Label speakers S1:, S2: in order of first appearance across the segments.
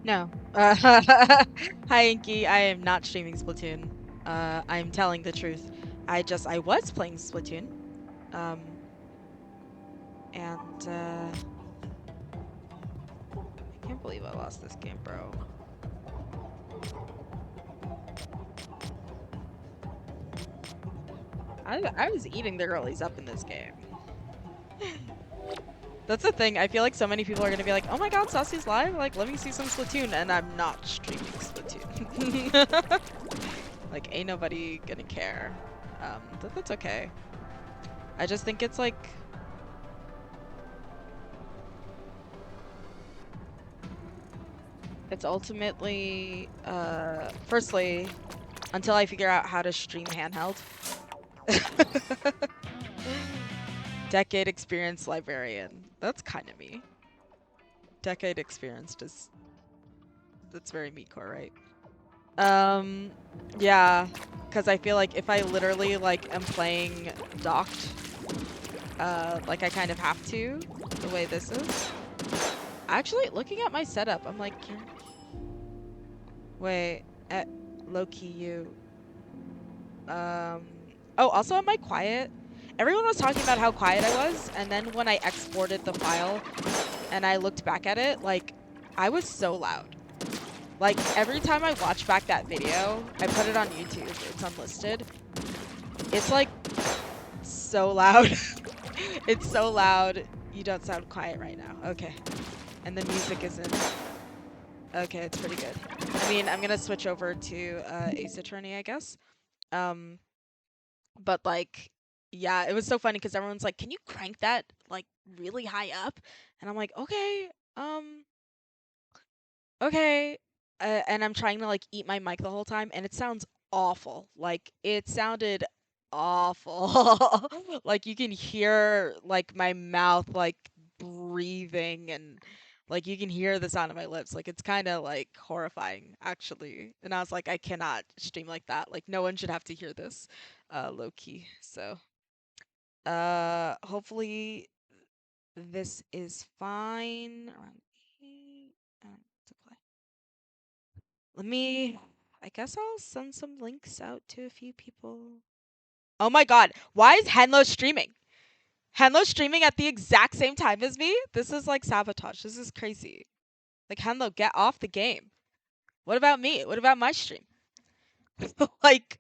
S1: No. Hi, Inky. I am not streaming Splatoon. I'm telling the truth. I was playing Splatoon. Um, and I can't believe I lost this game, bro. I was eating the girlies up in this game. That's the thing. I feel like so many people are gonna be like, "Oh my God, Sasu's live! Like, let me see some Splatoon," and I'm not streaming Splatoon. Like, ain't nobody gonna care. But that's okay. I just think it's like it's ultimately, firstly, until I figure out how to stream handheld. Decade experience librarian. That's kind of me. Decade experienced is that's very me core, right? Um, yeah, because I feel like if I literally like am playing docked, like I kind of have to, the way this is. Actually, looking at my setup, I'm like, wait, at low-key you. Um, oh, also am I quiet? Everyone was talking about how quiet I was, and then when I exported the file and I looked back at it, like, I was so loud. Like, every time I watch back that video, I put it on YouTube, it's unlisted. It's like so loud. It's so loud. You don't sound quiet right now. Okay. And the music isn't. Okay, it's pretty good. I mean, I'm gonna switch over to Ace Attorney, I guess. Um, But like, yeah, it was so funny because everyone's like, "Can you crank that like really high up?" And I'm like, "Okay, um, okay." And I'm trying to like eat my mic the whole time, and it sounds awful. Like it sounded awful. Like you can hear like my mouth like breathing and like you can hear the sound of my lips. Like it's kind of like horrifying actually. And I was like, I cannot stream like that. Like no one should have to hear this low key. So hopefully this is fine. Around 8, to play. Let me, I guess I'll send some links out to a few people. Oh my God, why is Henlo streaming? Henlo streaming at the exact same time as me? This is like sabotage. This is crazy. Like Henlo, get off the game. What about me? What about my stream? Like,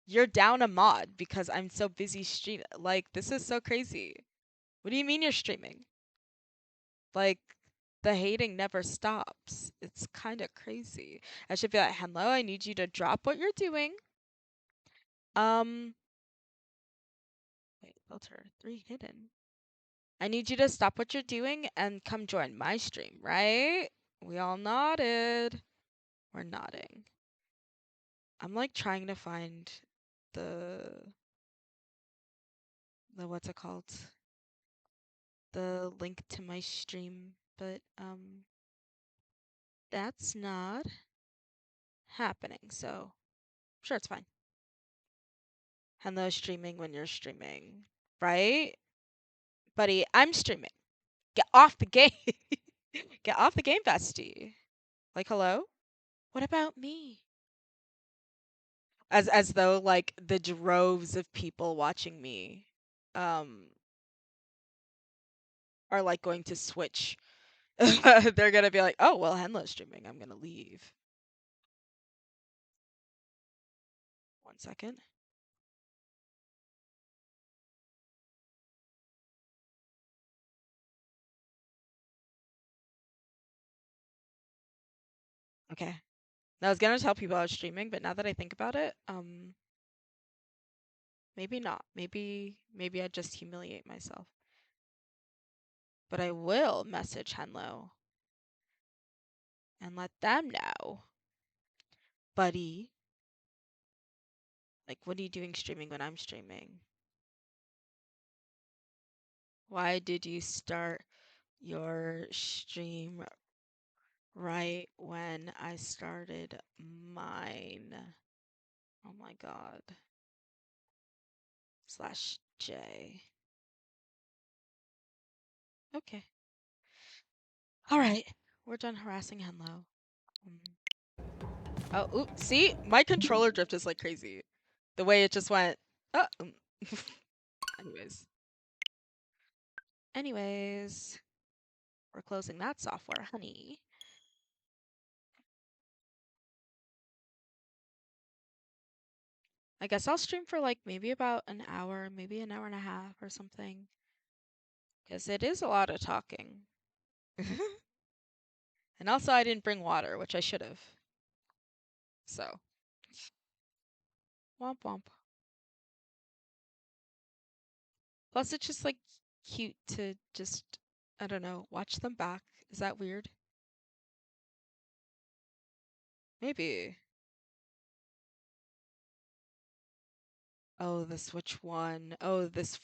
S1: you're down a mod because I'm so busy streaming. Like, this is so crazy. What do you mean you're streaming? Like, the hating never stops. It's kind of crazy. I should be like, hello, I need you to drop what you're doing. Um, wait, filter 3 hidden. I need you to stop what you're doing and come join my stream, right? We all nodded. We're nodding. I'm like trying to find the what's it called? The link to my stream, but that's not happening. So, sure it's fine. Hello streaming when you're streaming, right? Buddy, I'm streaming. Get off the game. Get off the game, bestie. Like, hello? What about me? As though like the droves of people watching me um are like going to switch. They're gonna be like, oh well, Henlo's streaming. I'm gonna leave. 1 second. Okay. Now I was gonna tell people I was streaming, but now that I think about it, maybe not. Maybe I just humiliate myself. But I will message Henlo and let them know. Buddy, like, what are you doing streaming when I'm streaming? Why did you start your stream right when I started mine? Oh my God. /J. Okay. All right. We're done harassing Henlo. Oh, ooh, see? My controller drift is like crazy. The way it just went. Oh. Anyways. We're closing that software, honey. I guess I'll stream for like maybe about an hour, maybe an hour and a half or something. Because it is a lot of talking. And also I didn't bring water, which I should have. So. Womp womp. Plus it's just like cute to just, I don't know, watch them back. Is that weird? Maybe. Oh, this which one? Oh, this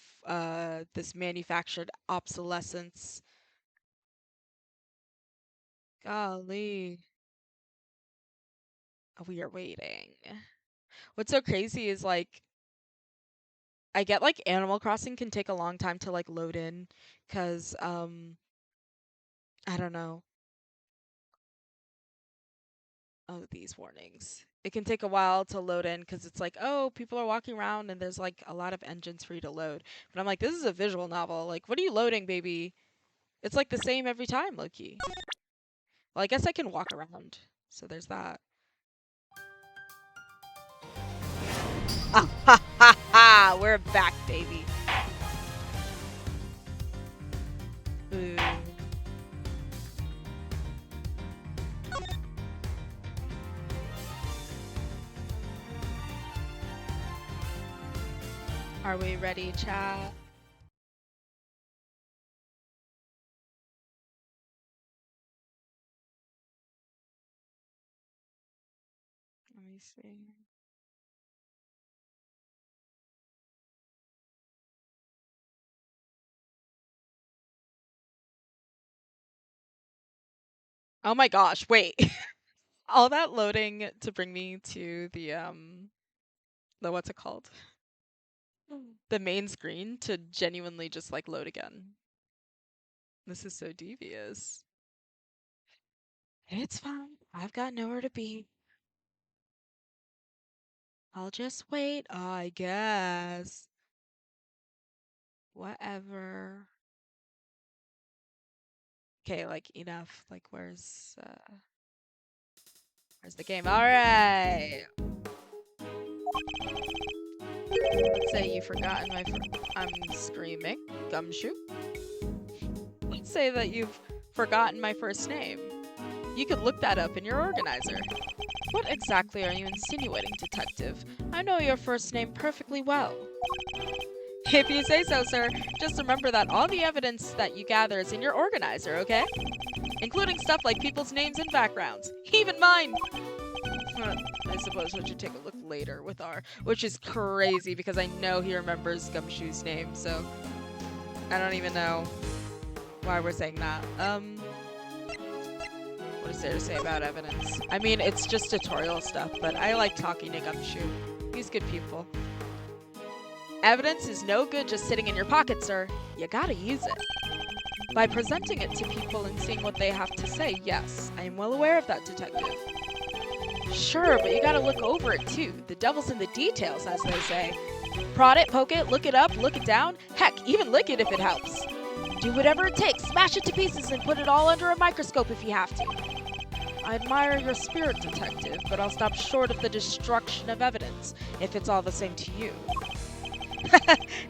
S1: manufactured obsolescence. Golly. Oh, we are waiting. What's so crazy is like I get like Animal Crossing can take a long time to like load in cuz I don't know. Oh, these warnings. It can take a while to load in cuz it's like, "Oh, people are walking around and there's like a lot of engines for you to load." But I'm like, "This is a visual novel. Like, what are you loading, baby?" It's like the same every time, Loki. Well, I guess I can walk around. So there's that. Ah, ha, ha, ha. We're back, baby. Ooh. Are we ready, chat? Let me see. Oh my gosh, wait. All that loading to bring me to the what's it called? The main screen to genuinely just like load again. This is so devious. It's fine. I've got nowhere to be. I'll just wait, I guess. Whatever. Okay, like enough. Like where's the game? All right. Let's say you've forgotten I'm screaming. Gumshoe. Let's say that you've forgotten my first name. You could look that up in your organizer. What exactly are you insinuating, detective? I know your first name perfectly well. If you say so, sir, just remember that all the evidence that you gather is in your organizer, okay? Including stuff like people's names and backgrounds. Even mine! I suppose we should take a look later with which is crazy because I know he remembers Gumshoe's name, so I don't even know why we're saying that. What is there to say about evidence? I mean, it's just tutorial stuff, but I like talking to Gumshoe. He's good people. Evidence is no good just sitting in your pocket, sir. You gotta use it. By presenting it to people and seeing what they have to say, yes, I am well aware of that, detective. Sure, but you gotta look over it too. The devil's in the details, as they say. Prod it, poke it, look it up, look it down. Heck, even lick it if it helps. Do whatever it takes, smash it to pieces and put it all under a microscope if you have to. I admire your spirit, detective, but I'll stop short of the destruction of evidence, if it's all the same to you.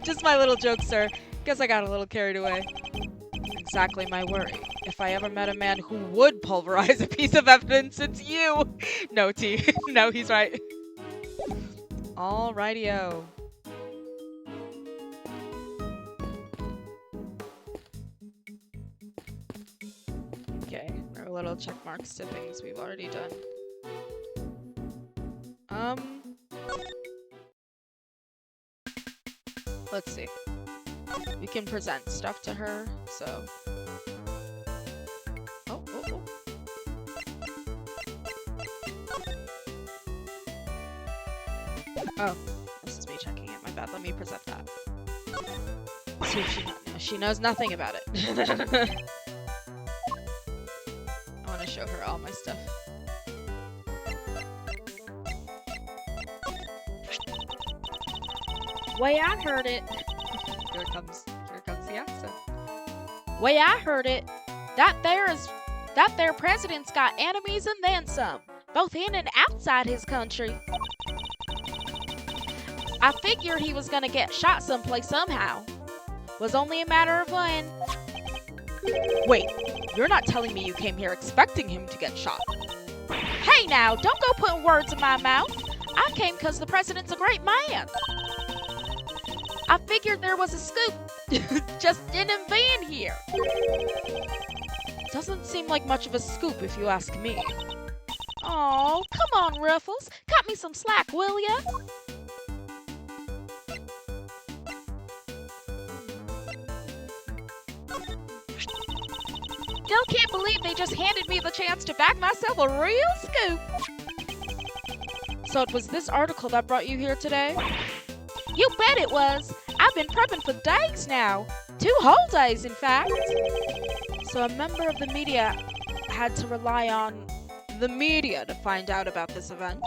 S1: Just my little joke, sir. Guess I got a little carried away. Exactly my worry. If I ever met a man who would pulverize a piece of evidence, it's you! No, T. No, he's right. Alrighty-o. Okay, our little check marks to things we've already done. Let's see. We can present stuff to her, so. Oh. Oh, this is me checking it. My bad. Let me present that. See if she knows nothing about it. show her all my stuff.
S2: Way I heard it.
S1: Here comes the accent.
S2: Way I heard it. That there president's got enemies and then some, both in and outside his country. I figured he was gonna get shot someplace somehow. Was only a matter of when.
S1: Wait, you're not telling me you came here expecting him to get shot?
S2: Hey now, don't go putting words in my mouth. I came because the president's a great man. I figured there was a scoop just didn't van here.
S1: Doesn't seem like much of a scoop if you ask me.
S2: Oh, come on, Ruffles. Cut me some slack, will ya? Still can't believe they just handed me the chance to back myself a real scoop.
S1: So it was this article that brought you here today?
S2: You bet it was. I've been prepping for days now. 2 whole days, in fact.
S1: So a member of the media had to rely on the media to find out about this event?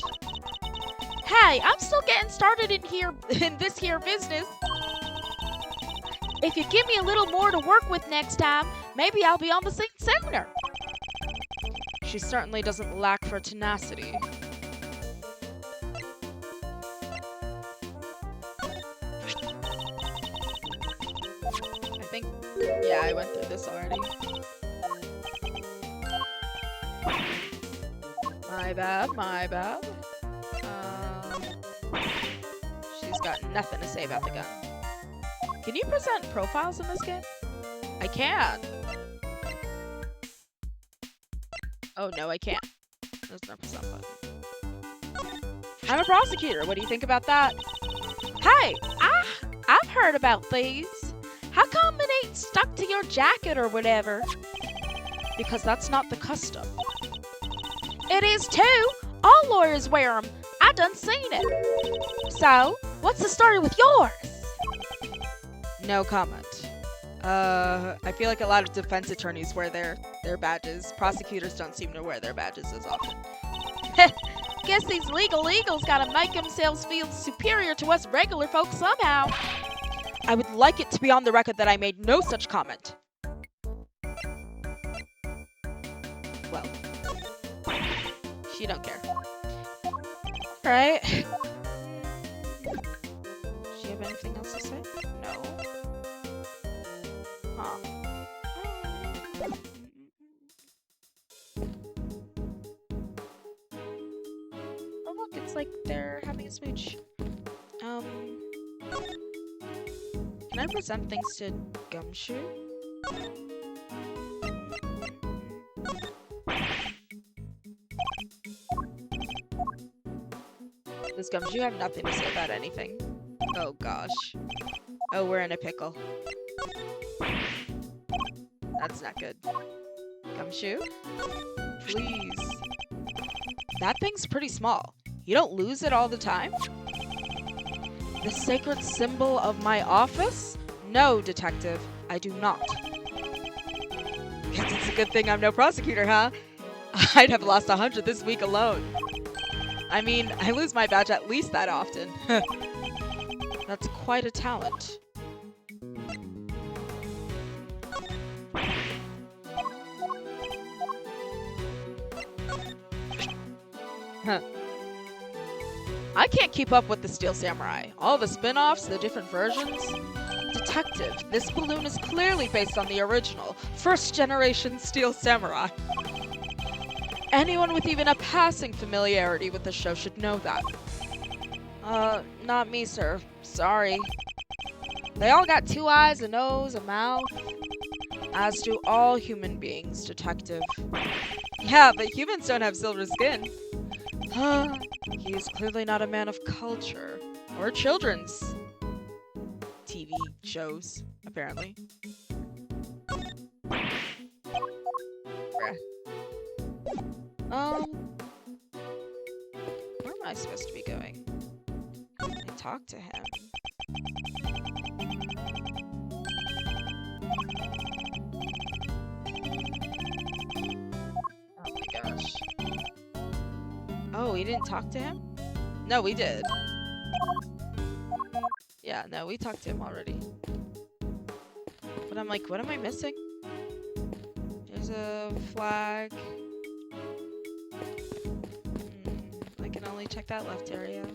S2: Hey, I'm still getting started in this here business. If you give me a little more to work with next time, maybe I'll be on the scene sooner.
S1: She certainly doesn't lack for tenacity. Yeah, I went through this already. My bad. She's got nothing to say about the gun. Can you present profiles in this game? I can. Oh, no, I can't. There's no present button. I'm a prosecutor. What do you think about that?
S2: Hey, I've heard about these. How come it ain't stuck to your jacket or whatever?
S1: Because that's not the custom.
S2: It is too. All lawyers wear them. I done seen it. So, what's the story with yours?
S1: No comment. I feel like a lot of defense attorneys wear their badges. Prosecutors don't seem to wear their badges as often.
S2: Guess these legal eagles gotta make themselves feel superior to us regular folks somehow.
S1: I would like it to be on the record that I made no such comment. Well, she don't care. Right? Does she have anything else to say? No. Huh. Oh look, it's like they're having a smooch. Can I present things to Gumshoe? Does Gumshoe have nothing to say about anything? Oh gosh. Oh, we're in a pickle. That's not good. Gumshoe? Please. That thing's pretty small. You don't lose it all the time? The sacred symbol of my office? No, detective, I do not. Guess it's a good thing I'm no prosecutor, huh? I'd have lost 100 this week alone. I mean, I lose my badge at least that often. That's quite a talent. Huh. I can't keep up with the Steel Samurai. All the spin-offs, the different versions. Detective, this balloon is clearly based on the original, first-generation Steel Samurai. Anyone with even a passing familiarity with the show should know that. Not me, sir. Sorry. They all got 2 eyes, a nose, a mouth. As do all human beings, detective. Yeah, but humans don't have silver skin. He is clearly not a man of culture. Or children's TV shows, apparently. Where am I supposed to be going? I talk to him. we didn't talk to him? No, we did. Yeah, no, we talked to him already. But I'm like, what am I missing? There's a flag. I can only check that left area.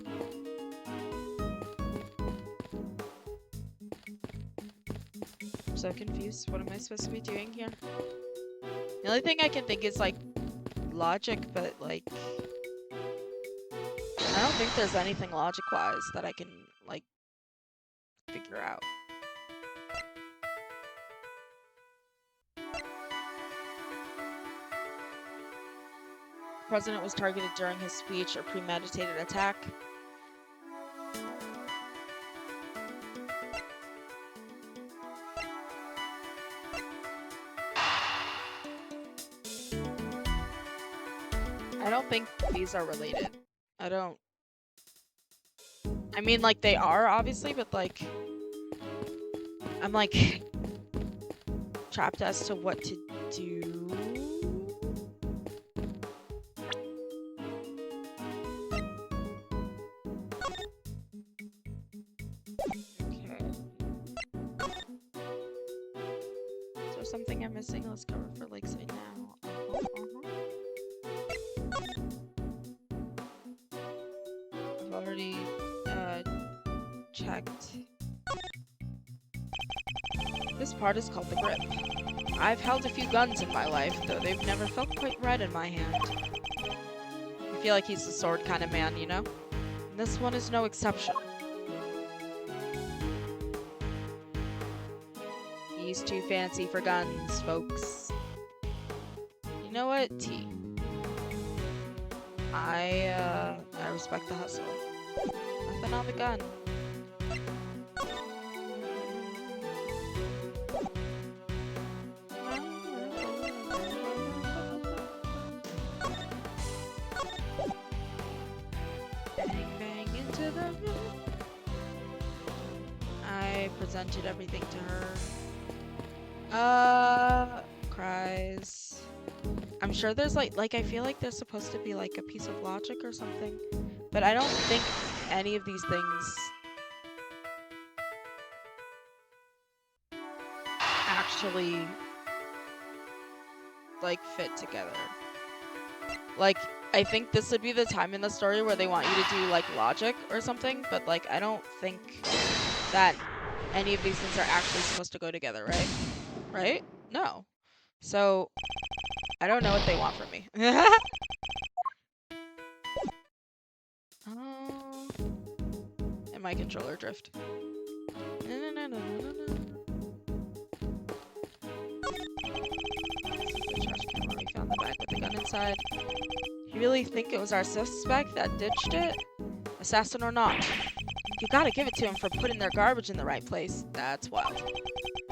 S1: I'm so confused. What am I supposed to be doing here? The only thing I can think is like logic, but like I don't think there's anything logic-wise that I can like figure out. The president was targeted during his speech or premeditated attack. I don't think these are related. I mean, like, they are, obviously, but, like, I'm, like, trapped as to what to do. Okay. Is there something I'm missing? Let's cover for Lakeside now. I've already checked. This part is called the grip. I've held a few guns in my life, though they've never felt quite right in my hand. I feel like he's the sword kind of man, you know? And this one is no exception. He's too fancy for guns, folks. You know what? T. I respect the hustle. Nothing on the gun. Bang, bang into the room. I presented everything to her. Cries. I'm sure there's like I feel like there's supposed to be like a piece of logic or something, but I don't think any of these things actually like fit together. Like, I think this would be the time in the story where they want you to do like logic or something, but like I don't think that any of these things are actually supposed to go together, right? Right? No. So I don't know what they want from me. Oh. And my controller drift. No. We found the bag with the gun inside. You really think it was our suspect that ditched it? Assassin or not? You gotta give it to him for putting their garbage in the right place. That's wild.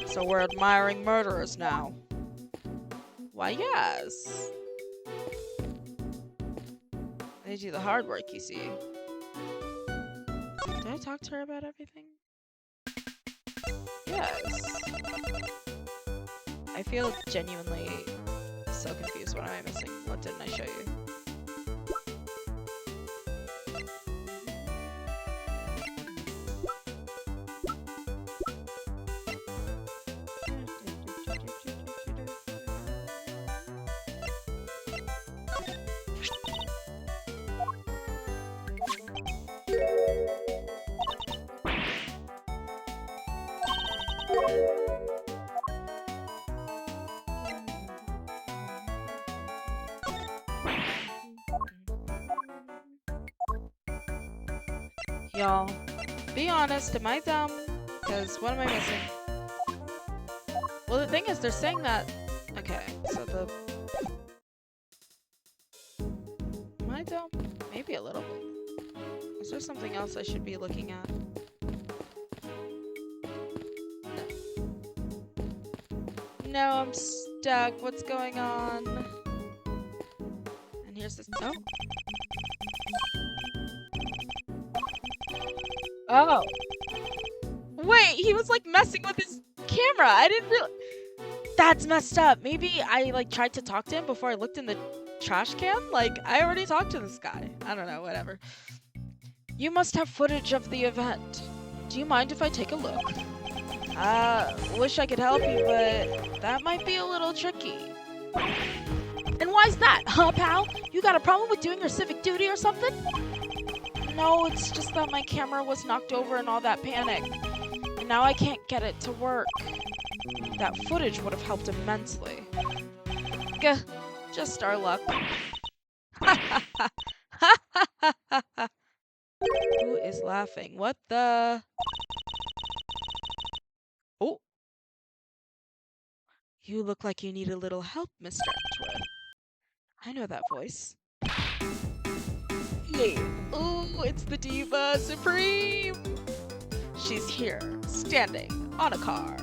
S1: So we're admiring murderers now. Why, yes. They do the hard work, you see. Did I talk to her about everything? Yes. I feel genuinely so confused. What am I missing? What didn't I show you? Y'all, be honest, am I dumb? Because what am I missing? Well, the thing is, they're saying that... Okay, so the... Am I dumb? Maybe a little bit. Is there something else I should be looking at? No, I'm stuck. What's going on? And here's this... Oh. Oh. Wait, he was like messing with his camera. I didn't really... That's messed up. Maybe I like tried to talk to him before I looked in the trash can? Like, I already talked to this guy. I don't know, whatever. You must have footage of the event. Do you mind if I take a look? Wish I could help you, but that might be a little tricky.
S2: And why's that, huh, pal? You got a problem with doing your civic duty or something?
S1: No, it's just that my camera was knocked over in all that panic. And now I can't get it to work. That footage would have helped immensely. Gah, just our luck. Who is laughing? What the? Oh. You look like you need a little help, Mr. Edgeworth. I know that voice. Hey, oh, it's the Diva Supreme. She's here, standing on a car.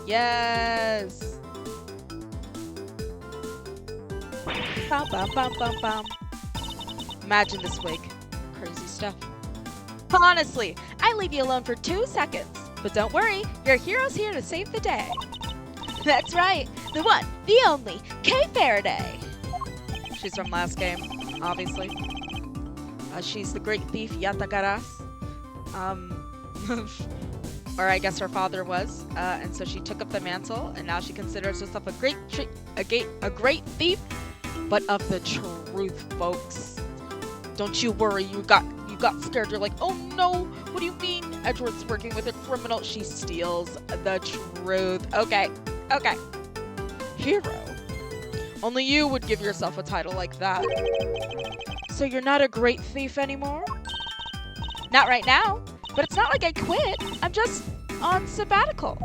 S1: Yes. Bum, bum, bum, bum, bum. Imagine this wig. Crazy stuff.
S2: Honestly, I leave you alone for 2 seconds. But don't worry, your hero's here to save the day. That's right, the one, the only, Kay Faraday.
S1: She's from last game, obviously. She's the great thief Yatagaras. Or I guess her father was. And so she took up the mantle, and now she considers herself a great thief, but of the truth, folks. Don't you worry, you got scared. You're like, oh no, what do you mean? Edgeworth's working with a criminal. She steals the truth. Okay. Hero. Only you would give yourself a title like that. So you're not a great thief anymore?
S2: Not right now, but it's not like I quit. I'm just on sabbatical.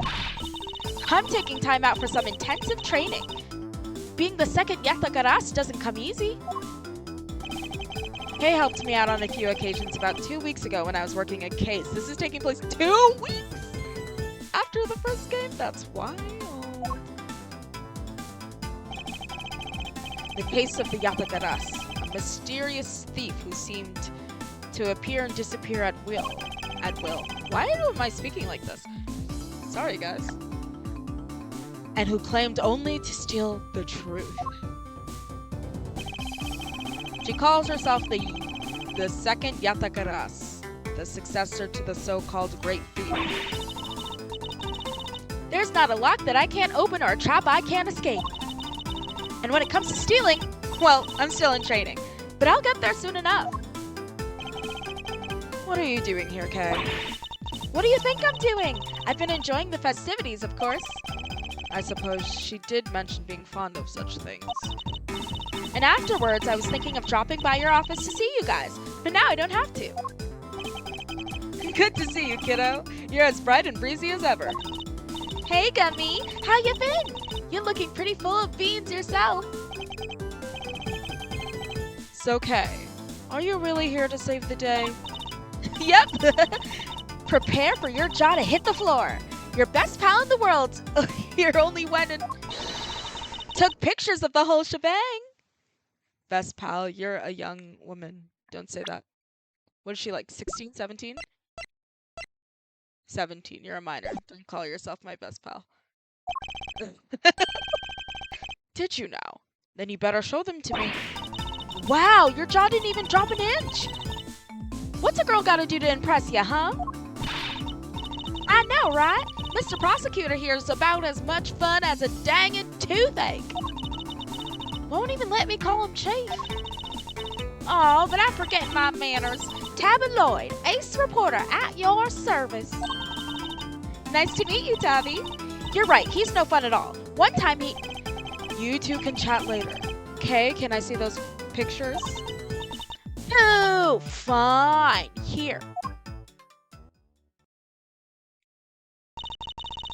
S2: I'm taking time out for some intensive training. Being the second Yatagaras doesn't come easy.
S1: Kay helped me out on a few occasions about 2 weeks ago when I was working a case. This is taking place 2 weeks after the first game? That's wild. The case of the Yatagaras, a mysterious thief who seemed to appear and disappear at will. Why am I speaking like this? Sorry, guys. And who claimed only to steal the truth. She calls herself the second Yatagaras, the successor to the so-called Great Thief.
S2: There's not a lock that I can't open or a trap I can't escape. And when it comes to stealing, well, I'm still in training, but I'll get there soon enough.
S1: What are you doing here, Kay?
S2: What do you think I'm doing? I've been enjoying the festivities, of course.
S1: I suppose she did mention being fond of such things.
S2: And afterwards, I was thinking of dropping by your office to see you guys, but now I don't have to.
S1: Good to see you, kiddo. You're as bright and breezy as ever.
S2: Hey, Gummy, how you been? You're looking pretty full of beans yourself.
S1: So, Kay, are you really here to save the day?
S2: Yep. Prepare for your jaw to hit the floor. Your best pal in the world. Here only went and took pictures of the whole shebang.
S1: Best pal, you're a young woman. Don't say that. What is she, like 16, 17? 17, you're a minor. Don't call yourself my best pal. Did you now? Then you better show them to me.
S2: Wow, your jaw didn't even drop an inch. What's a girl gotta do to impress you, huh? I know, right? Mr. Prosecutor here is about as much fun as a dangin' toothache. Won't even let me call him Chief. Oh, but I forget my manners. Tabby Lloyd, ace reporter at your service. Nice to meet you, Tabby. You're right, he's no fun at all. One time he...
S1: You two can chat later. Kay, can I see those pictures?
S2: No, fine. Here.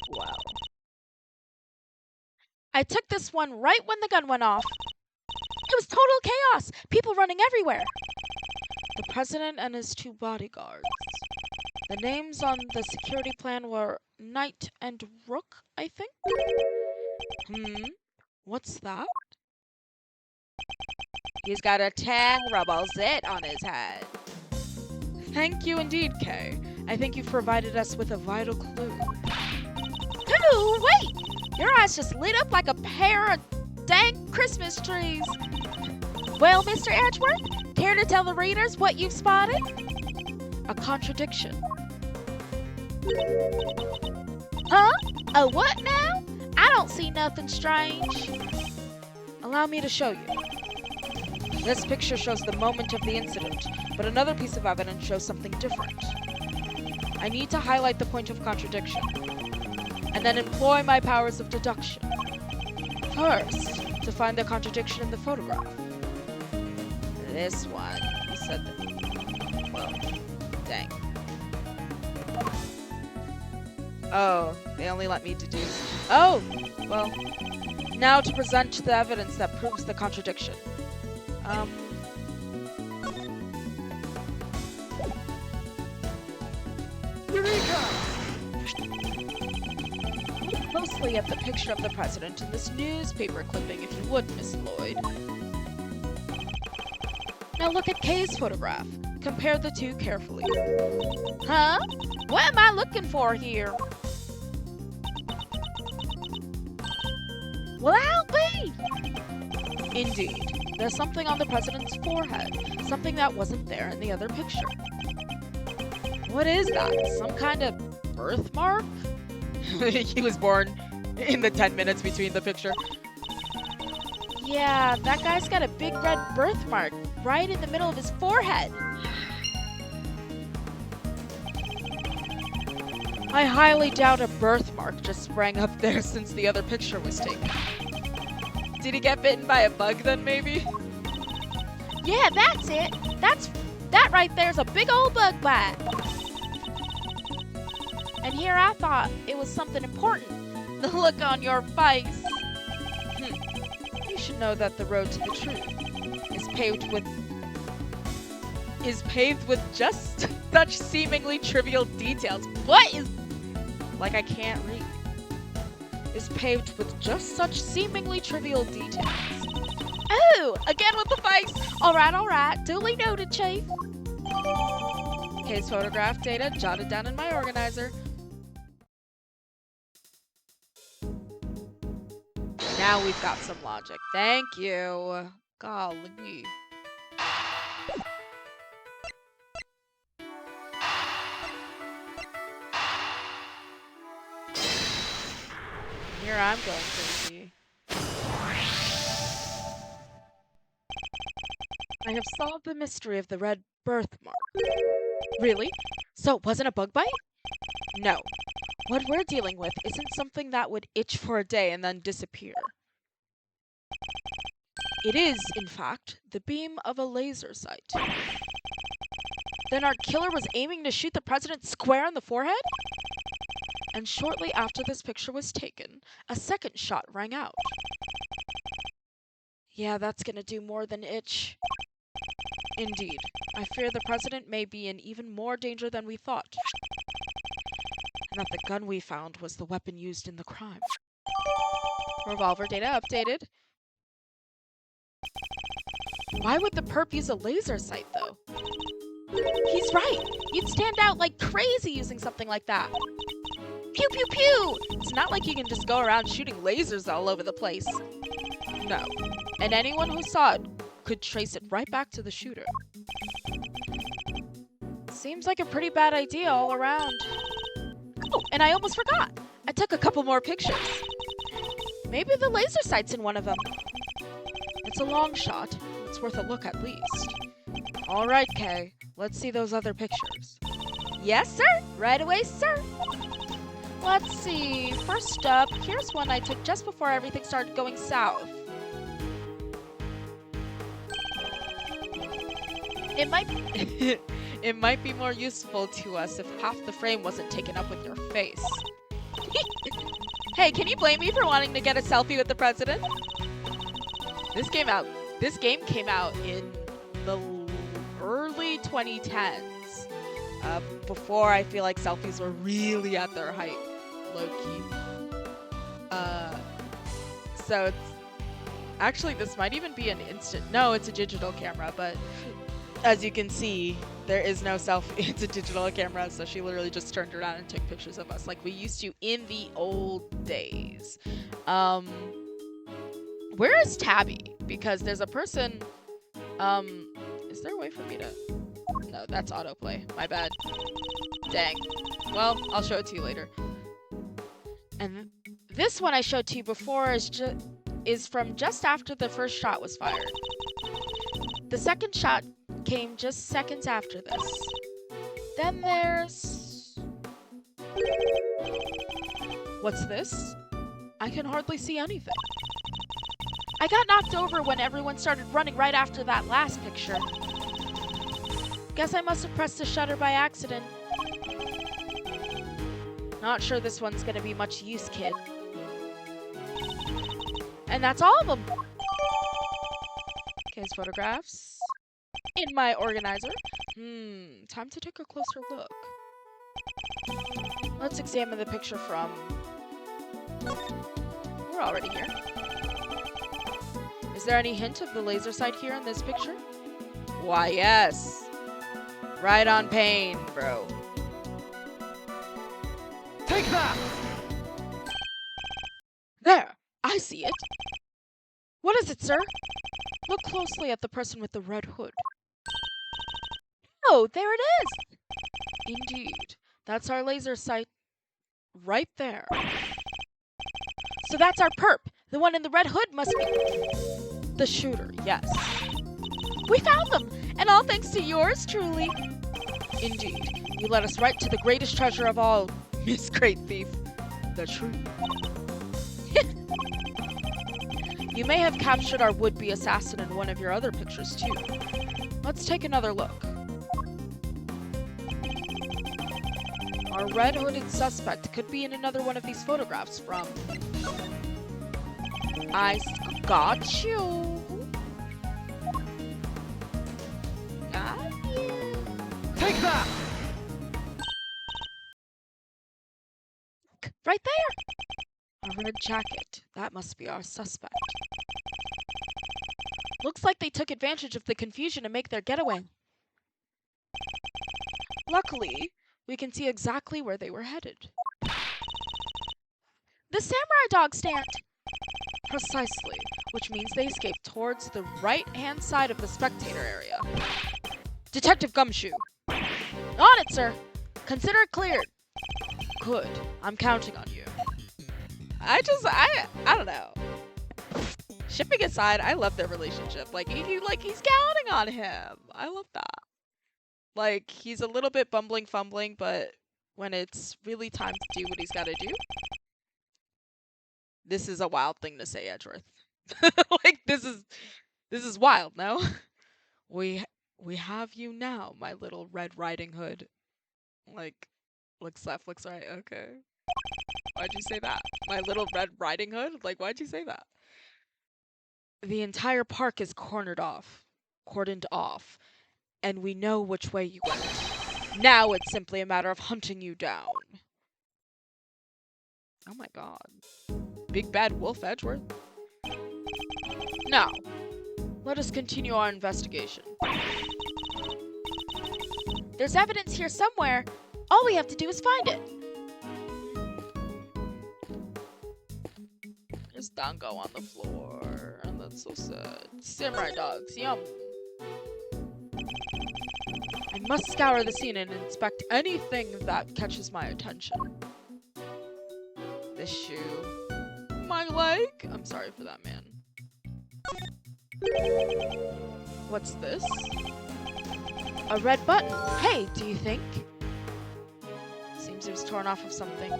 S1: Wow.
S2: I took this one right when the gun went off. It was total chaos. People running everywhere.
S1: The president and his 2 bodyguards. The names on the security plan were Knight and Rook, I think? What's that?
S2: He's got a terrible zit on his head.
S1: Thank you indeed, Kay. I think you've provided us with a vital clue.
S2: No, wait! Your eyes just lit up like a pair of dang Christmas trees. Well, Mr. Edgeworth, care to tell the readers what you've spotted? A contradiction. Huh? A what now? I don't see nothing strange. Allow me to show you. This picture shows the moment of the incident, but another piece of evidence shows something different. I need to highlight the point of contradiction, and then employ my powers of deduction. First, to find the contradiction in the photograph. This one, you said that. Well, dang. Oh, they only let me deduce. Oh, well. Now to present the evidence that proves the contradiction. Eureka! Look closely at the picture of the president in this newspaper clipping, if you would, Miss Lloyd. Now look at Kay's photograph. Compare the two carefully. Huh? What am I looking for here? Well, help me! Indeed, there's something on the president's forehead, something that wasn't there in the other picture. What is that? Some kind of birthmark? He was born in the 10 minutes between the picture. Yeah, that guy's got a big red birthmark right in the middle of his forehead. I highly doubt a birthmark just sprang up there since the other picture was taken. Did he get bitten by a bug then, maybe? Yeah, that's it. That right there's a big old bug bite. And here I thought it was something important. The look on your face. You should know that the road to the truth is paved with just such seemingly trivial details. What is... Like I can't read. Is paved with just such seemingly trivial details. Oh, again with the face. All right. Duly noted, Chief. Case photograph data jotted down in my organizer. Now we've got some logic. Thank you. Golly. Here I'm going crazy. I have solved the mystery of the red birthmark. Really? So it wasn't a bug bite? No. What we're dealing with isn't something that would itch for a day and then disappear. It is, in fact, the beam of a laser sight. Then our killer was aiming to shoot the president square in the forehead? And shortly after this picture was taken, a second shot rang out. Yeah, that's gonna do more than itch. Indeed, I fear the president may be in even more danger than we thought. And that the gun we found was the weapon used in the crime. Revolver data updated. Why would the perp use a laser sight, though? He's right. You'd stand out like crazy using something like that. Pew, pew, pew! It's not like you can just go around shooting lasers all over the place. No. And anyone who saw it could trace it right back to the shooter. Seems like a pretty bad idea all around. Oh, and I almost forgot. I took a couple more pictures. Maybe the laser sight's in one of them. It's a long shot. It's worth a look at least. All right, Kay. Let's see those other pictures. Yes, sir. Right away, sir. Let's see. First up, here's one I took just before everything started going south. It might be more useful to us if half the frame wasn't taken up with your face. Hey, can you blame me for wanting to get a selfie with the president? This game came out in the early 2010s. Before I feel like selfies were really at their height, low-key. So it's actually, this might even be an instant. No, it's a digital camera, but as you can see, There is no selfie. It's a digital camera, so she literally just turned around and took pictures of us like we used to in the old days. Where is Tabby? Because there's a person. Is there a way for me to? No, that's autoplay. My bad. Dang. Well, I'll show it to you later. And this one I showed to you before is from just after the first shot was fired. The second shot came just seconds after this. Then there's... What's this? I can hardly see anything. I got knocked over when everyone started running right after that last picture. Guess I must have pressed the shutter by accident. Not sure this one's gonna be much use, kid. And that's all of them. Case photographs. In my organizer. Time to take a closer look. Let's examine the picture from... We're already here. Is there any hint of the laser sight here in this picture? Why, yes. Right on pain, bro.
S3: Take that!
S2: There! I see it. What is it, sir? Look closely at the person with the red hood. Oh, there it is! Indeed. That's our laser sight right there. So that's our perp. The one in the red hood must be the shooter, yes. We found them! And all thanks to yours truly. Indeed. You led us right to the greatest treasure of all, Miss Great Thief. The truth. You may have captured our would-be assassin in one of your other pictures, too. Let's take another look. Our red-hooded suspect could be in another one of these photographs from... I got you. Got you.
S3: Take that!
S2: Right there! A red jacket. That must be our suspect. Looks like they took advantage of the confusion to make their getaway. Luckily, we can see exactly where they were headed. The samurai dog stand! Precisely, which means they escaped towards the right-hand side of the spectator area. Detective Gumshoe! On it, sir! Consider it cleared. Good. I'm counting on you. I don't know. Shipping aside, I love their relationship. Like he's counting on him. I love that. Like, he's a little bit fumbling, but when it's really time to do what he's got to do, this is a wild thing to say, Edgeworth. Like, this is wild, no? We have you now, my little Red Riding Hood. Like, looks left, looks right. Okay. Why'd you say that? My little Red Riding Hood? Like, why'd you say that? The entire park is cordoned off, and we know which way you went. Now it's simply a matter of hunting you down. Oh my god. Big bad wolf, Edgeworth. Now, let us continue our investigation. There's evidence here somewhere. All we have to do is find it. There's Dango on the floor, and that's so sad. Samurai dogs, yum. I must scour the scene and inspect anything that catches my attention. This shoe. My leg? I'm sorry for that, man. What's this? A red button. Hey, do you think? Seems it was torn off of something.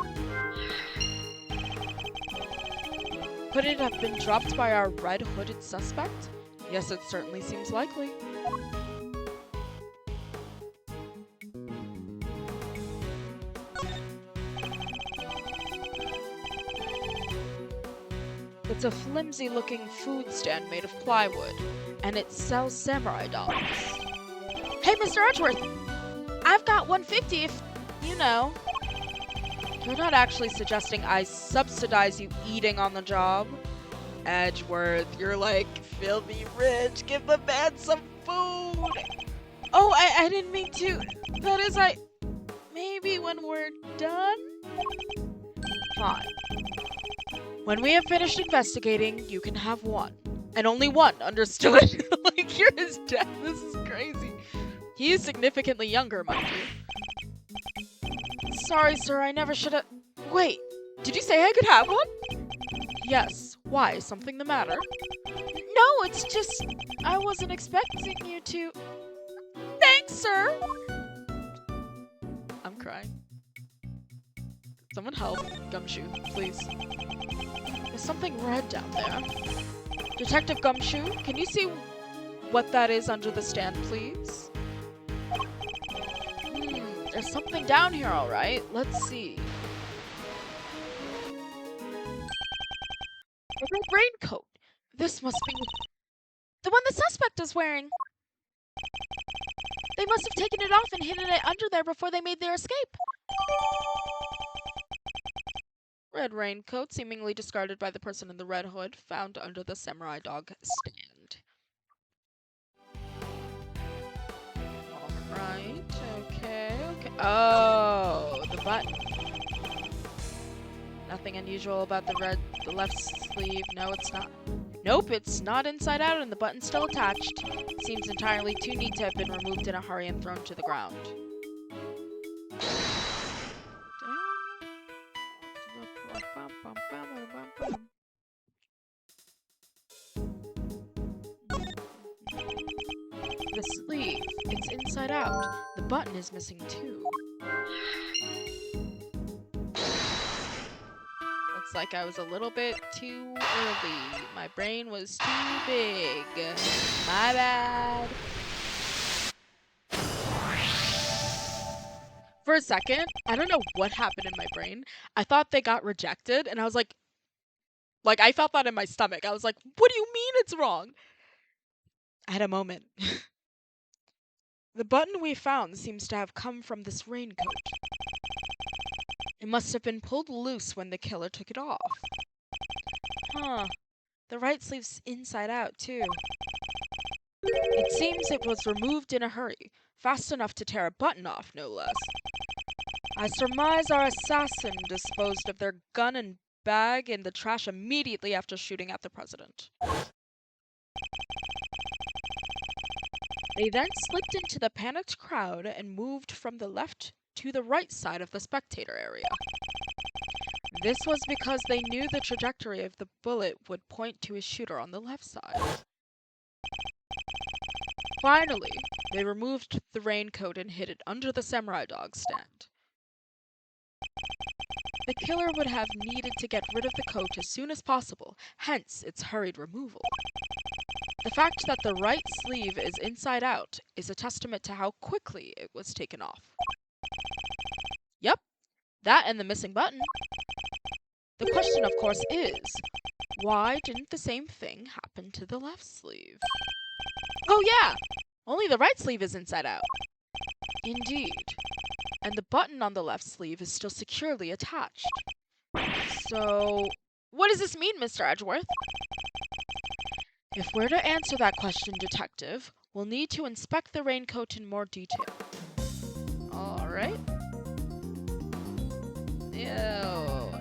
S2: Could it have been dropped by our red-hooded suspect? Yes, it certainly seems likely. It's a flimsy-looking food stand made of plywood, and it sells samurai dogs. Hey, Mr. Edgeworth! I've got 150 if, you know. You're not actually suggesting I subsidize you eating on the job? Edgeworth, you're like filthy rich. Give the man some food! Oh, I didn't mean to. That is, maybe when we're done? Fine. When we have finished investigating, you can have one. And only one, understood? Like, you're his dad. This is crazy. He is significantly younger, mind you. Sorry, sir, I never should have... Wait, did you say I could have one? Yes. Why? Something the matter? No, it's just... I wasn't expecting you to... Thanks, sir! I'm crying. Someone help. Gumshoe, please. There's something red down there. Detective Gumshoe, can you see what that is under the stand, please? There's something down here, alright. Let's see. A red raincoat. This must be the one the suspect is wearing. They must have taken it off and hidden it under there before they made their escape. Red raincoat, seemingly discarded by the person in the red hood, found under the samurai dog stand. Alright, okay. Oh, the button. Nothing unusual about the left sleeve. No, it's not. Nope, it's not inside out and the button's still attached. Seems entirely too neat to have been removed in a hurry and thrown to the ground. The sleeve, it's inside out. The button is missing too. Looks like I was a little bit too early. My brain was too big. My bad. For a second, I don't know what happened in my brain. I thought they got rejected, and I was like, I felt that in my stomach. I was like, what do you mean it's wrong? I had a moment. The button we found seems to have come from this raincoat. It must have been pulled loose when the killer took it off. Huh. The right sleeve's inside out, too. It seems it was removed in a hurry, fast enough to tear a button off, no less. I surmise our assassin disposed of their gun and bag in the trash immediately after shooting at the president. They then slipped into the panicked crowd and moved from the left to the right side of the spectator area. This was because they knew the trajectory of the bullet would point to his shooter on the left side. Finally, they removed the raincoat and hid it under the samurai dog stand. The killer would have needed to get rid of the coat as soon as possible, hence its hurried removal. The fact that the right sleeve is inside out is a testament to how quickly it was taken off. Yep, that and the missing button. The question, of course, is, why didn't the same thing happen to the left sleeve? Oh yeah, only the right sleeve is inside out. Indeed. And the button on the left sleeve is still securely attached. So, what does this mean, Mr. Edgeworth? If we're to answer that question, Detective, we'll need to inspect the raincoat in more detail. Alright. Ew.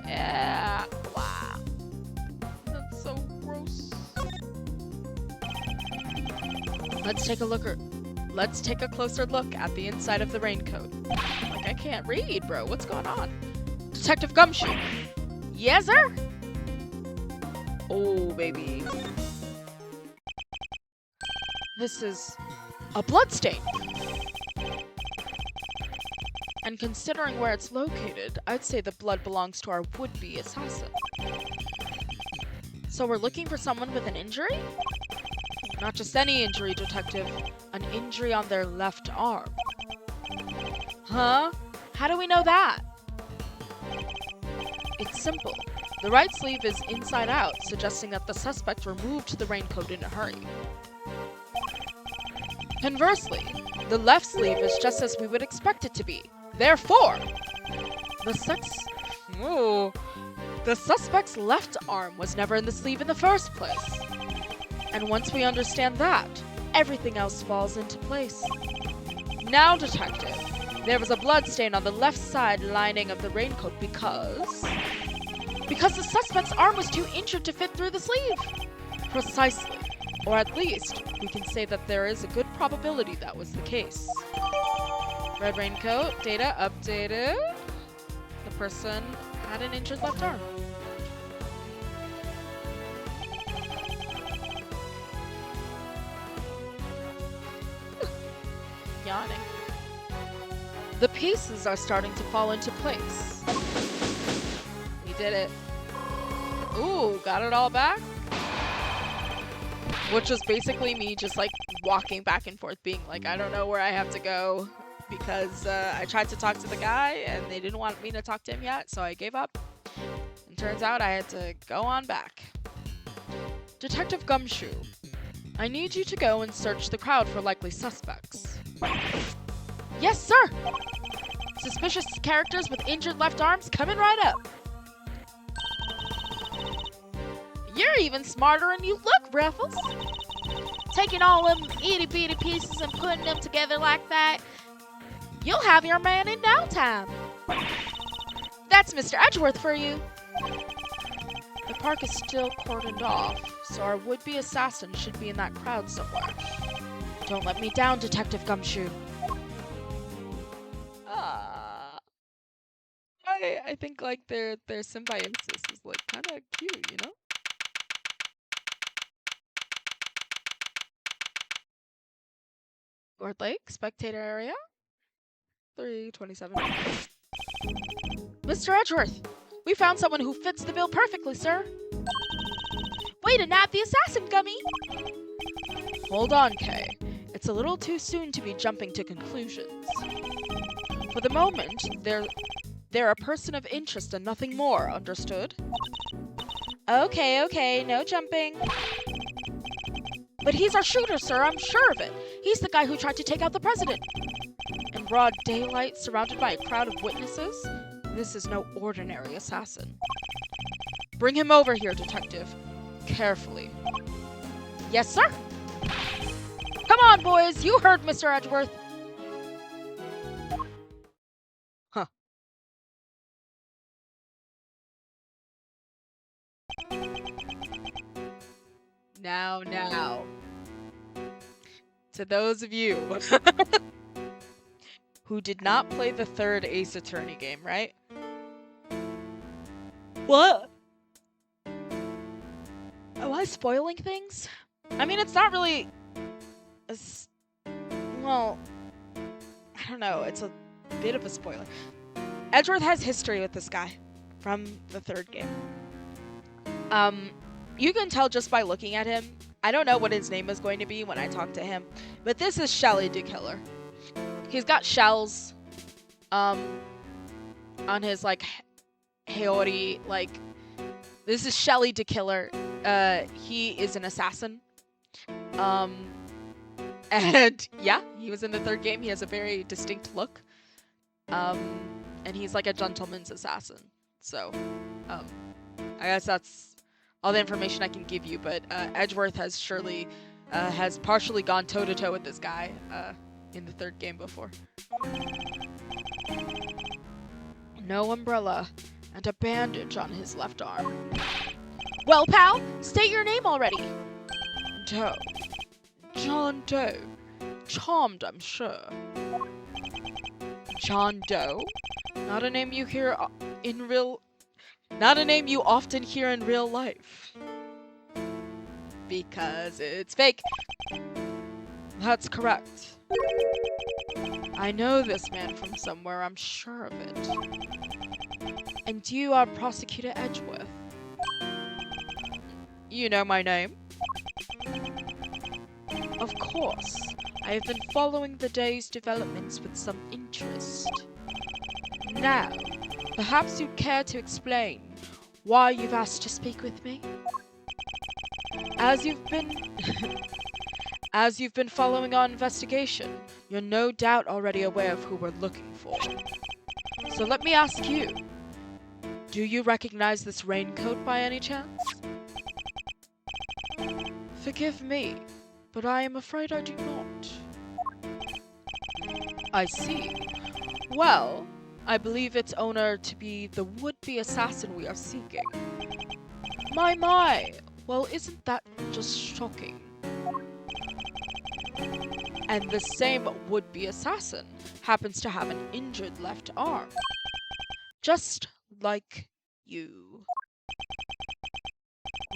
S2: Yeah. Wow. That's so gross. Let's take a closer look at the inside of the raincoat. Like, I can't read, bro. What's going on? Detective Gumshoe. Yes, sir? Oh, baby. This is a bloodstain. And considering where it's located, I'd say the blood belongs to our would-be assassin. So we're looking for someone with an injury? Not just any injury, Detective. An injury on their left arm. Huh? How do we know that? It's simple. The right sleeve is inside out, suggesting that the suspect removed the raincoat in a hurry. Conversely, the left sleeve is just as we would expect it to be. Therefore, the suspect's left arm was never in the sleeve in the first place. And once we understand that, everything else falls into place. Now, detective, there was a blood stain on the left side lining of the raincoat because the suspect's arm was too injured to fit through the sleeve. Precisely. Or at least, we can say that there is a good probability that was the case. Red raincoat, data updated. The person had an injured left arm. Yawning. The pieces are starting to fall into place. We did it. Ooh, got it all back? Which was basically me just like walking back and forth being like, I don't know where I have to go because I tried to talk to the guy and they didn't want me to talk to him yet, so I gave up. And turns out I had to go on back. Detective Gumshoe, I need you to go and search the crowd for likely suspects. Yes, sir! Suspicious characters with injured left arms coming right up. You're even smarter than you look, Ruffles. Taking all them itty-bitty pieces and putting them together like that, you'll have your man in no time. That's Mr. Edgeworth for you. The park is still cordoned off, so our would-be assassin should be in that crowd somewhere. Don't let me down, Detective Gumshoe. I think like their symbiosis is like kind of cute, you know? Lord Lake, spectator area. 327. Mr. Edgeworth, we found someone who fits the bill perfectly, sir. Way to nab the assassin, Gummy! Hold on, Kay. It's a little too soon to be jumping to conclusions. For the moment, they're a person of interest and nothing more, understood? Okay, no jumping. But he's our shooter, sir, I'm sure of it. He's the guy who tried to take out the president. In broad daylight, surrounded by a crowd of witnesses, this is no ordinary assassin. Bring him over here, detective. Carefully. Yes, sir. Come on, boys, you heard Mr. Edgeworth. Huh. Now. To those of you who did not play the third Ace Attorney game, right? What? Am I spoiling things? I mean, it's not really... well, I don't know. It's a bit of a spoiler. Edgeworth has history with this guy from the third game. You can tell just by looking at him. I don't know what his name is going to be when I talk to him, but this is Shelly the Killer. He's got shells on his like Haori, like this is Shelly the Killer. He is an assassin. And yeah, he was in the third game. He has a very distinct look. And he's like a gentleman's assassin. So, I guess that's all the information I can give you, but Edgeworth has surely has partially gone toe-to-toe with this guy in the third game before. No umbrella and a bandage on his left arm. Well, pal, state your name already. Doe. John Doe. Charmed, I'm sure. John Doe? Not a name you hear in real... Not a name you often hear in real life. Because it's fake. That's correct. I know this man from somewhere, I'm sure of it. And you are Prosecutor Edgeworth. You know my name? Of course. I have been following the day's developments with some interest. Now, perhaps you'd care to explain why you've asked to speak with me? As you've been following our investigation, you're no doubt already aware of who we're looking for. So let me ask you, do you recognize this raincoat by any chance? Forgive me, but I am afraid I do not. I see. Well, I believe its owner to be the would-be assassin we are seeking. My. Well, isn't that just shocking? And the same would-be assassin happens to have an injured left arm. Just like you.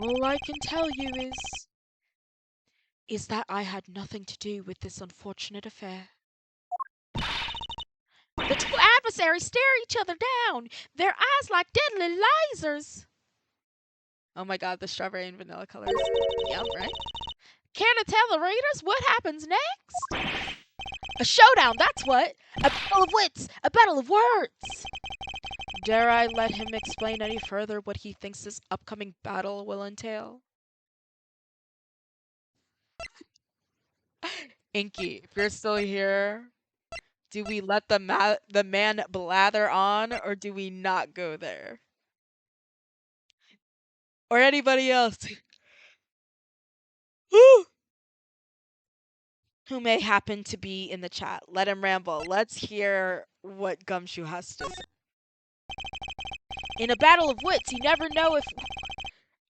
S2: All I can tell you is that I had nothing to do with this unfortunate affair. The two adversaries stare each other down, their eyes like deadly lasers. Oh my god, the strawberry and vanilla colors. Yum, right? Care to tell the readers what happens next? A showdown, that's what! A battle of wits! A battle of words! Dare I let him explain any further what he thinks this upcoming battle will entail? Inky, if you're still here, do we let the man blather on, or do we not go there? Or anybody else who may happen to be in the chat. Let him ramble. Let's hear what Gumshoe has to say. In a battle of wits, you never know if...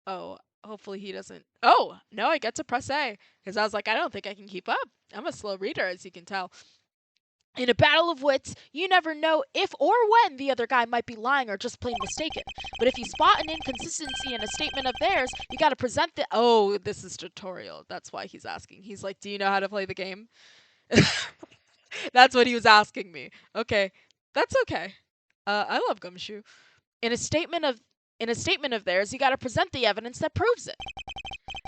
S2: Oh, hopefully he doesn't... Oh, no, I get to press A. Because I was like, I don't think I can keep up. I'm a slow reader, as you can tell. In a battle of wits, you never know if or when the other guy might be lying or just plain mistaken. But if you spot an inconsistency in a statement of theirs, you gotta present the... Oh, this is tutorial. That's why he's asking. He's like, do you know how to play the game? That's what he was asking me. Okay, that's okay. I love Gumshoe. In a statement of theirs, you gotta present the evidence that proves it.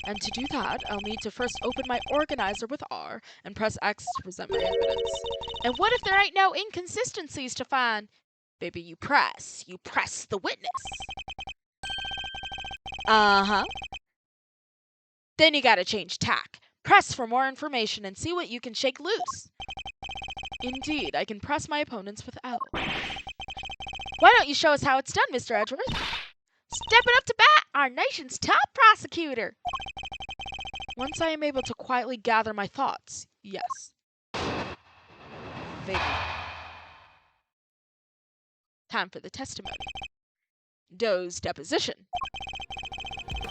S2: And to do that, I'll need to first open my organizer with R and press X to present my evidence. And what if there ain't no inconsistencies to find? Baby, you press the witness. Uh-huh. Then you gotta change tack. Press for more information and see what you can shake loose. Indeed, I can press my opponents with L. Why don't you show us how it's done, Mr. Edgeworth? Stepping up to bat, our nation's top prosecutor. Once I am able to quietly gather my thoughts, yes. Vaguely. Time for the testimony. Doe's deposition.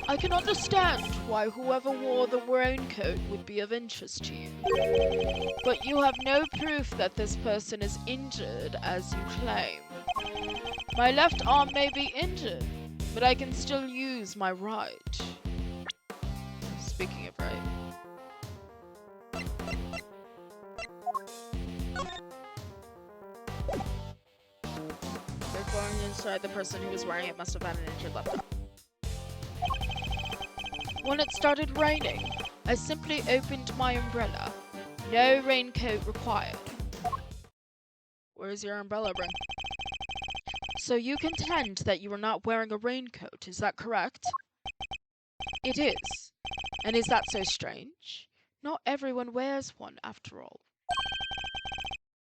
S2: I can understand why whoever wore the raincoat would be of interest to you. But you have no proof that this person is injured as you claim. My left arm may be injured, but I can still use my right. Speaking of right. They're going inside. The person who was wearing it must have had an injured left arm. When it started raining, I simply opened my umbrella. No raincoat required. Where's your umbrella, Bryn? So you contend that you are not wearing a raincoat, is that correct? It is. And is that so strange? Not everyone wears one, after all.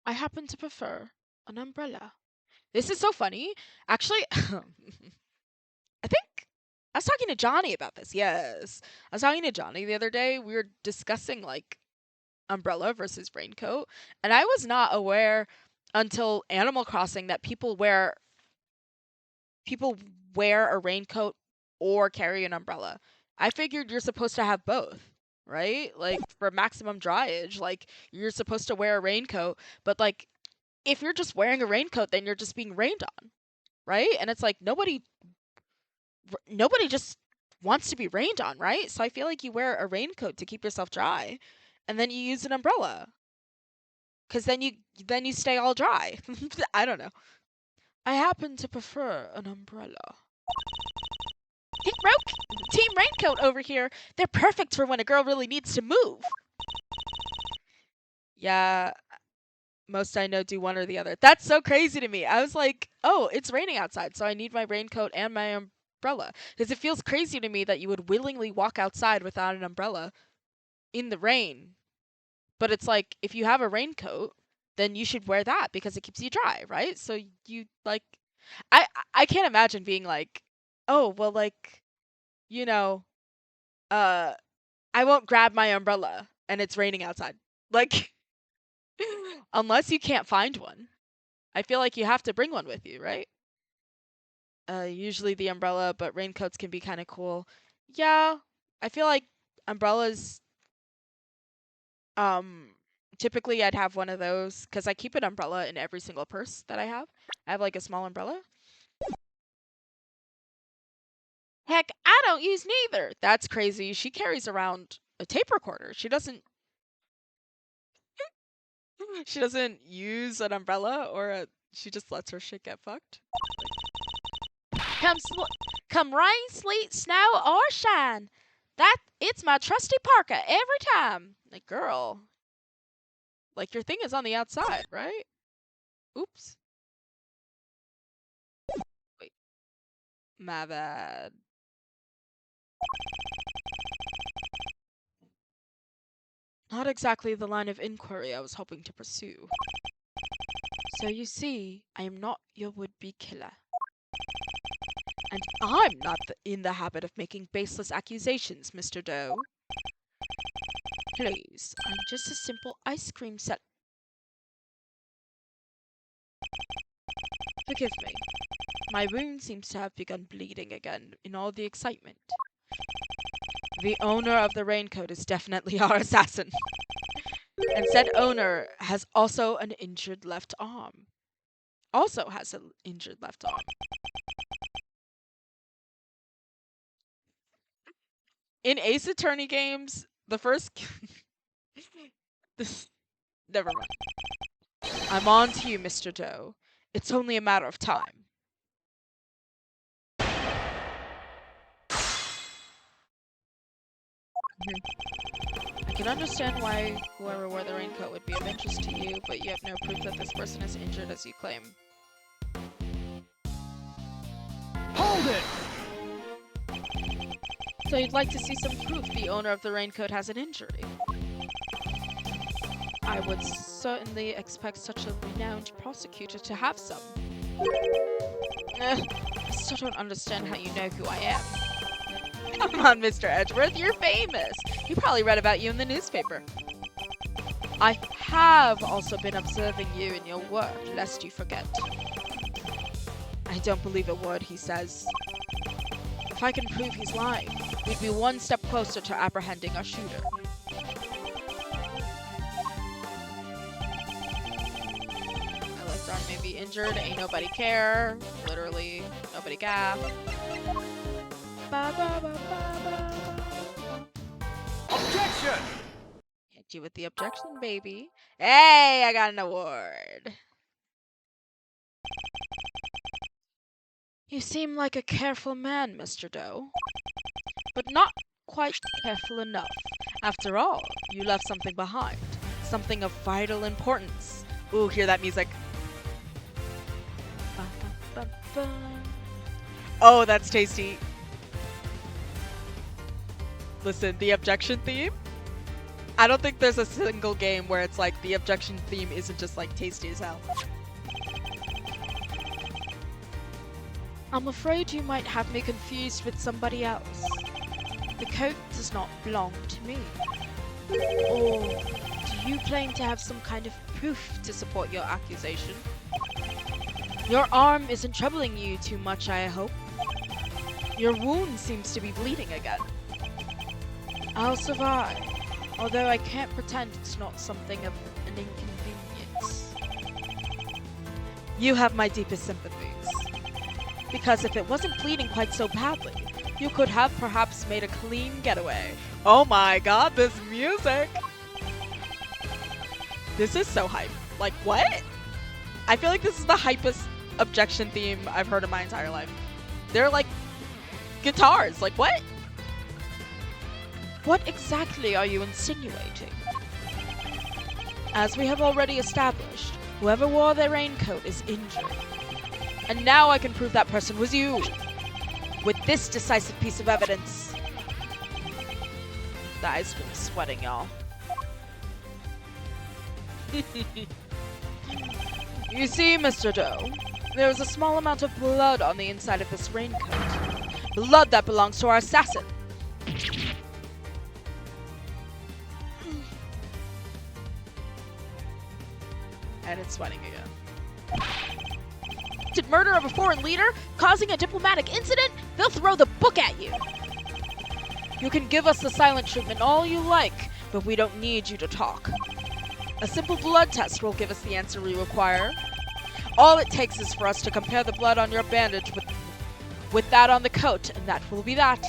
S2: I happen to prefer an umbrella. This is so funny. Actually, I think I was talking to Johnny about this. Yes. I was talking to Johnny the other day. We were discussing, like, umbrella versus raincoat. And I was not aware until Animal Crossing that people wear a raincoat or carry an umbrella. I figured you're supposed to have both, right? Like, for maximum dryage, like, you're supposed to wear a raincoat, but, like, if you're just wearing a raincoat, then you're just being rained on, right? And it's like, nobody just wants to be rained on, right? So I feel like you wear a raincoat to keep yourself dry, and then you use an umbrella, because then you stay all dry. I don't know. I happen to prefer an umbrella. Team Raincoat over here. They're perfect for when a girl really needs to move. Yeah, most I know do one or the other. That's so crazy to me. I was like, oh, it's raining outside, so I need my raincoat and my umbrella. Because it feels crazy to me that you would willingly walk outside without an umbrella in the rain. But it's like, if you have a raincoat, then you should wear that because it keeps you dry, right? So you, like, I can't imagine being like, oh, well, like, you know, I won't grab my umbrella and it's raining outside. Like, Unless you can't find one. I feel like you have to bring one with you, right? Usually the umbrella, but raincoats can be kind of cool. Yeah, I feel like umbrellas, um, typically I'd have one of those because I keep an umbrella in every single purse that I have. I have like a small umbrella. Heck, I don't use neither. That's crazy. She carries around a tape recorder. She doesn't use an umbrella she just lets her shit get fucked. Come rain, sleet, snow, or shine. It's my trusty parka every time. Like, girl, like your thing is on the outside, right? Oops. Wait. My bad. Not exactly the line of inquiry I was hoping to pursue. So you see, I am not your would-be killer. And I'm not in the habit of making baseless accusations, Mr. Doe. Please, I'm just a simple ice cream set. Forgive me. My wound seems to have begun bleeding again in all the excitement. The owner of the raincoat is definitely our assassin. And said owner has also an injured left arm. In Ace Attorney games, the first... Never mind. I'm on to you, Mr. Doe. It's only a matter of time. I can understand why whoever wore the raincoat would be of interest to you, but you have no proof that this person is injured as you claim.
S3: Hold it!
S2: So you'd like to see some proof the owner of the raincoat has an injury? I would certainly expect such a renowned prosecutor to have some. I still don't understand how you know who I am. Come on, Mr. Edgeworth, you're famous. He probably read about you in the newspaper. I have also been observing you in your work, lest you forget. I don't believe a word he says. If I can prove he's lying, we'd be one step closer to apprehending our shooter. My left arm may be injured, ain't nobody care. Literally, nobody gaff. Ba, ba, ba, ba, ba.
S3: Objection!
S2: Hit you with the objection, baby. Hey, I got an award. You seem like a careful man, Mr. Doe. But not quite careful enough. After all, you left something behind. Something of vital importance. Ooh, hear that music. Ba, ba, ba, ba. Oh, that's tasty. Listen, the objection theme? I don't think there's a single game where it's like the objection theme isn't just like tasty as hell. I'm afraid you might have me confused with somebody else. The coat does not belong to me. Or do you claim to have some kind of proof to support your accusation? Your arm isn't troubling you too much, I hope. Your wound seems to be bleeding again. I'll survive, although I can't pretend it's not something of an inconvenience. You have my deepest sympathies. Because if it wasn't bleeding quite so badly, you could have perhaps made a clean getaway. Oh my god, this music! This is so hype. Like, what? I feel like this is the hypest objection theme I've heard in my entire life. They're like guitars. Like, what? What exactly are you insinuating? As we have already established, whoever wore their raincoat is injured. And now I can prove that person was you. With this decisive piece of evidence. The ice cream's sweating, y'all. You see, Mr. Doe, there is a small amount of blood on the inside of this raincoat. Blood that belongs to our assassin. And it's sweating again. Murder of a foreign leader, causing a diplomatic incident, they'll throw the book at you. You can give us the silent treatment all you like, but we don't need you to talk. A simple blood test will give us the answer we require. All it takes is for us to compare the blood on your bandage with that on the coat, and that will be that.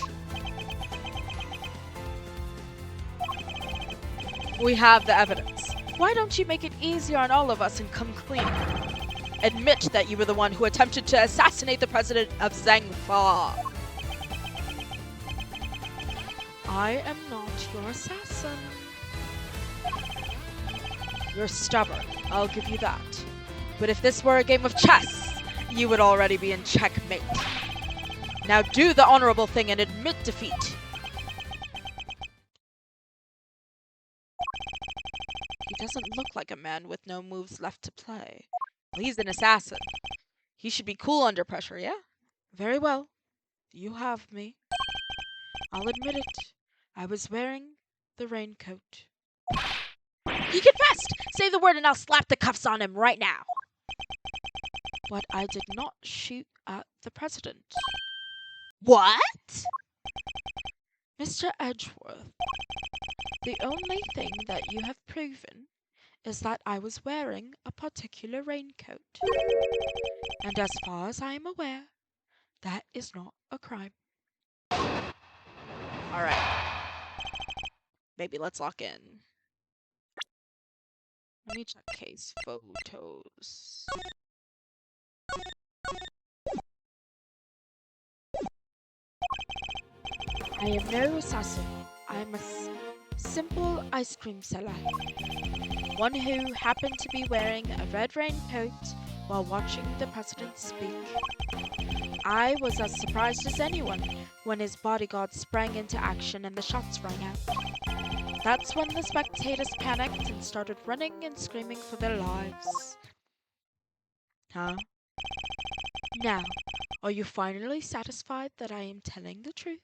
S2: We have the evidence. Why don't you make it easier on all of us and come clean? Admit that you were the one who attempted to assassinate the president of Zhangfa. I am not your assassin. You're stubborn, I'll give you that. But if this were a game of chess, you would already be in checkmate. Now do the honorable thing and admit defeat. He doesn't look like a man with no moves left to play. Well, he's an assassin. He should be cool under pressure, yeah? Very well. You have me. I'll admit it. I was wearing the raincoat. He confessed! Say the word and I'll slap the cuffs on him right now. But I did not shoot at the president. What? Mr. Edgeworth, the only thing that you have proven is that I was wearing a particular raincoat. And as far as I am aware, that is not a crime. Alright. Maybe let's lock in. Let me check case photos. I am no assassin. I am a simple ice cream seller. One who happened to be wearing a red raincoat while watching the president speak. I was as surprised as anyone when his bodyguard sprang into action and the shots rang out. That's when the spectators panicked and started running and screaming for their lives. Huh? Now, are you finally satisfied that I am telling the truth?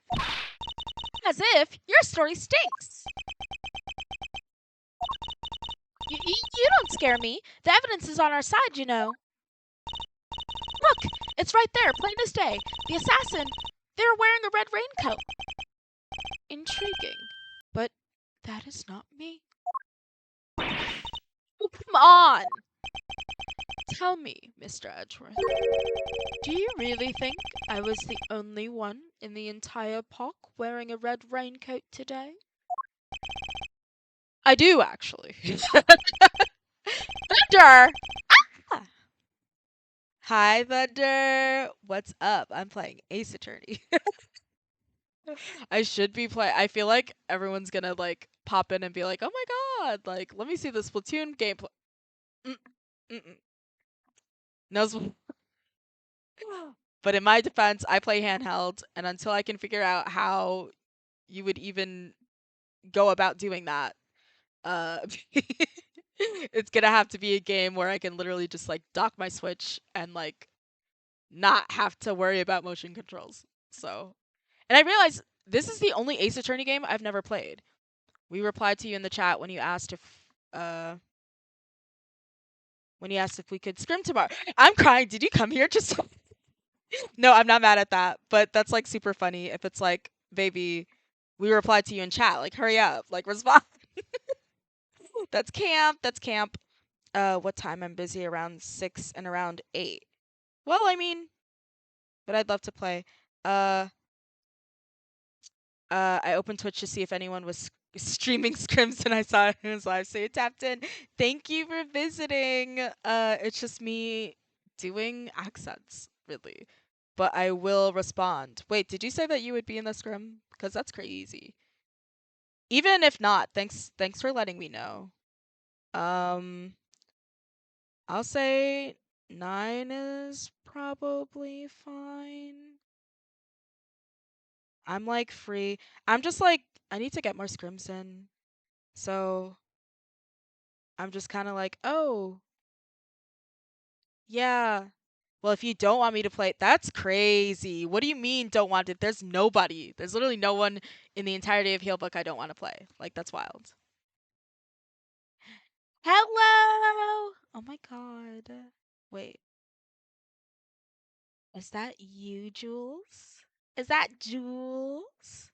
S2: As if your story stinks! You don't scare me. The evidence is on our side, you know. Look, it's right there, plain as day. The assassin, they're wearing a red raincoat. Intriguing, but that is not me. Oh, come on! Tell me, Mr. Edgeworth, do you really think I was the only one in the entire park wearing a red raincoat today? I do, actually. Thunder! Ah! Hi, Thunder! What's up? I'm playing Ace Attorney. I should be I feel like everyone's gonna, like, pop in and be like, oh my god, like, let me see the Splatoon gameplay. No. But in my defense, I play handheld, and until I can figure out how you would even go about doing that, it's gonna have to be a game where I can literally just like dock my Switch and like not have to worry about motion controls. So, and I realize this is the only Ace Attorney game I've never played. We replied to you in the chat when you asked if we could scrim tomorrow. I'm crying. Did you come here just? No, I'm not mad at that, but that's like super funny if it's like, baby, we replied to you in chat, like hurry up, like respond. That's camp. That's camp. What time? I'm busy around 6 and around 8. Well, I mean, but I'd love to play. I opened Twitch to see if anyone was streaming scrims and I saw it was live, so you tapped in. Thank you for visiting. It's just me doing accents, really. But I will respond. Wait, did you say that you would be in the scrim? Because that's crazy. Even if not, thanks for letting me know. I'll say 9 is probably fine. I'm like free. I'm just like, I need to get more scrims in. So I'm just kind of like, oh, yeah. Well, if you don't want me to play, that's crazy. What do you mean don't want it? There's nobody. There's literally no one in the entirety of Healbook I don't want to play. Like, that's wild. Hello!
S1: Oh my god. Wait. Is that you, Jules? Is that Jules?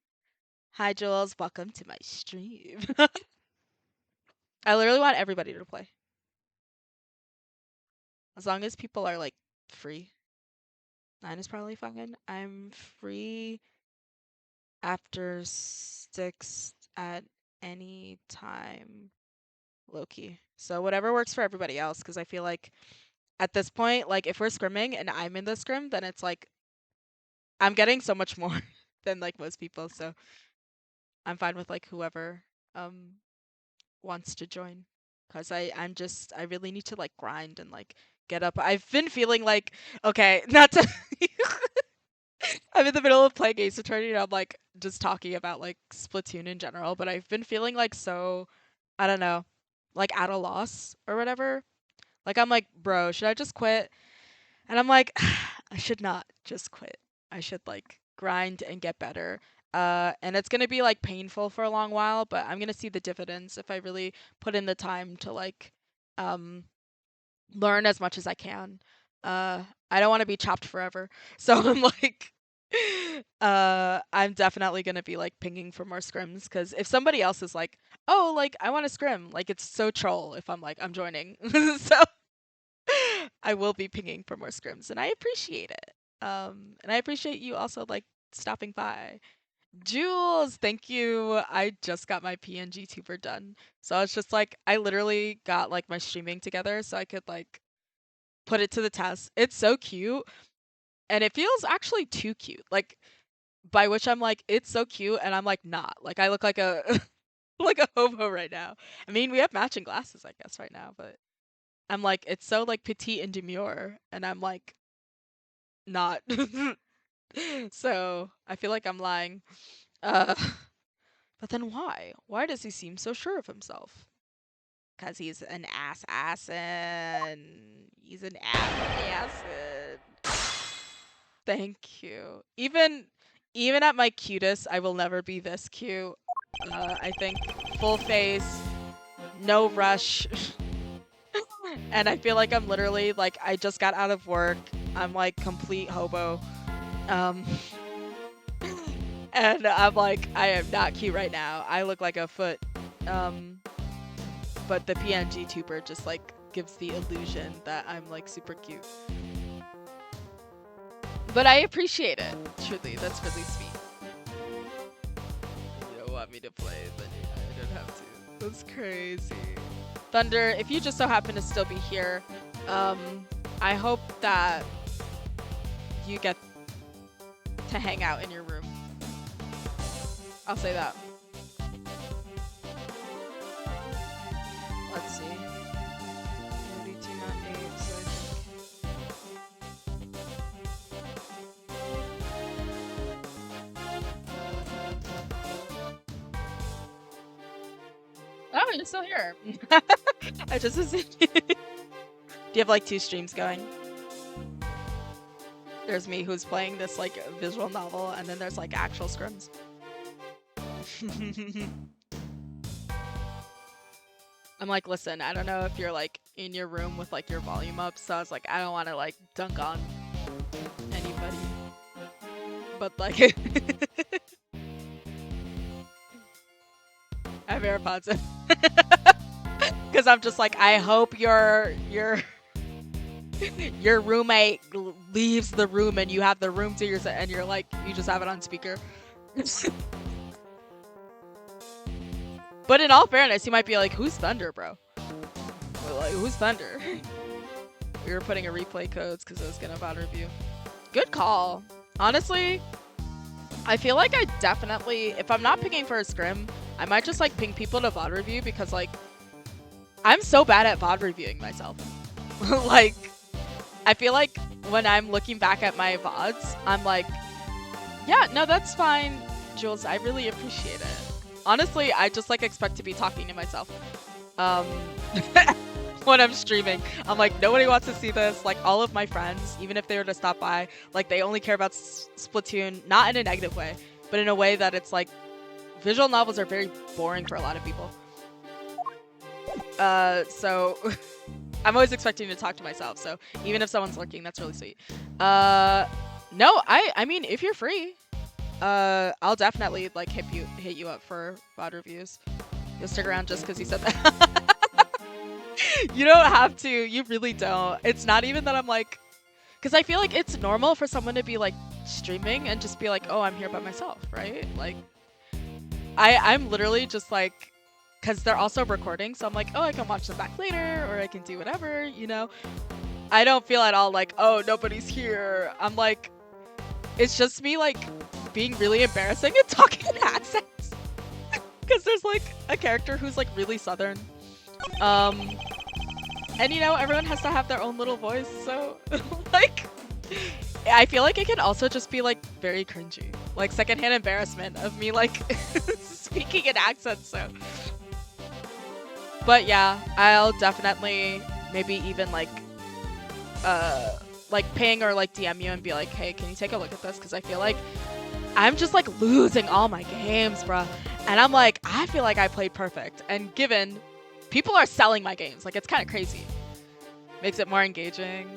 S1: Hi, Jules. Welcome to my stream. I literally want everybody to play. As long as people are, like, free. 9 is probably fine. I'm free after 6 at any time, low-key. So whatever works for everybody else, because I feel like at this point, like, if we're scrimming and I'm in the scrim, then it's like I'm getting so much more than, like, most people, so I'm fine with, like, whoever wants to join. Because I really need to, like, grind and, like, get up. I've been feeling like, okay, not to I'm in the middle of playing Ace Attorney and I'm like just talking about like Splatoon in general, but I've been feeling like so, I don't know, like at a loss or whatever. Like I'm like, bro, should I just quit? And I'm like, I should not just quit. I should like grind and get better. And it's gonna be like painful for a long while, but I'm gonna see the dividends if I really put in the time to like um learn as much as I can. I don't want to be chopped forever. So I'm like I'm definitely going to be like pinging for more scrims cuz if somebody else is like, "Oh, like I want to scrim." Like it's so troll if I'm like I'm joining. So I will be pinging for more scrims and I appreciate it. And I appreciate you also like stopping by. Jules, thank you. I just got my PNG tuber done. So it's just like I literally got like my streaming together so I could like put it to the test. It's so cute and it feels actually too cute. Like by which I'm like it's so cute and I'm like not. Like I look like a like a hobo right now. I mean, we have matching glasses I guess right now, but I'm like it's so like petite and demure and I'm like not. So, I feel like I'm lying. Uh But then why? Why does he seem so sure of himself? Because he's an assassin. He's an assassin. Thank you. Even at my cutest, I will never be this cute. I think full face, no rush. And I feel like I'm literally like I just got out of work. I'm like complete hobo. Um and I'm like I am not cute right now. I look like a foot. But the PNG tuber just like gives the illusion that I'm like super cute. But I appreciate it. Truly, that's really sweet. You don't want me to play, then I don't have to. That's crazy. Thunder, if you just so happen to still be here, I hope that you get to hang out in your room. I'll say that. Let's see. 42, not 8, so I think. Oh, you're still here. I just assumed. Do you have like 2 streams going? There's me who's playing this like visual novel, and then there's like actual scrims. I'm like, listen, I don't know if you're like in your room with like your volume up, so I was like, I don't want to like dunk on anybody. But like, I have AirPods. Because I'm just like, I hope your roommate leaves the room and you have the room to yourself, and you're like, you just have it on speaker. But in all fairness, you might be like, who's Thunder, bro? Or like, who's Thunder? We were putting a replay codes because it was gonna VOD review. Good call. Honestly, I feel like I definitely, if I'm not picking for a scrim, I might just like ping people to VOD review because like, I'm so bad at VOD reviewing myself. Like, I feel like when I'm looking back at my VODs, I'm like, yeah, no, that's fine, Jules. I really appreciate it. Honestly, I just like expect to be talking to myself when I'm streaming. I'm like, nobody wants to see this. Like all of my friends, even if they were to stop by, like they only care about Splatoon, not in a negative way, but in a way that it's like visual novels are very boring for a lot of people. So
S2: I'm always expecting to talk to myself, so even if someone's lurking, that's really sweet. No, I mean, if you're free, I'll definitely like hit you up for VOD reviews. You'll stick around just because you said that. You don't have to. You really don't. It's not even that I'm like, because I feel like it's normal for someone to be like streaming and just be like, oh, I'm here by myself, right? Like, I'm literally just like, because they're also recording, so I'm like, oh, I can watch them back later, or I can do whatever, you know? I don't feel at all like, oh, nobody's here. I'm like, it's just me like being really embarrassing and talking in accents. Because there's like a character who's like really southern. And you know, everyone has to have their own little voice, so like, I feel like it can also just be like very cringy. Like secondhand embarrassment of me like speaking in accents, so. But yeah, I'll definitely maybe even like ping or like DM you and be like, hey, can you take a look at this? Because I feel like I'm just like losing all my games, bruh. And I'm like, I feel like I played perfect. And given people are selling my games, like it's kind of crazy. Makes it more engaging.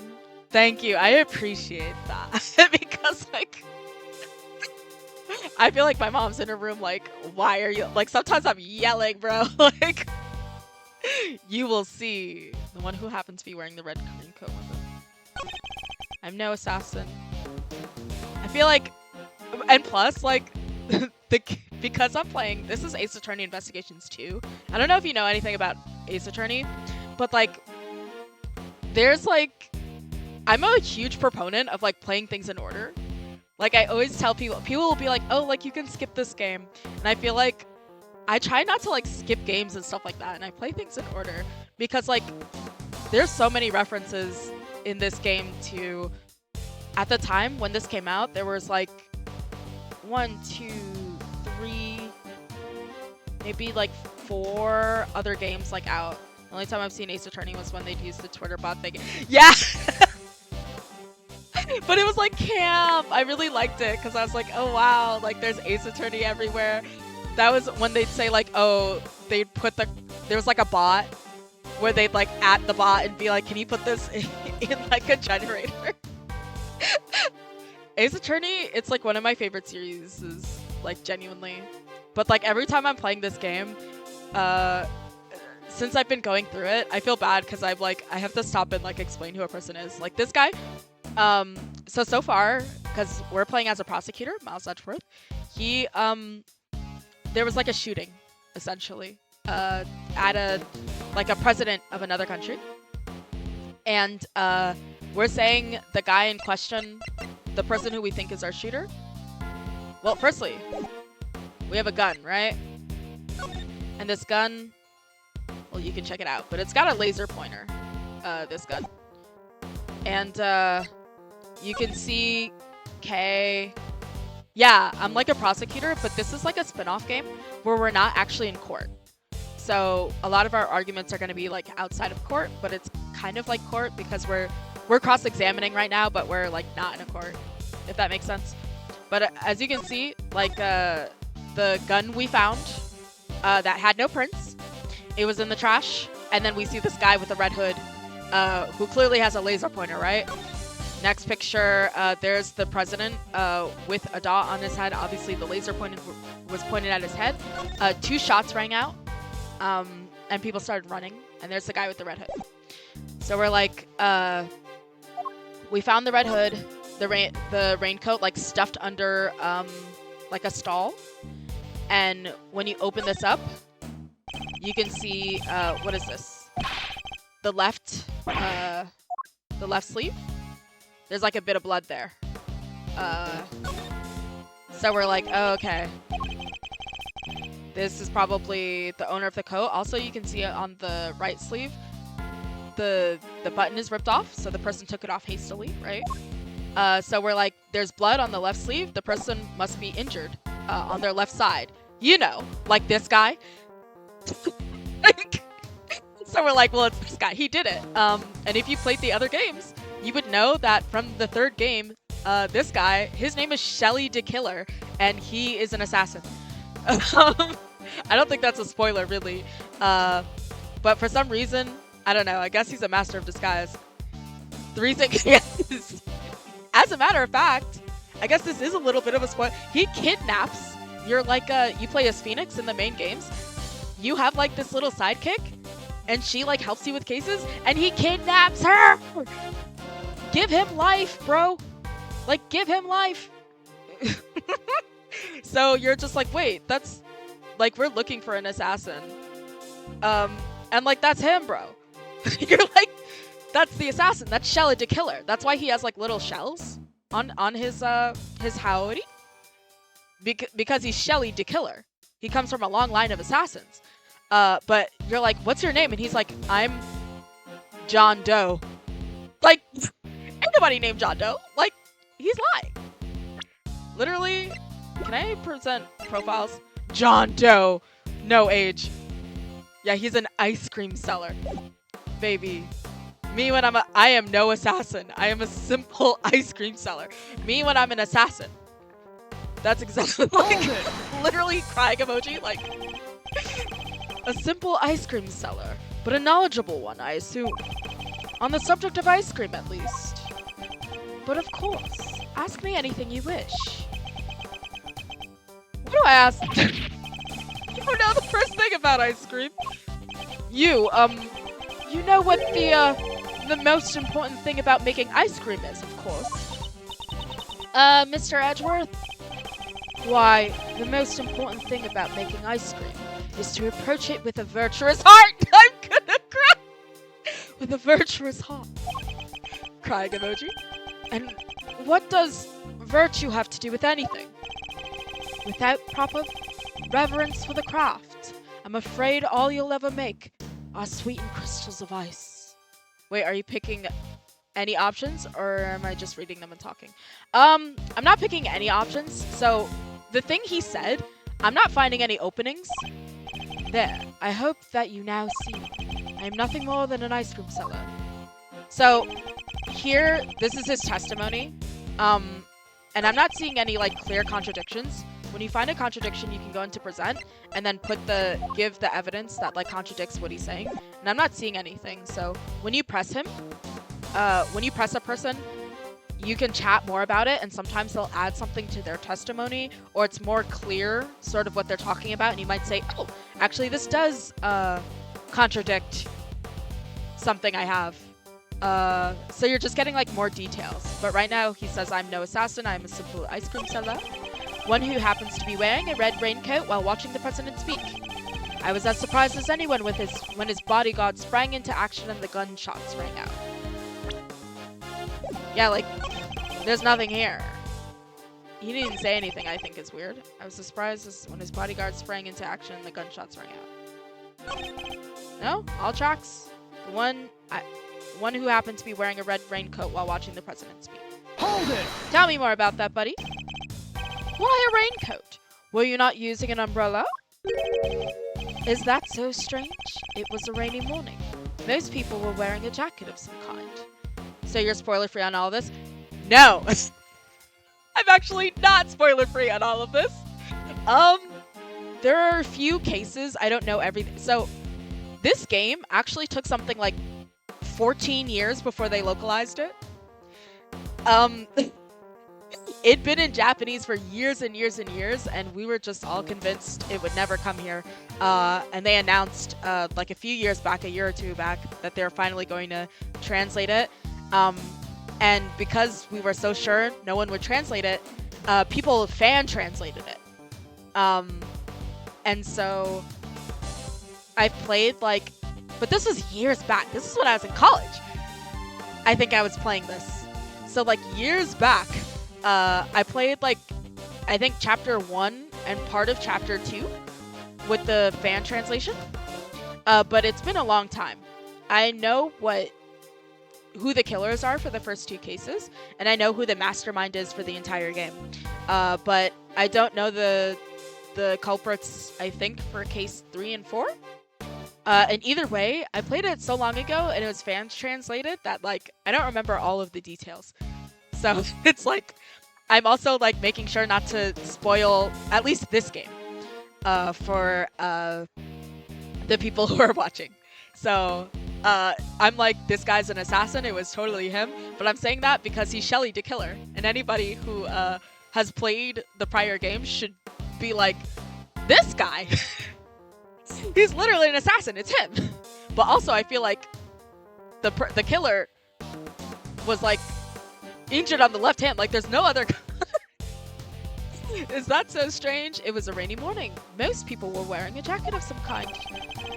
S2: Thank you. I appreciate that. Because like, I feel like my mom's in her room like, why are you, like sometimes I'm yelling, bro. Like, you will see. The one who happens to be wearing the red green coat with it. I'm no assassin. I feel like, and plus like, because I'm playing, this is Ace Attorney Investigations 2. I don't know if you know anything about Ace Attorney, but like, there's like, I'm a huge proponent of like playing things in order. Like I always tell people will be like, oh, like you can skip this game. And I feel like I try not to like skip games and stuff like that. And I play things in order because like there's so many references in this game to, at the time when this came out, there was like 1, 2, 3, maybe like 4 other games like out. The only time I've seen Ace Attorney was when they'd use the Twitter bot thing. Yeah! But it was like camp. I really liked it because I was like, oh wow, like there's Ace Attorney everywhere. That was when they'd say like, oh, they'd put there was like a bot where they'd like at the bot and be like, can you put this in like a generator? Ace Attorney, it's like one of my favorite series, is like genuinely. But like every time I'm playing this game, since I've been going through it, I feel bad because I'm like, I have to stop and like explain who a person is. Like this guy, so far, because we're playing as a prosecutor, Miles Edgeworth, he, there was like a shooting, essentially, at like a president of another country. And we're saying the guy in question, the person who we think is our shooter. Well, firstly, we have a gun, right? And this gun, well, you can check it out, but it's got a laser pointer, this gun. And you can see Kay. Yeah, I'm like a prosecutor, but this is like a spin-off game where we're not actually in court. So a lot of our arguments are going to be like outside of court, but it's kind of like court because we're cross-examining right now, but we're like not in a court, if that makes sense. But as you can see, like the gun we found that had no prints, it was in the trash. And then we see this guy with a red hood who clearly has a laser pointer, right? Next picture, there's the president with a dot on his head. Obviously, the laser was pointed at his head. 2 shots rang out, and people started running. And there's the guy with the red hood. So we're like, we found the red hood, the raincoat like stuffed under like a stall. And when you open this up, you can see what is this? The left sleeve. There's like a bit of blood there. So we're like, oh, okay. This is probably the owner of the coat. Also, you can see it on the right sleeve. The button is ripped off, so the person took it off hastily, right? So we're like, there's blood on the left sleeve. The person must be injured on their left side. You know, like this guy. So we're like, well, it's this guy. He did it. And if you played the other games, you would know that from the 3rd game, this guy, his name is Shelly the Killer, and he is an assassin. I don't think that's a spoiler, really. But for some reason, I don't know. I guess he's a master of disguise. The reason is, as a matter of fact, I guess this is a little bit of a spoil. He kidnaps. You're like you play as Phoenix in the main games. You have like this little sidekick, and she like helps you with cases, and he kidnaps her. Give him life, bro. Like, give him life. So you're just like, wait, that's like, we're looking for an assassin. And like, that's him, bro. You're like, that's the assassin. That's Shelly the Killer. That's why he has like little shells on his howdy. Because he's Shelly the Killer. He comes from a long line of assassins. But you're like, what's your name? And he's like, I'm John Doe. Like, ain't nobody named John Doe. Like, he's lying. Literally, can I present profiles? John Doe, no age. Yeah, he's an ice cream seller. Baby. Me when I am no assassin. I am a simple ice cream seller. Me when I'm an assassin. That's exactly like, literally crying emoji, like, a simple ice cream seller, but a knowledgeable one, I assume. On the subject of ice cream, at least. But of course, ask me anything you wish. What do I ask? You don't know the first thing about ice cream. You know what the most important thing about making ice cream is, of course. Mr. Edgeworth? Why, the most important thing about making ice cream is to approach it with a virtuous heart. I'm gonna cry. With a virtuous heart. Crying emoji. And what does virtue have to do with anything? Without proper reverence for the craft, I'm afraid all you'll ever make are sweetened crystals of ice. Wait, are you picking any options, or am I just reading them and talking? I'm not picking any options, so the thing he said, I'm not finding any openings. There, I hope that you now see. I am nothing more than an ice cream seller. So, here, this is his testimony. And I'm not seeing any, like, clear contradictions. When you find a contradiction, you can go into present, and then give the evidence that, like, contradicts what he's saying. And I'm not seeing anything, so when you press him, when you press a person, you can chat more about it, and sometimes they'll add something to their testimony, or it's more clear sort of what they're talking about, and you might say, oh, actually this does contradict something I have. So you're just getting like more details. But right now he says, I'm no assassin, I'm a simple ice cream seller, one who happens to be wearing a red raincoat while watching the president speak. I was as surprised as anyone when his bodyguard sprang into action and the gunshots rang out. Yeah, like, there's nothing here. He didn't say anything I think is weird. I was surprised when his bodyguard sprang into action and the gunshots rang out. No? All tracks. One who happened to be wearing a red raincoat while watching the president speak.
S3: Hold it!
S2: Tell me more about that, buddy. Why a raincoat? Were you not using an umbrella? Is that so strange? It was a rainy morning. Most people were wearing a jacket of some kind. So you're spoiler-free on all of this? No! I'm actually not spoiler-free on all of this. There are a few cases. I don't know everything. So this game actually took something like 14 years before they localized it. It'd been in Japanese for years and years and years, and we were just all convinced it would never come here. And they announced like a few years back, a year or two back, that they were finally going to translate it. And because we were so sure no one would translate it, people fan translated it. And so I played like, but this was years back. This is when I was in college. I think I was playing this. So like years back, I played like, I think chapter 1 and part of chapter 2 with the fan translation. But it's been a long time. I know who the killers are for the first 2 cases, and I know who the mastermind is for the entire game. But I don't know the culprits, I think, for case 3 and 4. And either way, I played it so long ago, and it was fan translated that, like, I don't remember all of the details. So it's like, I'm also, like, making sure not to spoil at least this game for the people who are watching. So I'm like, this guy's an assassin. It was totally him. But I'm saying that because he's Shelly the Killer. And anybody who has played the prior games should be like, this guy. He's literally an assassin. It's him. But also, I feel like the killer was like injured on the left hand. Like there's no other. Is that so strange? It was a rainy morning. Most people were wearing a jacket of some kind.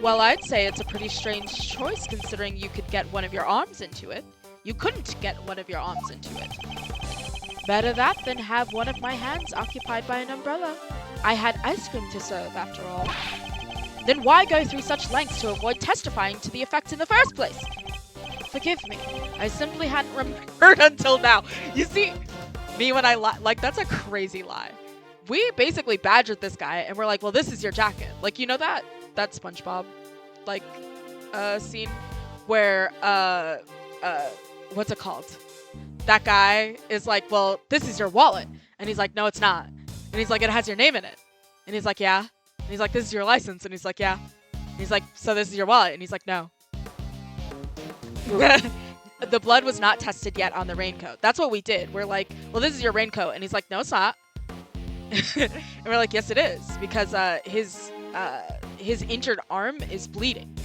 S2: Well, I'd say it's a pretty strange choice considering you could get one of your arms into it. You couldn't get one of your arms into it. Better that than have one of my hands occupied by an umbrella. I had ice cream to serve, after all. Then why go through such lengths to avoid testifying to the effect in the first place? Forgive me. I simply hadn't remembered until now. You see, me when I lie, like, that's a crazy lie. We basically badgered this guy, and we're like, well, this is your jacket. Like, you know that SpongeBob, like, scene where, what's it called? That guy is like, well, this is your wallet. And he's like, no, it's not. And he's like, it has your name in it. And he's like, yeah. And he's like, this is your license. And he's like, yeah. And he's like, so this is your wallet. And he's like, no. The blood was not tested yet on the raincoat. That's what we did. We're like, well, this is your raincoat. And he's like, no, it's not. And we're like, yes, it is. Because his injured arm is bleeding.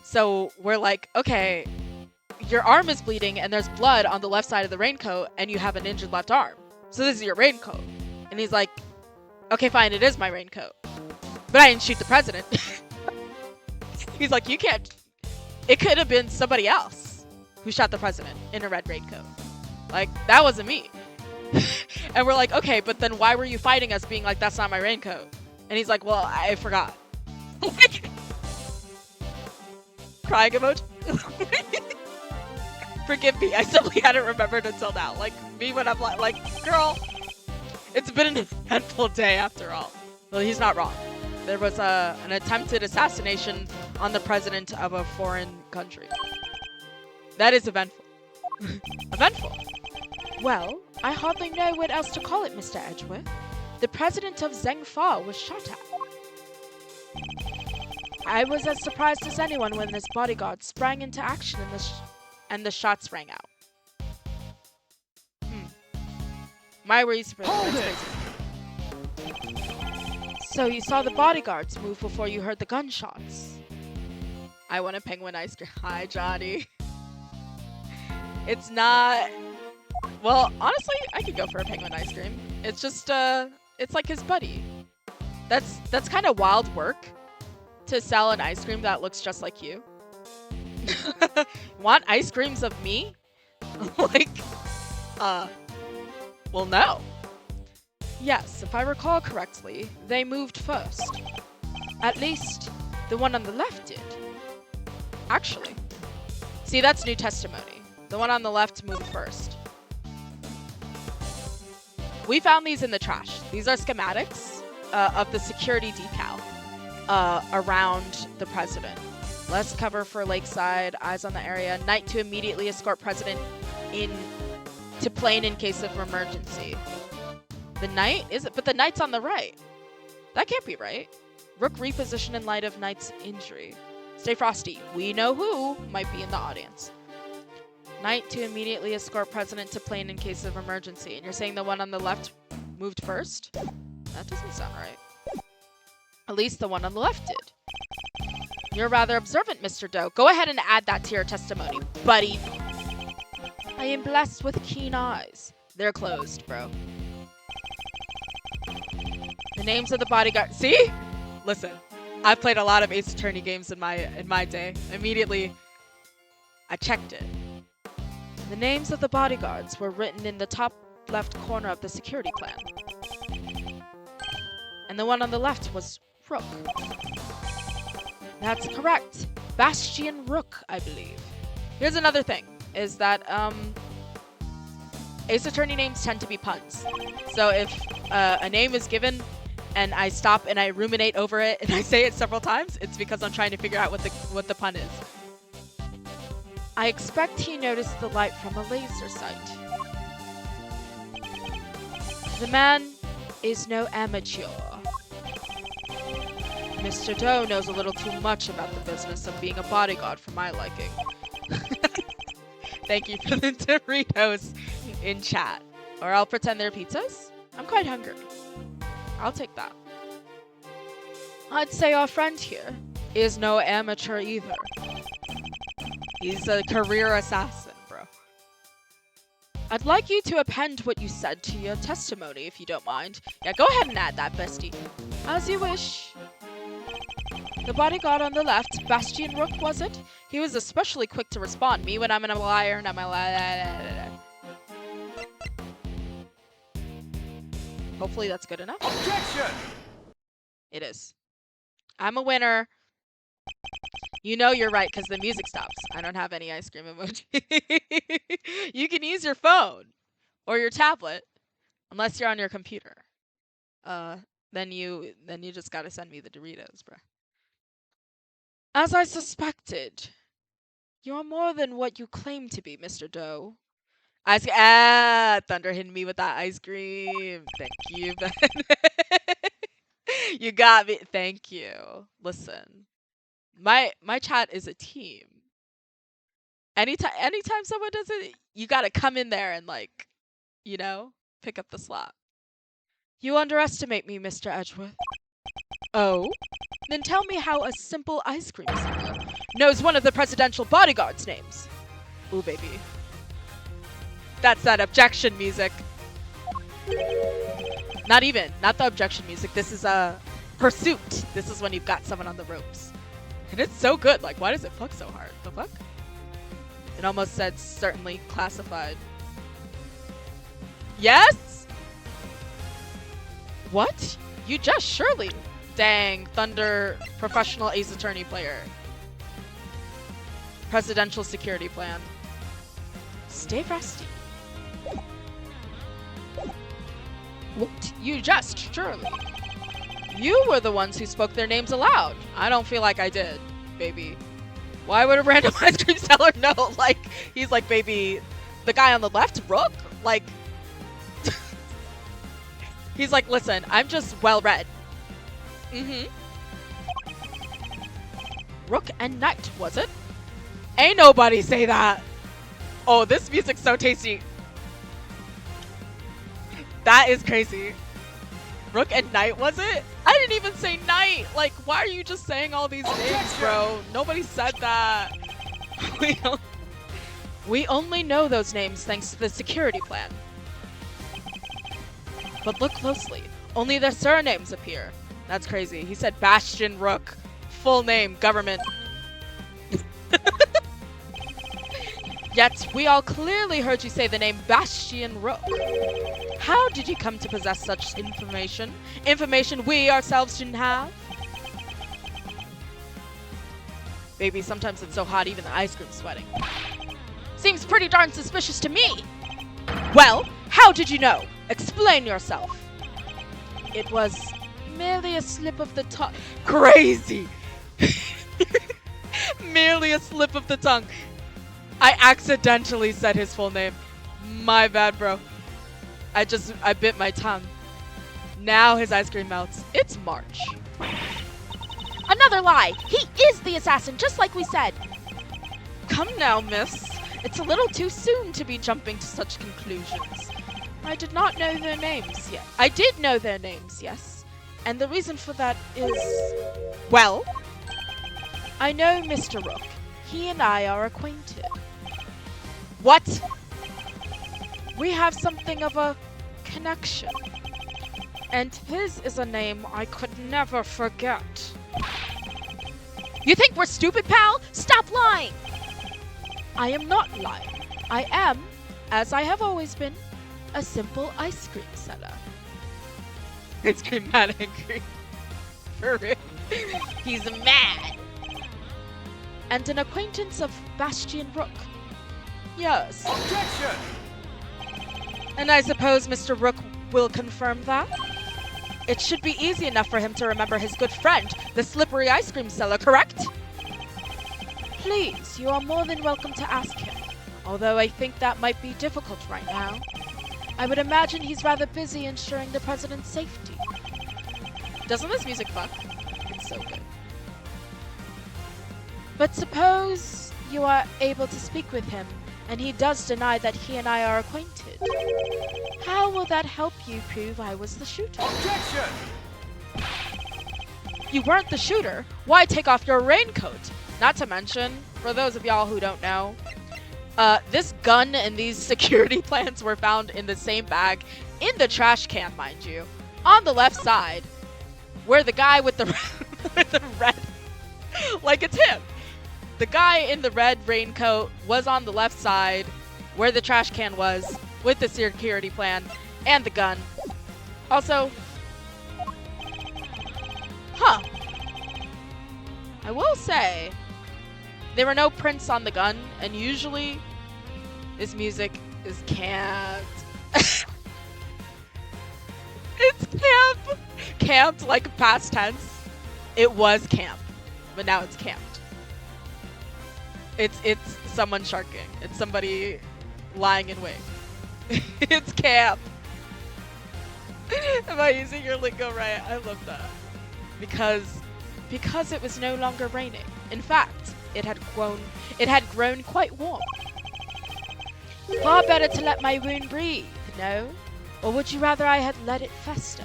S2: So we're like, okay, your arm is bleeding and there's blood on the left side of the raincoat and you have an injured left arm. So this is your raincoat. And he's like, okay, fine, it is my raincoat. But I didn't shoot the president. He's like, you can't. It could have been somebody else who shot the president in a red raincoat. Like, that wasn't me. And we're like, okay, but then why were you fighting us being like, that's not my raincoat? And he's like, well, I forgot. Crying emoji. Forgive me, I simply hadn't remembered until now. Like, me when I'm like, girl, it's been an eventful day after all. Well, he's not wrong. There was an attempted assassination on the president of a foreign country. That is eventful. Eventful. Well, I hardly know what else to call it, Mr. Edgeworth. The president of Zhengfa was shot at. I was as surprised as anyone when this bodyguard sprang into action and the shots rang out. My reason.
S3: Hold it!
S2: So you saw the bodyguards move before you heard the gunshots. I want a penguin ice cream. Hi, Johnny. It's not... Well, honestly, I could go for a penguin ice cream. It's just, it's like his buddy. That's kind of wild work to sell an ice cream that looks just like you. Want ice creams of me? Like, well, no. Yes, if I recall correctly, they moved first. At least, the one on the left did. Actually. See, that's new testimony. The one on the left moved first. We found these in the trash. These are schematics of the security decal around the president. Less cover for Lakeside, eyes on the area. Night to immediately escort president to plane in case of emergency. The knight? Is it? But the knight's on the right. That can't be right. Rook reposition in light of knight's injury. Stay frosty. We know who might be in the audience. Knight to immediately escort president to plane in case of emergency. And you're saying the one on the left moved first? That doesn't sound right. At least the one on the left did. You're rather observant, Mr. Doe. Go ahead and add that to your testimony, buddy. I am blessed with keen eyes. They're closed, bro. The names of the bodyguard. See? Listen, I've played a lot of Ace Attorney games in my day. Immediately, I checked it. The names of the bodyguards were written in the top left corner of the security plan. And the one on the left was Rook. That's correct. Bastian Rook, I believe. Here's another thing, is that Ace Attorney names tend to be puns. So if a name is given and I stop and I ruminate over it and I say it several times, it's because I'm trying to figure out what the pun is. I expect he noticed the light from a laser sight. The man is no amateur. Mr. Doe knows a little too much about the business of being a bodyguard for my liking. Thank you for the Doritos in chat. Or I'll pretend they're pizzas. I'm quite hungry. I'll take that. I'd say our friend here is no amateur either. He's a career assassin, bro. I'd like you to append what you said to your testimony, if you don't mind. Yeah, go ahead and add that, bestie. As you wish. The bodyguard on the left, Bastian Rook, was it? He was especially quick to respond. Me when I'm a liar and I'm a liar. Hopefully that's good enough.
S3: Objection!
S2: It is. I'm a winner. You know you're right because the music stops. I don't have any ice cream emoji. You can use your phone or your tablet unless you're on your computer. Then you just gotta send me the Doritos, bro. As I suspected, you're more than what you claim to be, Mr. Doe. Thunder hitting me with that ice cream. Thank you, Ben. You got me. Thank you. Listen, my chat is a team. Anytime someone does it, you gotta come in there and pick up the slack. You underestimate me, Mr. Edgeworth. Oh? Then tell me how a simple ice cream seller knows one of the presidential bodyguards' names. Ooh, baby. That's that objection music. Not the objection music. This is a pursuit. This is when you've got someone on the ropes. And it's so good. Like, why does it fuck so hard? The fuck? It almost said certainly classified. Yes? What? You just surely. Dang, Thunder, professional Ace Attorney player. Presidential security plan. Stay rusty. What? You just surely. You were the ones who spoke their names aloud. I don't feel like I did, baby. Why would a random ice cream seller know? Like, he's like, baby, the guy on the left, Rook? Like, he's like, listen, I'm just well-read. Rook and Knight, was it? Ain't nobody say that. Oh, this music's so tasty. That is crazy. Rook and Knight, was it? I didn't even say Knight. Like, why are you just saying all these names, bro? Nobody said that. We only know those names thanks to the security plan. But look closely. Only their surnames appear. That's crazy. He said Bastian Rook. Full name, government. Yet, we all clearly heard you say the name Bastian Rook. How did you come to possess such information? Information we ourselves didn't have? Baby, sometimes it's so hot even the ice cream's sweating. Seems pretty darn suspicious to me. Well, how did you know? Explain yourself. It was merely a slip of the tongue. Crazy! Merely a slip of the tongue. I accidentally said his full name. My bad, bro. I bit my tongue. Now his ice cream melts. It's March. Another lie! He is the assassin, just like we said. Come now, miss. It's a little too soon to be jumping to such conclusions. I did not know their names yet. I did know their names, yes. And the reason for that is... Well? I know Mr. Rook. He and I are acquainted. What? We have something of a connection. And his is a name I could never forget. You think we're stupid, pal? Stop lying! I am not lying. I am, as I have always been, a simple ice cream seller. Ice cream mad angry. For real. He's mad. And an acquaintance of Bastian Rook. Yes.
S3: Objection!
S2: And I suppose Mr. Rook will confirm that? It should be easy enough for him to remember his good friend, the slippery ice cream seller, correct? Please, you are more than welcome to ask him, although I think that might be difficult right now. I would imagine he's rather busy ensuring the president's safety. Doesn't this music fuck? It's so good. But suppose you are able to speak with him, and he does deny that he and I are acquainted. How will that help you prove I was the shooter?
S3: Objection!
S2: You weren't the shooter. Why take off your raincoat? Not to mention, for those of y'all who don't know, this gun and these security plans were found in the same bag, in the trash can, mind you, on the left side, where the guy with the with the red, like it's him. The guy in the red raincoat was on the left side, where the trash can was, with the security plan and the gun. Also, I will say, there were no prints on the gun, and usually this music is camped. It's camp! Camped like past tense. It was camp, but now it's camped. It's someone sharking. It's somebody lying in wait. It's camp. Am I using your lingo right? I love that. Because it was no longer raining. In fact, it had grown quite warm. Far better to let my wound breathe, no? Or would you rather I had let it fester?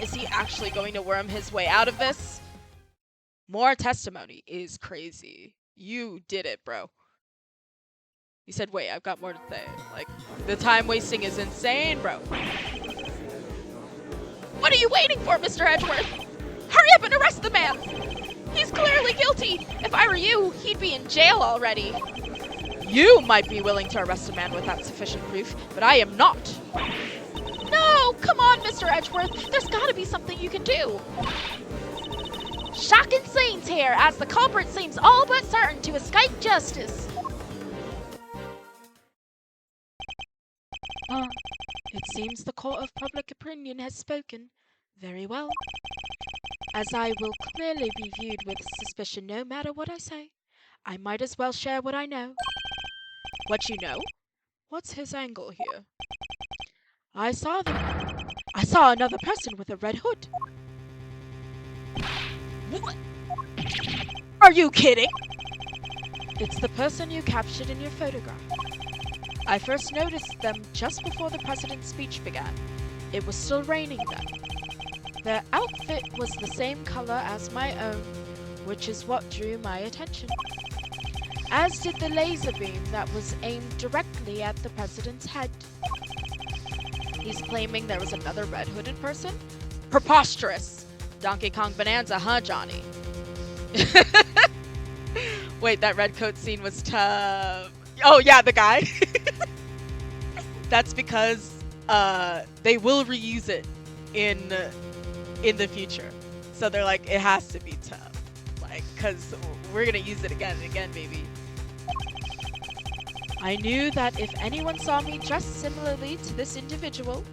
S2: Is he actually going to worm his way out of this? More testimony is crazy. You did it, bro. He said, wait, I've got more to say. Like, the time wasting is insane, bro. What are you waiting for, Mr. Edgeworth? Hurry up and arrest the man! He's clearly guilty! If I were you, he'd be in jail already. You might be willing to arrest a man without sufficient proof, but I am not. No, come on, Mr. Edgeworth. There's gotta be something you can do. Shocking scenes here, as the culprit seems all but certain to escape justice. It seems the court of public opinion has spoken. Very well. As I will clearly be viewed with suspicion no matter what I say, I might as well share what I know. What you know? What's his angle here? I saw another person with a red hood. What? Are you kidding? It's the person you captured in your photograph. I first noticed them just before the president's speech began. It was still raining then. Their outfit was the same color as my own, which is what drew my attention. As did the laser beam that was aimed directly at the president's head. He's claiming there was another red-hooded person? Preposterous! Donkey Kong Bonanza, huh, Johnny? Wait, that red coat scene was tough. Oh yeah, the guy. That's because they will reuse it in the future. So they're like, it has to be tough. Like, cause we're gonna use it again and again, baby. I knew that if anyone saw me dressed similarly to this individual,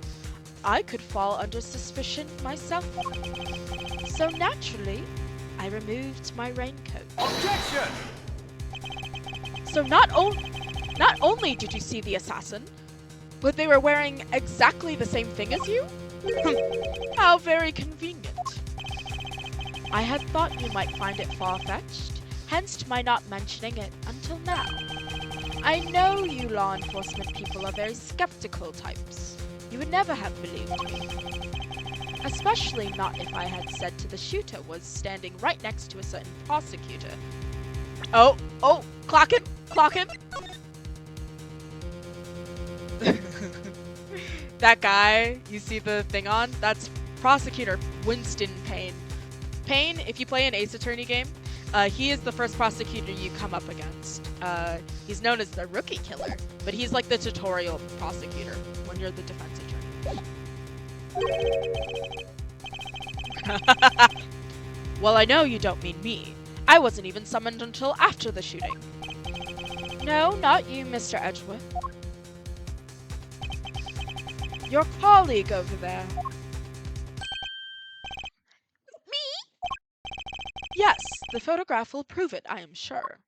S2: I could fall under suspicion myself. So naturally, I removed my raincoat.
S3: Objection!
S2: So not only did you see the assassin, but they were wearing exactly the same thing as you? How very convenient. I had thought you might find it far-fetched, hence my not mentioning it until now. I know you law enforcement people are very skeptical types. You would never have believed me. Especially not if I had said to the shooter was standing right next to a certain prosecutor. Oh, clock him. That guy, you see the thing on? That's Prosecutor Winston Payne. Payne, if you play an Ace Attorney game, he is the first prosecutor you come up against. He's known as the rookie killer, but he's like the tutorial prosecutor when you're the defense attorney. Well, I know you don't mean me. I wasn't even summoned until after the shooting. No, not you, Mr. Edgeworth. Your colleague over there. Me? Yes, the photograph will prove it, I am sure.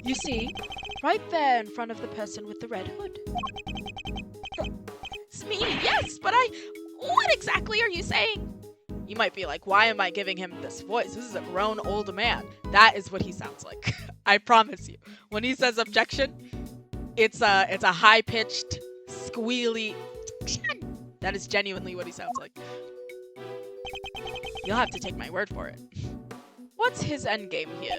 S2: You see, right there in front of the person with the red hood. It's me, yes, but what exactly are you saying? You might be like, why am I giving him this voice? This is a grown old man. That is what he sounds like. I promise you. When he says objection, it's a high-pitched, squealy. That is genuinely what he sounds like. You'll have to take my word for it. What's his endgame here?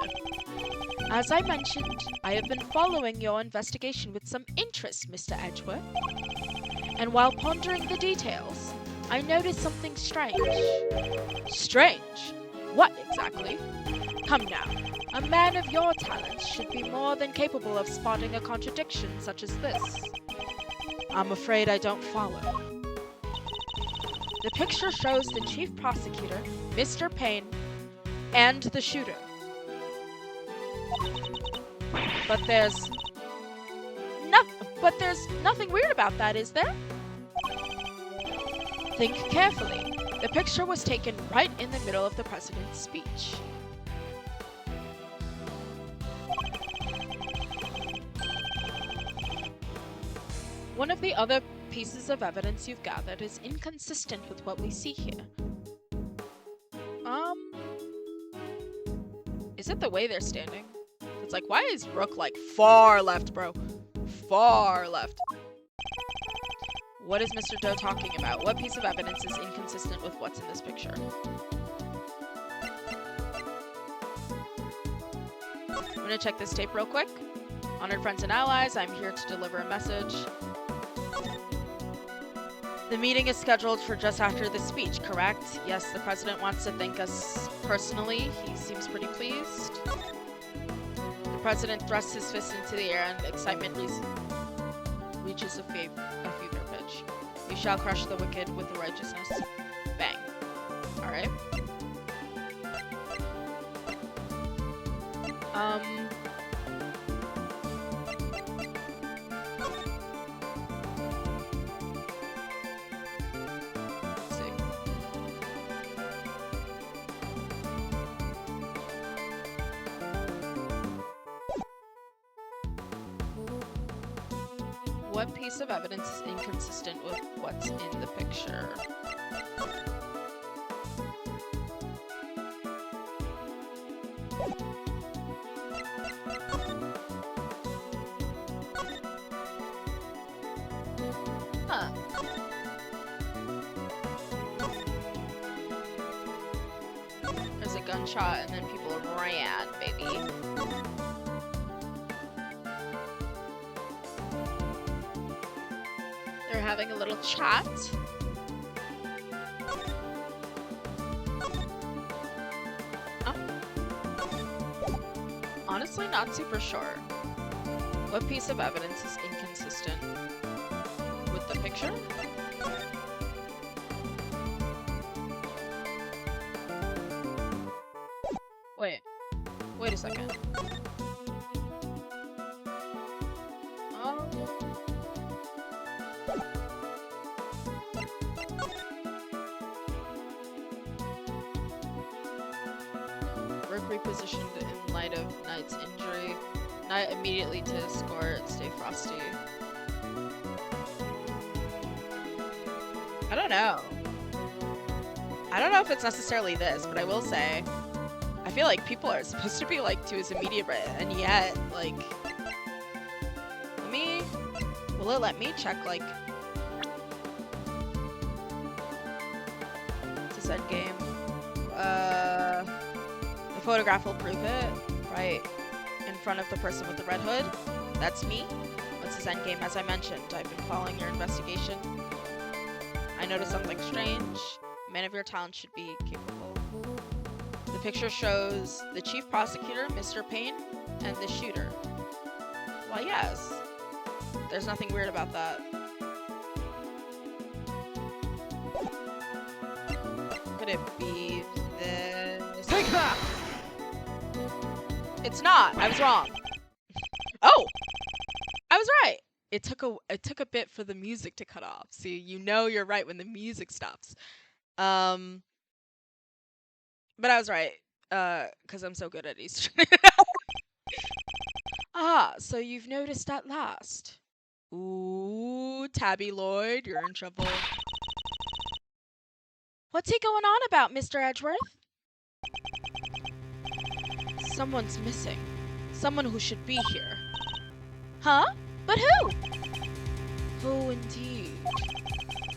S2: As I mentioned, I have been following your investigation with some interest, Mr. Edgeworth. And while pondering the details, I noticed something strange. Strange? What exactly? Come now, a man of your talents should be more than capable of spotting a contradiction such as this. I'm afraid I don't follow. The picture shows the chief prosecutor, Mr. Payne, and the shooter. But there's nothing weird about that, is there? Think carefully. The picture was taken right in the middle of the president's speech. One of the other pieces of evidence you've gathered is inconsistent with what we see here. Is it the way they're standing? It's like, why is Rook like far left, bro? Far left. What is Mr. Doe talking about? What piece of evidence is inconsistent with what's in this picture? I'm gonna check this tape real quick. Honored friends and allies, I'm here to deliver a message. The meeting is scheduled for just after the speech, correct? Yes, the president wants to thank us personally. He seems pretty pleased. The president thrusts his fist into the air and excitement reaches a fever pitch. We shall crush the wicked with the righteousness. Bang. Alright. Let's see. What piece of evidence is inconsistent with what's in the picture? Huh. There's a gunshot and then people ran, baby. They're having a little chat. Honestly, not super sure. What piece of evidence is inconsistent with the picture? Wait a second. Repositioned in light of Knight's injury. Knight immediately to escort, stay frosty. I don't know. I don't know if it's necessarily this, but I will say, I feel like people are supposed to be like to his immediate right, and yet, like, will it let me check, like, to said game? The photograph will prove it, right in front of the person with the red hood. That's me. What's his endgame? As I mentioned, I've been following your investigation. I noticed something strange. A man of your talent should be capable. The picture shows the chief prosecutor, Mr. Payne, and the shooter. Well, yes. There's nothing weird about that. Could it be this?
S3: Take that!
S2: It's not. I was wrong. Oh! I was right. It took a bit for the music to cut off. See, you know you're right when the music stops. But I was right. Because I'm so good at Eastern. So you've noticed at last. Ooh, Tabby Lloyd, you're in trouble. What's he going on about, Mr. Edgeworth? Someone's missing. Someone who should be here. Huh? But who? Who indeed?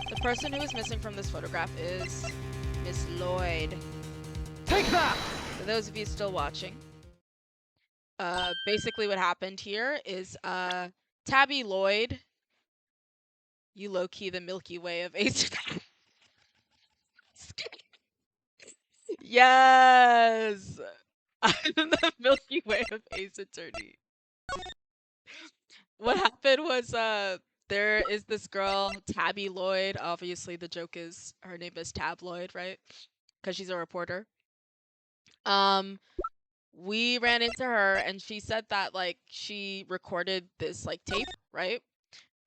S2: The person who is missing from this photograph is Miss Lloyd.
S3: Take that!
S2: For those of you still watching, basically what happened here is Tabby Lloyd, you low-key the Milky Way of Ace. Yes! I'm the Milky Way of Ace Attorney. What happened was there is this girl, Tabby Lloyd. Obviously the joke is her name is Tabloid, right? Because she's a reporter. We ran into her and she said that like she recorded this like tape, right?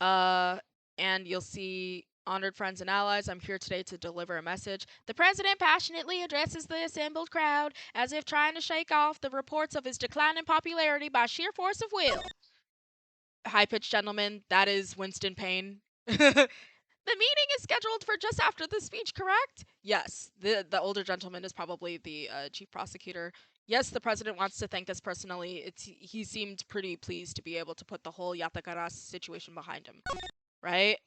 S2: And you'll see, honored friends and allies, I'm here today to deliver a message. The president passionately addresses the assembled crowd as if trying to shake off the reports of his declining popularity by sheer force of will. High-pitched gentleman, that is Winston Payne. The meeting is scheduled for just after the speech, correct? Yes, the older gentleman is probably the chief prosecutor. Yes, the president wants to thank us personally. He seemed pretty pleased to be able to put the whole Yatagaras situation behind him, right?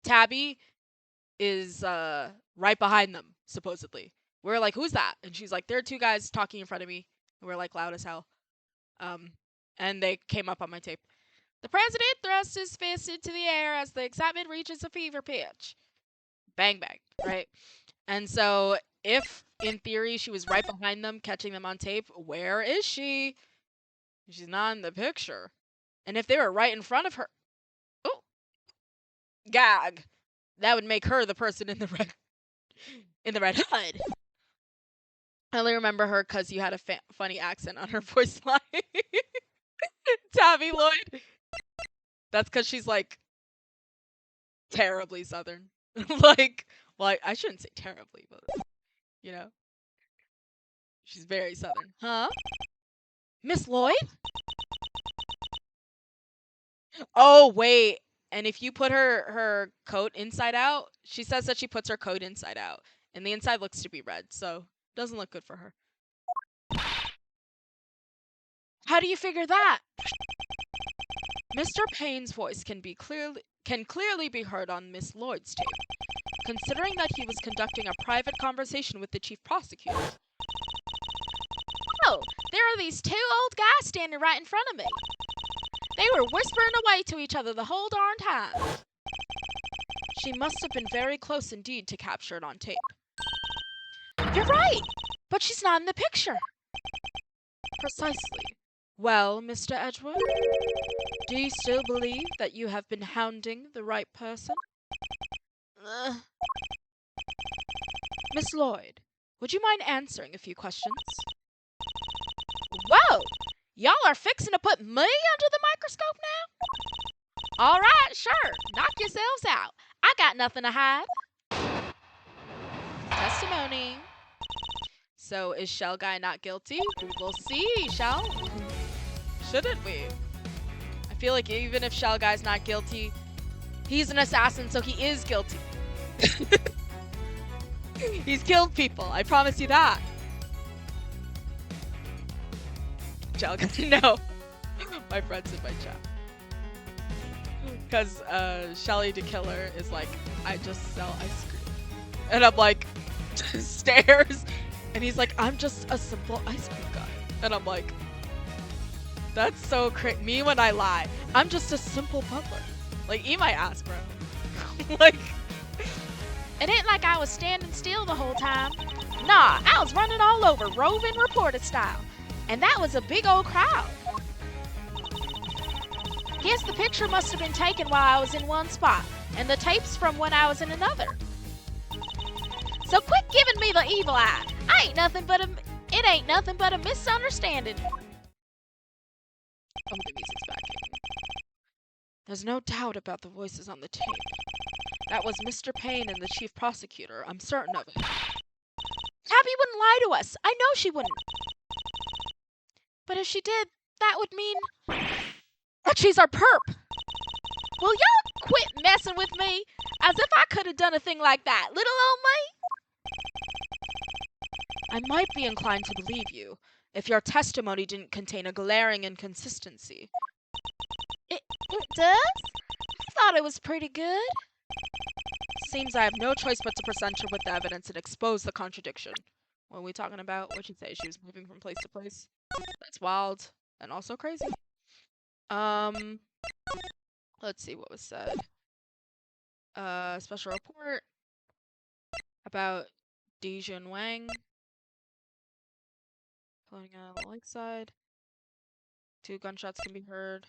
S2: Tabby is right behind them, supposedly. We're like, who's that? And she's like, there are two guys talking in front of me. And we're like, loud as hell. And they came up on my tape. The president thrusts his fist into the air as the excitement reaches a fever pitch. Bang, bang, right? And so if, in theory, she was right behind them, catching them on tape, where is she? She's not in the picture. And if they were right in front of her... Oh! Gag! That would make her the person in the red hood. I only remember her because you had a funny accent on her voice line. Tabby Lloyd. That's because she's, like, terribly Southern. Like, well, I shouldn't say terribly, but, you know. She's very Southern. Huh? Miss Lloyd? Oh, wait. And if you put her coat inside out, she says that she puts her coat inside out. And the inside looks to be red, so doesn't look good for her. How do you figure that? Mr. Payne's voice can clearly be heard on Miss Lloyd's tape, considering that he was conducting a private conversation with the chief prosecutor. Oh, there are these two old guys standing right in front of me. They were whispering away to each other the whole darn time. She must have been very close indeed to capture it on tape. You're right, but she's not in the picture. Precisely. Well, Mr. Edgeworth, do you still believe that you have been hounding the right person? Miss Lloyd, would you mind answering a few questions? Whoa! Y'all are fixing to put me under the microscope now? All right, sure. Knock yourselves out. I got nothing to hide. Testimony. So, is Shell Guy not guilty? We will see, Shell. Shouldn't we? I feel like even if Shell Guy's not guilty, he's an assassin, so he is guilty. He's killed people, I promise you that. Shell Guy, no. My friend's in my chat. Because Shelly the Killer is like, I just sell ice cream. And I'm like, stairs. And he's like, I'm just a simple ice cream guy. And I'm like, that's so crazy. Me when I lie. I'm just a simple butler. Like, eat my ass, bro. Like, it ain't like I was standing still the whole time. Nah, I was running all over, roving reporter style. And that was a big old crowd. Guess the picture must have been taken while I was in one spot, and the tape's from when I was in another. So quit giving me the evil eye. It ain't nothing but a misunderstanding. Oh, the music's back. There's no doubt about the voices on the tape. That was Mr. Payne and the chief prosecutor. I'm certain of it. Tabby wouldn't lie to us. I know she wouldn't. But if she did, that would mean that she's our perp. Will y'all quit messing with me? As if I could have done a thing like that. Little old me? I might be inclined to believe you if your testimony didn't contain a glaring inconsistency. It does? I thought it was pretty good. Seems I have no choice but to present her with the evidence and expose the contradiction. What are we talking about? What'd you say? She was moving from place to place? That's wild and also crazy. Let's see what was said. Special report about Dijun Wang floating out on the lake side. 2 gunshots can be heard.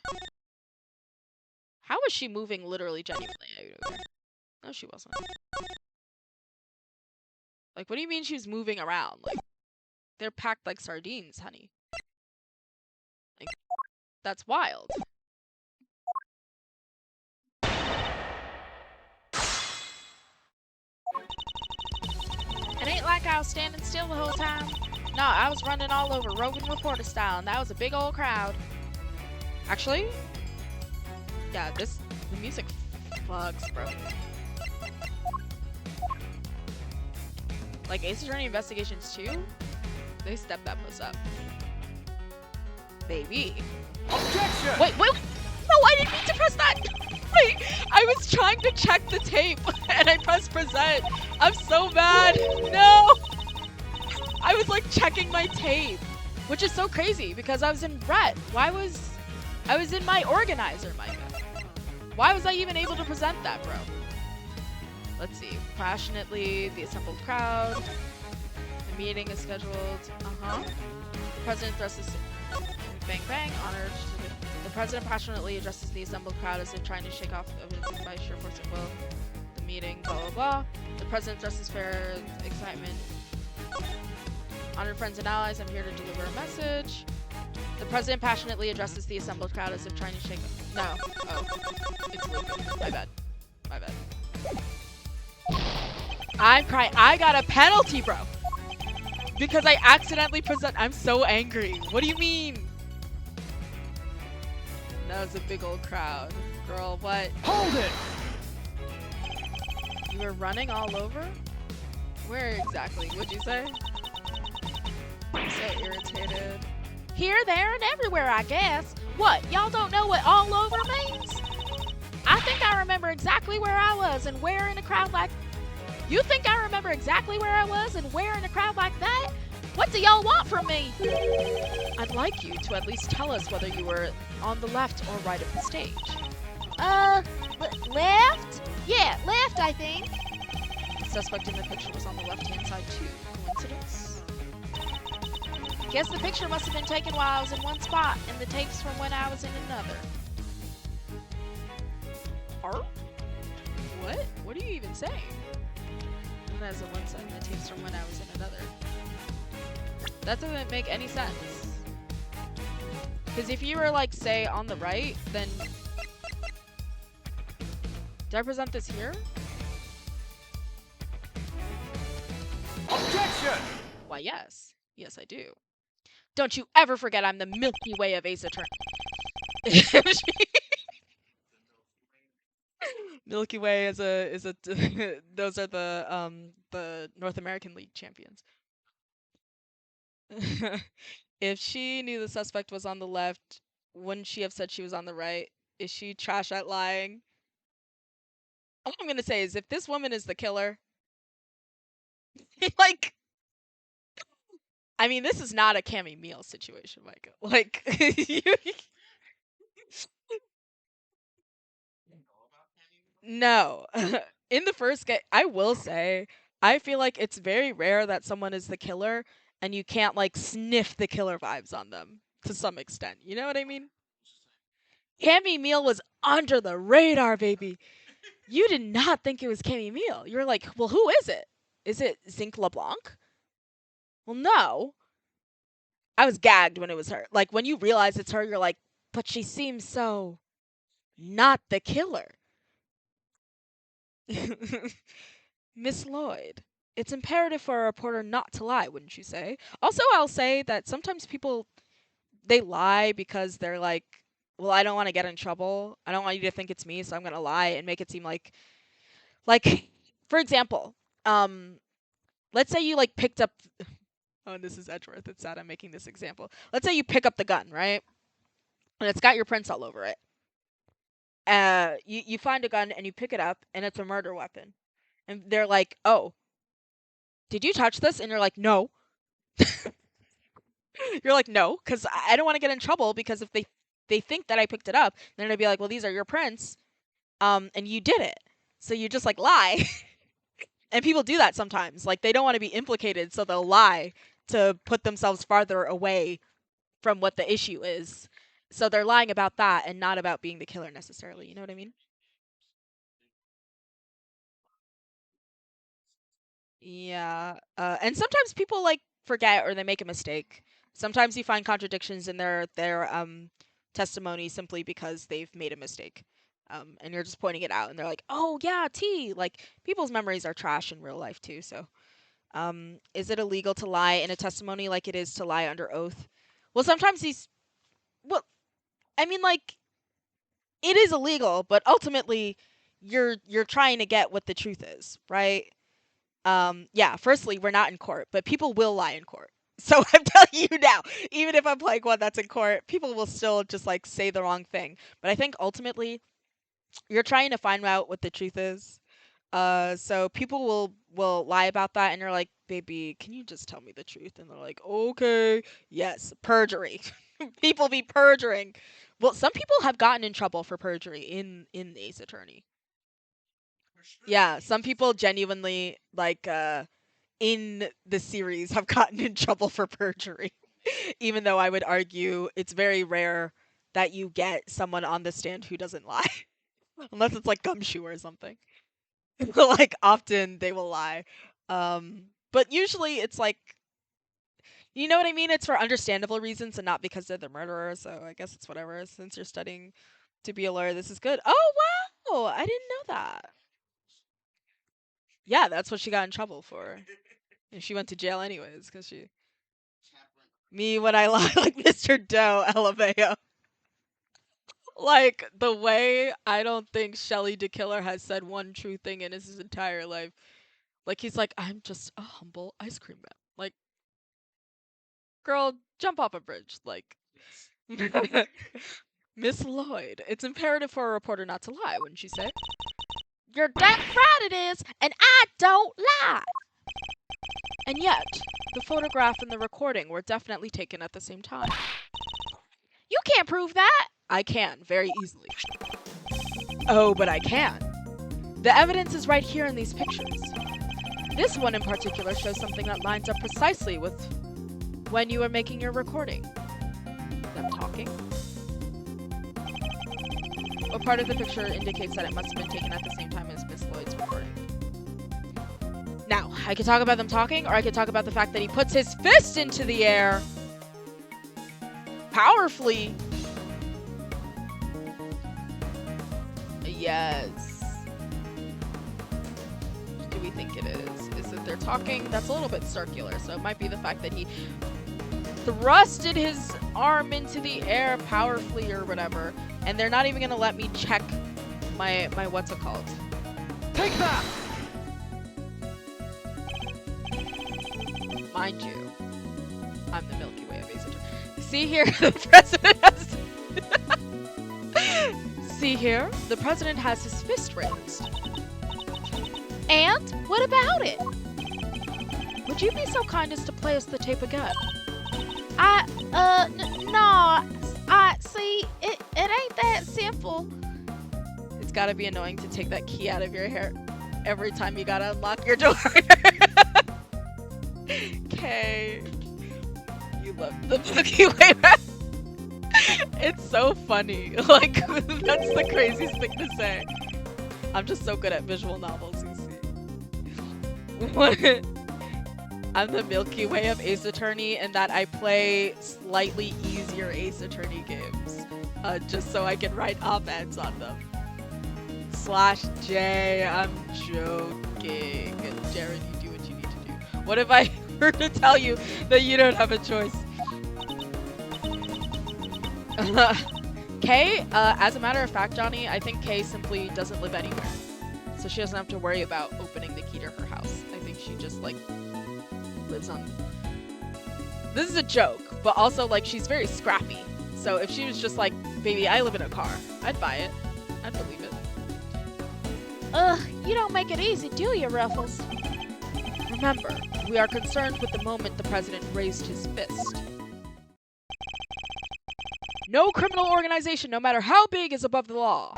S2: How was she moving literally genuinely out of there? No, she wasn't. Like, what do you mean she was moving around? Like, they're packed like sardines, honey. Like, that's wild. It ain't like I was standing still the whole time. No, I was running all over roving reporter style, and that was a big old crowd. Actually, yeah, the music fucks, bro. Like Ace Attorney Investigations 2, they stepped that puss up. Baby.
S3: Objection!
S2: Wait. No, I didn't mean to press that. Wait, I was trying to check the tape and I pressed present. I'm so mad. No. I was like checking my tape, which is so crazy because I was in red. I was in my organizer, my god. Why was I even able to present that, bro? Let's see. Passionately, the assembled crowd. The meeting is scheduled. The president addresses bang bang, honored. The president passionately addresses the assembled crowd as if trying to shake off evidence by sheer force of will. The meeting, blah blah blah. The president addresses fair excitement. Honored friends and allies, I'm here to deliver a message. The president passionately addresses the assembled crowd as if trying to shake. No. Oh. It's Luca. My bad. I'm crying. I got a penalty, bro. Because I accidentally present. I'm so angry. What do you mean? That was a big old crowd. Girl, what?
S3: Hold it!
S2: You were running all over? Where exactly? What'd you say? I'm so irritated. Here, there, and everywhere, I guess. What? Y'all don't know what all over means? I think I remember exactly where I was and where in a crowd like... You think I remember exactly where I was and where in a crowd like that? What do y'all want from me? I'd like you to at least tell us whether you were on the left or right of the stage. Left? Yeah, left, I think. The suspect in the picture was on the left-hand side, too. Coincidence? Guess the picture must have been taken while I was in one spot, and the tapes from when I was in another. What? What are you even saying? And that's on one side, and the tapes from when I was in another. That doesn't make any sense. Because if you were, like, say, on the right, then... Did I present this here?
S3: Objection!
S2: Why, yes. Yes, I do. Don't you ever forget I'm the Milky Way of Ace Attorney. Milky Way is a those are the North American League champions. If she knew the suspect was on the left, wouldn't she have said she was on the right? Is she trash at lying? All I'm gonna say is if this woman is the killer, like, I mean, this is not a Cammy Meal situation, Micah. Like, no. In the first game, I will say, I feel like it's very rare that someone is the killer and you can't, like, sniff the killer vibes on them to some extent. You know what I mean? Cammy Meal was under the radar, baby. You did not think it was Cammy Meal. You were like, well, who is it? Is it Zinc LeBlanc? Well, no. I was gagged when it was her. Like, when you realize it's her, you're like, but she seems so not the killer. Miss Lloyd, it's imperative for a reporter not to lie, wouldn't you say? Also, I'll say that sometimes people, they lie because they're like, well, I don't want to get in trouble. I don't want you to think it's me, so I'm going to lie and make it seem like, for example, let's say you, like, picked up, Oh, and this is Edgeworth. It's sad I'm making this example. Let's say you pick up the gun, right? And it's got your prints all over it. You find a gun and you pick it up and it's a murder weapon. And they're like, "Oh, did you touch this?" And you're like, "No." You're like, "No," because I don't want to get in trouble, because if they think that I picked it up, then they'd be like, "Well, these are your prints, and you did it." So you just like lie. And people do that sometimes. Like, they don't want to be implicated, so they'll lie to put themselves farther away from what the issue is. So they're lying about that and not about being the killer necessarily. You know what I mean? Yeah. And sometimes people like forget or they make a mistake. Sometimes you find contradictions in their testimony simply because they've made a mistake. And you're just pointing it out and they're like, "Oh yeah, T." Like, people's memories are trash in real life too, so is it illegal to lie in a testimony like it is to lie under oath? Well, sometimes well, I mean, like, it is illegal, but ultimately you're trying to get what the truth is, right? Yeah, firstly, we're not in court, but people will lie in court. So I'm telling you now, even if I'm playing one that's in court, people will still just like say the wrong thing. But I think ultimately you're trying to find out what the truth is. So people will lie about that, and you're like, "Baby, can you just tell me the truth?" And they're like, "Okay, yes, perjury." People be perjuring. Well, some people have gotten in trouble for perjury in Ace Attorney. Yeah, some people genuinely like in the series have gotten in trouble for perjury. Even though I would argue it's very rare that you get someone on the stand who doesn't lie. Unless it's like Gumshoe or something. Like, often they will lie. But usually it's like, you know what I mean? It's for understandable reasons and not because they're the murderer. So I guess it's whatever. Since you're studying to be a lawyer, this is good. Oh, wow. I didn't know that. Yeah, that's what she got in trouble for. And she went to jail anyways because she. Me when I lie like Mr. Doe, LMAO. Like, the way I don't think Shelly DeKiller has said one true thing in his entire life. Like, he's like, "I'm just a humble ice cream man." Like, girl, jump off a bridge. Like, Miss Lloyd, it's imperative for a reporter not to lie, wouldn't you say? You're damn right it is, and I don't lie. And yet, the photograph and the recording were definitely taken at the same time. You can't prove that. I can, very easily. Oh, but I can. The evidence is right here in these pictures. This one in particular shows something that lines up precisely with when you were making your recording. Them talking. What part of the picture indicates that it must have been taken at the same time as Miss Lloyd's recording? Now, I could talk about them talking, or I could talk about the fact that he puts his fist into the air powerfully. Yes. Do we think it is? Is it they're talking? That's a little bit circular, so it might be the fact that he thrusted his arm into the air powerfully or whatever, and they're not even gonna let me check my what's it called?
S3: Take that!
S2: Mind you, I'm the Milky Way of Ace Attorney. See here, the president has. See here, the president has his fist raised. And what about it? Would you be so kind as to play us the tape again? See, it ain't that simple. It's gotta be annoying to take that key out of your hair every time you gotta unlock your door. Okay. You love the Milky Way. It's so funny. Like, that's the craziest thing to say. I'm just so good at visual novels, you see. What? I'm the Milky Way of Ace Attorney, and that I play slightly easier Ace Attorney games, just so I can write op-eds on them. /J, I'm joking. Jared, you do what you need to do. What if I were to tell you that you don't have a choice? Kay, as a matter of fact, Johnny, I think Kay simply doesn't live anywhere. So she doesn't have to worry about opening the key to her house. I think she just, like, lives on This is a joke, but also, like, she's very scrappy. So if she was just like, baby, I live in a car, I'd buy it. I'd believe it.
S4: Ugh, you don't make it easy, do you, Ruffles?
S2: Remember, we are concerned with the moment the president raised his fist. No criminal organization, no matter how big, is above the law.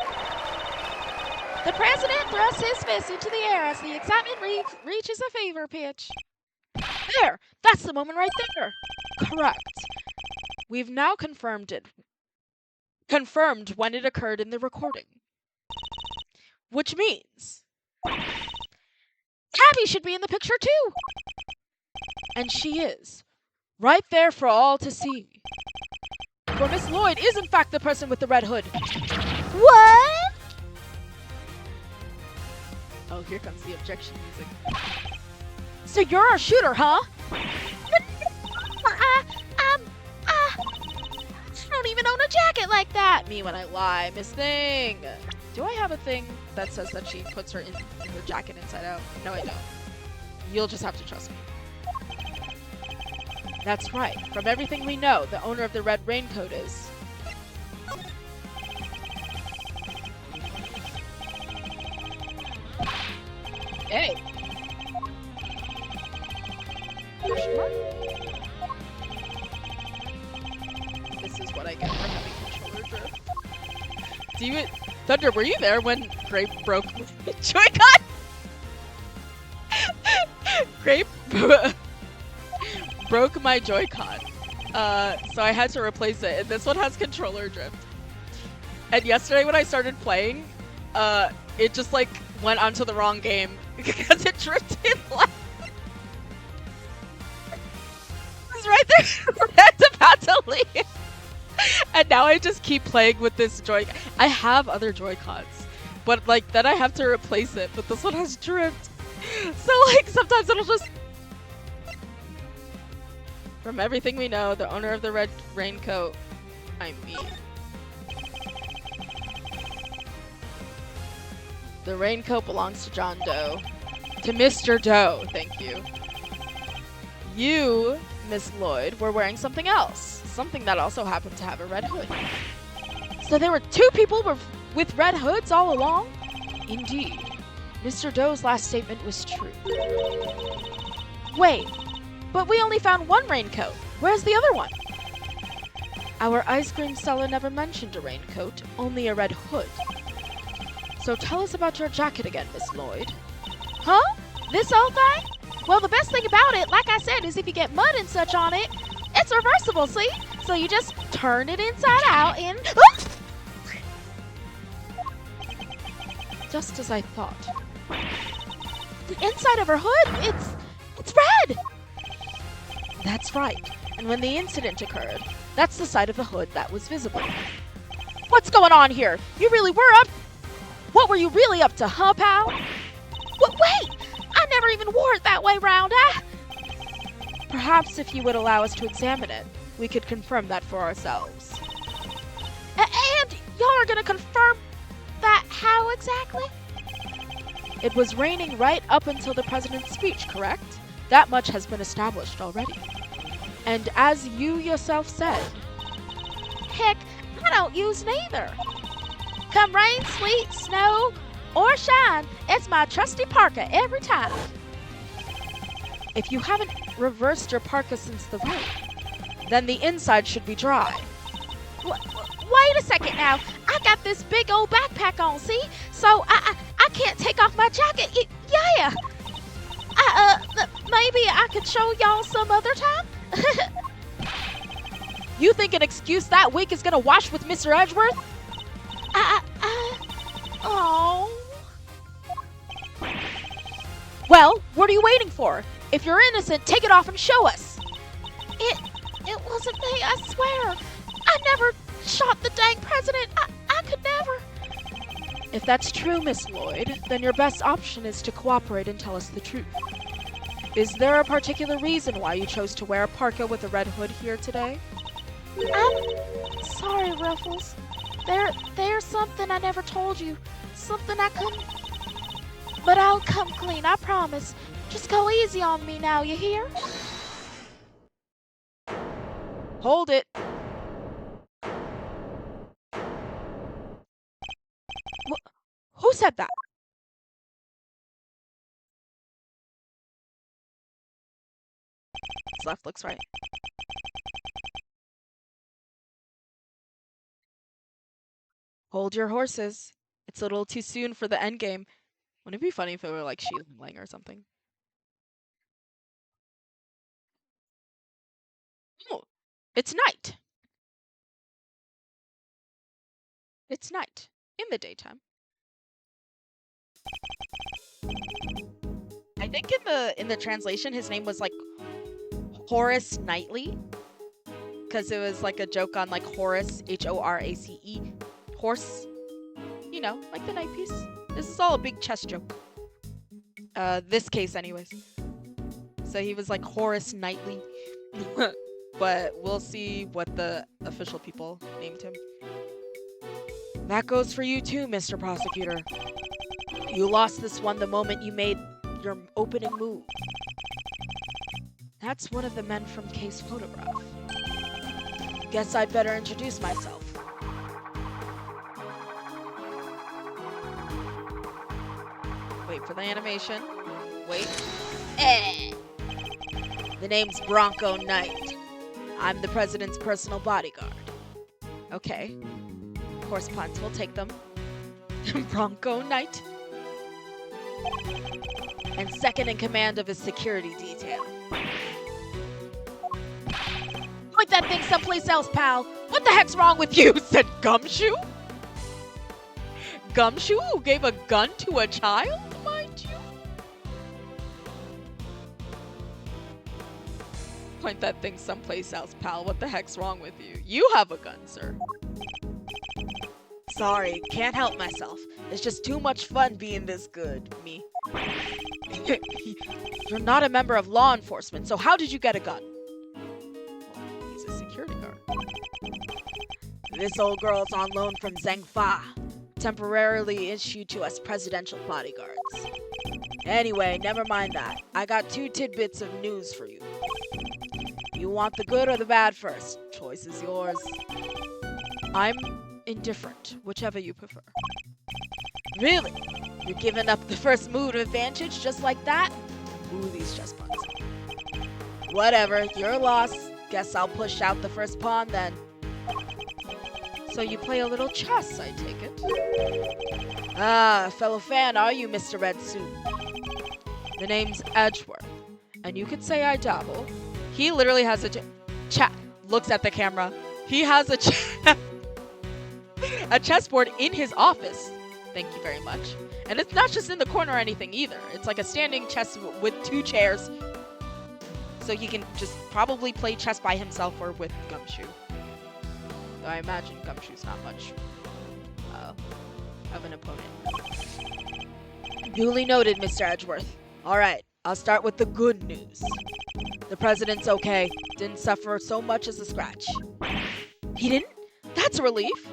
S4: The president thrusts his fist into the air as the excitement reaches a fever pitch.
S2: There! That's the moment right there! Correct. We've now confirmed it. Confirmed when it occurred in the recording. Which means
S4: Tabby should be in the picture too!
S2: and she is. Right there for all to see. For Miss Lloyd is in fact the person with the red hood.
S4: What?
S2: Oh, here comes the objection music.
S4: So you're a shooter, huh? I don't even own a jacket like that.
S2: Me when I lie, Miss Thing. Do I have a thing that says that she puts her in her jacket inside out? No, I don't. You'll just have to trust me. That's right. From everything we know, the owner of the red raincoat is... Hey. This is what I get for having controller drift. Do you... Thunder, were you there when Grape broke the Joy-Con? Grape broke my Joy-Con. So I had to replace it, and this one has controller drift. And yesterday when I started playing, it just like went onto the wrong game because it drifted left. It's right there. Red's about to leave. And now I just keep playing with this Joy. I have other Joy-Cons, but like then I have to replace it. But this one has drift, so like sometimes it'll just. From everything we know, the owner of the red raincoat, I'm me. The raincoat belongs to John Doe. To Mr. Doe, thank you. You, Miss Lloyd, were wearing something else. Something that also happened to have a red hood.
S4: So there were two people with red hoods all along?
S2: Indeed. Mr. Doe's last statement was true.
S4: Wait, but we only found one raincoat. Where's the other one?
S2: Our ice cream seller never mentioned a raincoat, only a red hood. So tell us about your jacket again, Miss Lloyd.
S4: Huh? This old thing? Well, the best thing about it, like I said, is if you get mud and such on it, it's reversible, see? So you just turn it inside out and...
S2: Just as I thought.
S4: The inside of her hood, it's red!
S2: That's right. And when the incident occurred, that's the side of the hood that was visible.
S4: What's going on here? You really were up... What were you really up to, huh, pal? Wait! I never even wore it that way round,
S2: Perhaps if you would allow us to examine it, we could confirm that for ourselves.
S4: And y'all are gonna confirm that how exactly?
S2: It was raining right up until the president's speech, correct? That much has been established already. And as you yourself said...
S4: Heck, I don't use neither. Come rain, sleet, snow, or shine, it's my trusty parka every time.
S2: If you haven't reversed your parka since the rain, then the inside should be dry.
S4: Wait a second now. I got this big old backpack on, see? So I can't take off my jacket. Yeah. Maybe I could show y'all some other time?
S2: You think an excuse that weak is gonna wash with Mr. Edgeworth?
S4: Oh.
S2: Well, what are you waiting for? If you're innocent, take it off and show us.
S4: It wasn't me, I swear. I never shot the dang president. I could never.
S2: If that's true, Miss Lloyd, then your best option is to cooperate and tell us the truth. Is there a particular reason why you chose to wear a parka with a red hood here today?
S4: I'm sorry, Ruffles. There's something I never told you. Something I couldn't... But I'll come clean, I promise. Just go easy on me now, you hear?
S2: Hold it. Who said that? Looks left, looks right. Hold your horses. It's a little too soon for the end game. Wouldn't it be funny if it were like Lang or something? Oh, it's night. It's night. In the daytime. I think in the translation his name was like Horace Knightley. Because it was like a joke on like Horace, Horace. Horse. You know, like the night piece. This is all a big chess joke. This case anyways. So he was like Horace Knightley. But we'll see what the official people named him. That goes for you too, Mr. Prosecutor. You lost this one the moment you made your opening move. That's one of the men from Case Photograph. Guess I'd better introduce myself. Wait for the animation. Wait. The name's Bronco Knight. I'm the president's personal bodyguard. Okay. Horse punts, we'll take them. Bronco Knight. And second in command of his security detail. Point that thing someplace else, pal. What the heck's wrong with you? Said Gumshoe? Gumshoe who gave a gun to a child, mind you? Point that thing someplace else, pal. What the heck's wrong with you? You have a gun, sir. Sorry, can't help myself. It's just too much fun being this good, me. You're not a member of law enforcement, so how did you get a gun? Well, he's a security guard. This old girl's on loan from Zhengfa, temporarily issued to us presidential bodyguards. Anyway, never mind that. I got 2 tidbits of news for you. You want the good or the bad first? Choice is yours. I'm indifferent, whichever you prefer. Really? You're giving up the first move advantage just like that? Ooh, these chess pawns. Whatever, your loss. Guess I'll push out the first pawn then. So you play a little chess, I take it? Ah, a fellow fan, are you, Mr. Red Suit? The name's Edgeworth, and you could say I dabble. He literally has a chat. Looks at the camera. He has a chessboard in his office. Thank you very much. And it's not just in the corner or anything either. It's like a standing chess with 2 chairs. So he can just probably play chess by himself or with Gumshoe. Though I imagine Gumshoe's not much of an opponent. Duly noted, Mr. Edgeworth. Alright, I'll start with the good news. The president's okay. Didn't suffer so much as a scratch. He didn't? That's a relief.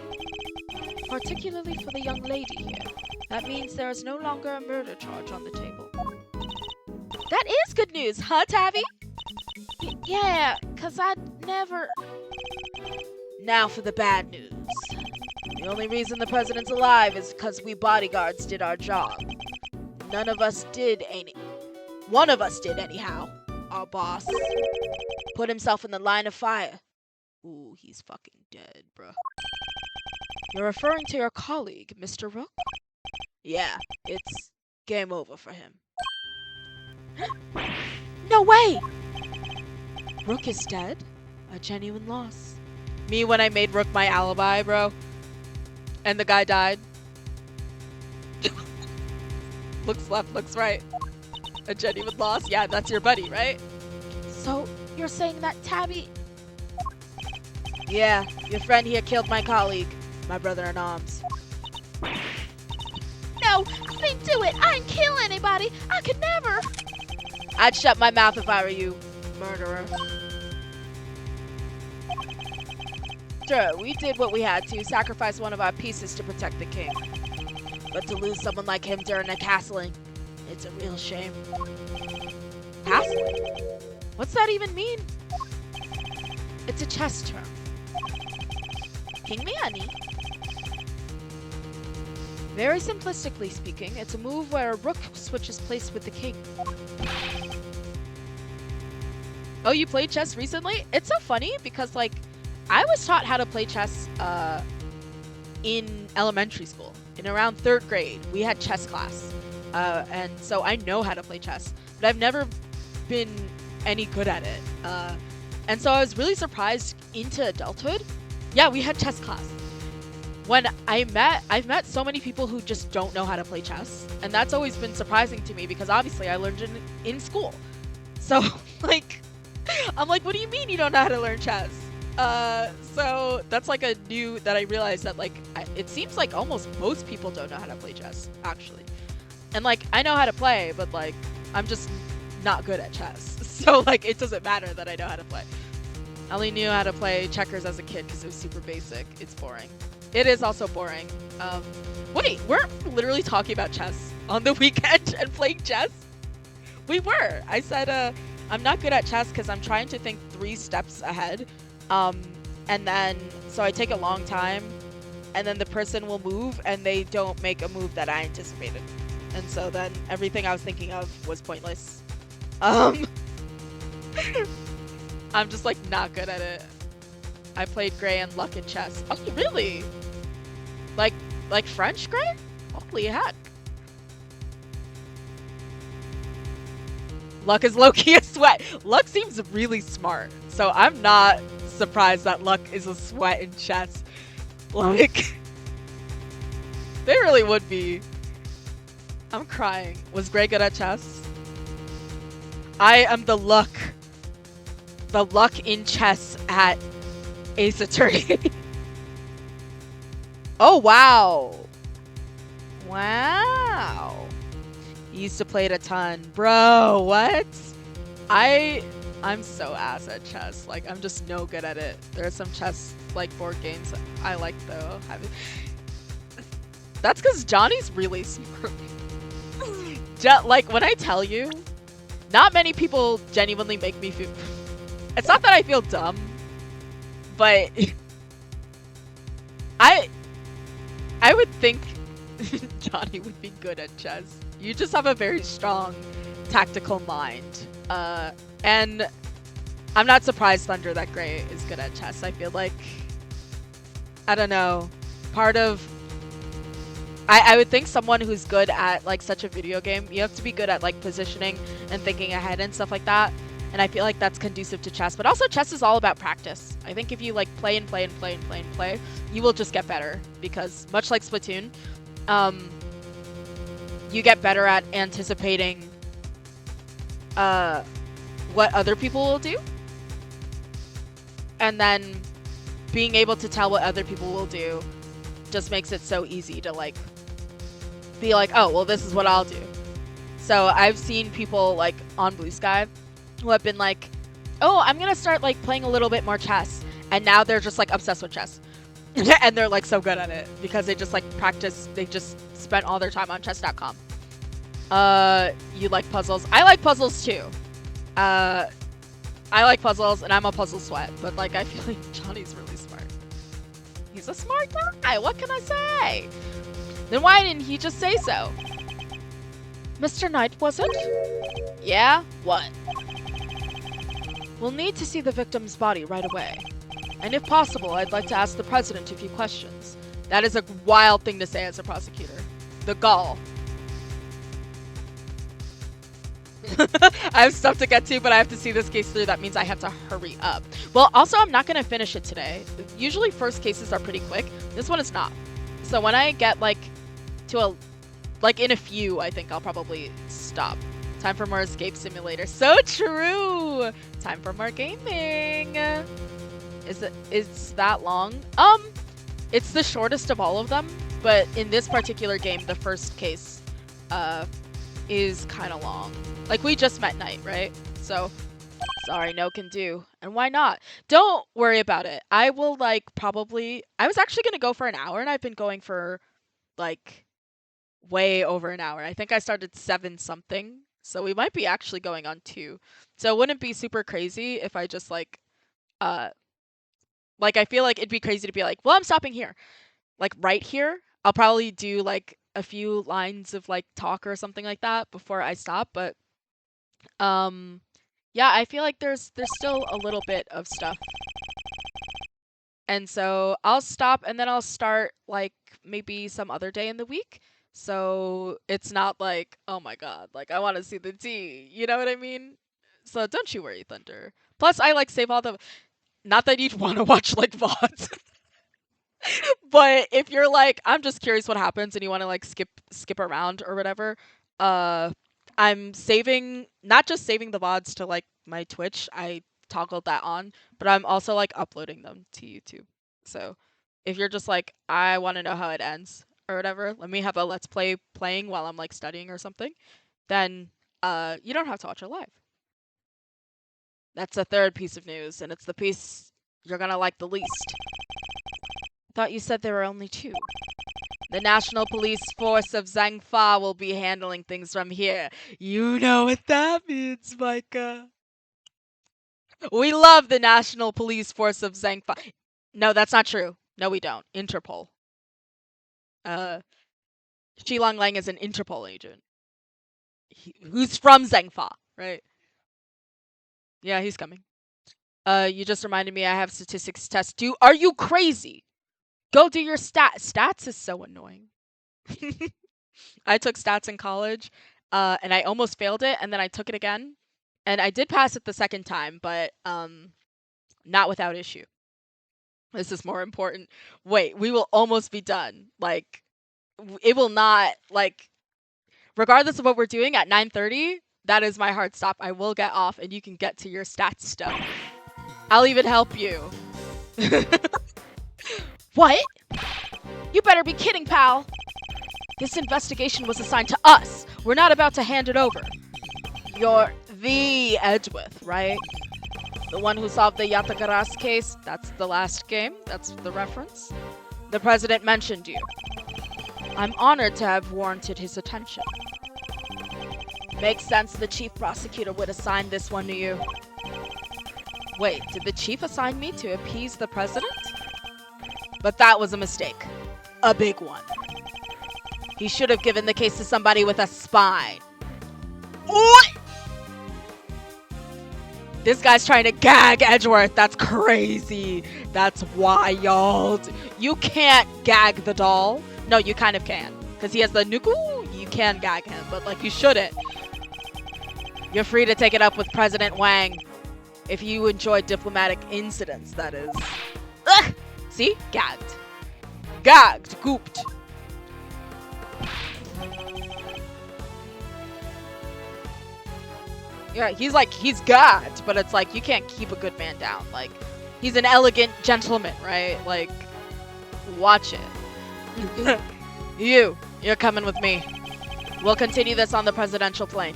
S2: Particularly for the young lady here. That means there is no longer a murder charge on the table. That is good news, huh, Tabby?
S4: Yeah, 'cause I'd never...
S2: Now for the bad news. The only reason the president's alive is because we bodyguards did our job. None of us did One of us did anyhow. Our boss. Put himself in the line of fire. Ooh, he's fucking dead, bruh. You're referring to your colleague, Mr. Rook? Yeah, it's game over for him.
S4: No way!
S2: Rook is dead? A genuine loss. Me when I made Rook my alibi, bro. And the guy died. Looks left, looks right. A genuine loss? Yeah, that's your buddy, right?
S4: So, you're saying that Tabby...
S2: Yeah, your friend here killed my colleague, my brother-in-arms.
S4: No, I didn't do it! I didn't kill anybody! I could never!
S2: I'd shut my mouth if I were you, murderer. Sure, we did what we had to, sacrifice one of our pieces to protect the king. But to lose someone like him during a castling, it's a real shame. Castling? What's that even mean? It's a chess term. King me, honey. Very simplistically speaking, it's a move where a rook switches place with the king. Oh, you played chess recently? It's so funny because, like, I was taught how to play chess in elementary school. In around 3rd grade, we had chess class. And so I know how to play chess, but I've never been any good at it. And so I was really surprised into adulthood. Yeah, we had chess class. When I've met so many people who just don't know how to play chess, and that's always been surprising to me because obviously I learned it in school. So, like, I'm like, what do you mean you don't know how to learn chess? So that's like a new that I realized that like it seems like almost most people don't know how to play chess actually, and like I know how to play, but like I'm just not good at chess. So like it doesn't matter that I know how to play. I only knew how to play checkers as a kid because it was super basic. It's boring. It is also boring. Wait, we're literally talking about chess on the weekend and playing chess? We were. I said, I'm not good at chess because I'm trying to think 3 steps ahead. And then, so I take a long time, and then the person will move, and they don't make a move that I anticipated. And so then everything I was thinking of was pointless. I'm just like not good at it. I played Gray and Luck in chess. Oh, really? Like French Gray? Holy heck. Luck is low-key a sweat. Luck seems really smart, so I'm not surprised that Luck is a sweat in chess. Like, they really would be. I'm crying. Was Gray good at chess? I am the luck in chess at Ace Attorney. Oh, wow. Wow. He used to play it a ton. Bro, what? I'm so ass at chess. Like, I'm just no good at it. There are some chess, like, board games I like, though. That's because Johnny's really smart. Like, when I tell you, not many people genuinely make me feel... It's not that I feel dumb, but... I would think Johnny would be good at chess. You just have a very strong tactical mind. And I'm not surprised, Thunder, that Gray is good at chess. I feel like, I don't know, part of... I would think someone who's good at, like, such a video game, you have to be good at, like, positioning and thinking ahead and stuff like that. And I feel like that's conducive to chess. But also, chess is all about practice. I think if you, like, play and play and play and play and play, you will just get better. Because, much like Splatoon, you get better at anticipating what other people will do. And then being able to tell what other people will do just makes it so easy to, like, be like, oh, well, this is what I'll do. So I've seen people, like, on Blue Sky who have been like, oh, I'm going to start, like, playing a little bit more chess. And now they're just, like, obsessed with chess. And they're, like, so good at it because they just, like, practice. They just spent all their time on chess.com. You like puzzles? I like puzzles, too. I like puzzles, and I'm a puzzle sweat. But, like, I feel like Johnny's really smart. He's a smart guy. What can I say? Then why didn't he just say so?
S4: Mr. Knight, was it?
S2: Yeah? What?
S4: We'll need to see the victim's body right away. And if possible, I'd like to ask the president a few questions.
S2: That is a wild thing to say as a prosecutor. The gall. I have stuff to get to, but I have to see this case through. That means I have to hurry up. Well, also, I'm not going to finish it today. Usually first cases are pretty quick. This one is not. So when I get, like, to a... Like, in a few, I think I'll probably stop. Time for more Escape Simulator. So true! Time for more gaming. Is that long? It's the shortest of all of them, but in this particular game, the first case is kind of long. Like, we just met Knight, right? So, sorry, no can do. And why not? Don't worry about it. I will, like, probably... I was actually going to go for an hour, and I've been going for, like, way over an hour. I think I started 7-something, so we might be actually going on 2. So it wouldn't be super crazy if I just, like, Like, I feel like it'd be crazy to be like, well, I'm stopping here. Like, right here, I'll probably do, like, a few lines of, like, talk or something like that before I stop, but, yeah, I feel like there's still a little bit of stuff. And so I'll stop and then I'll start, like, maybe some other day in the week. So it's not like, oh my god, like, I want to see the tea. You know what I mean? So don't you worry, Thunder. Plus, I, like, save all the... Not that you'd want to watch, like, VODs. But if you're like, I'm just curious what happens and you want to, like, skip around or whatever, uh, I'm saving... Not just saving the VODs to, like, my Twitch. I toggled that on, but I'm also, like, uploading them to YouTube. So if you're just like, I want to know how it ends or whatever, let me have a let's play playing while I'm, like, studying or something, then you don't have to watch it live. That's the third piece of news, and it's the piece you're gonna like the least. I thought you said there were only 2. The National Police Force of Zhangfa will be handling things from here. You know what that means, Micah. We love the National Police Force of Zhangfa. No, that's not true. No, we don't. Interpol. Xilong Lang is an Interpol agent. Who's from Zhangfa, right? Yeah, he's coming. You just reminded me I have statistics test due. Are you crazy? Go do your stats is so annoying. I took stats in college, and I almost failed it, and then I took it again. And I did pass it the second time, but not without issue. This is more important. Wait, we will almost be done. Like, it will not, like, regardless of what we're doing at 9:30, that is my hard stop. I will get off, and you can get to your stats stuff. I'll even help you.
S4: What? You better be kidding, pal. This investigation was assigned to us. We're not about to hand it over.
S2: You're the Edgeworth, right? The one who solved the Yatagaras case. That's the last game. That's the reference. The president mentioned you. I'm honored to have warranted his attention. Makes sense the chief prosecutor would assign this one to you. Wait, did the chief assign me to appease the president? But that was a mistake. A big one. He should have given the case to somebody with a spine. What? This guy's trying to gag Edgeworth. That's crazy. That's wild. You can't gag the doll. No, you kind of can. Because he has the nuku. You can gag him, but, like, you shouldn't. You're free to take it up with President Wang. If you enjoy diplomatic incidents, that is. Ugh! See? Gagged. Gagged. Gooped. Yeah, he's gagged, but it's like, you can't keep a good man down. Like, he's an elegant gentleman, right? Like, watch it. You're coming with me. We'll continue this on the presidential plane.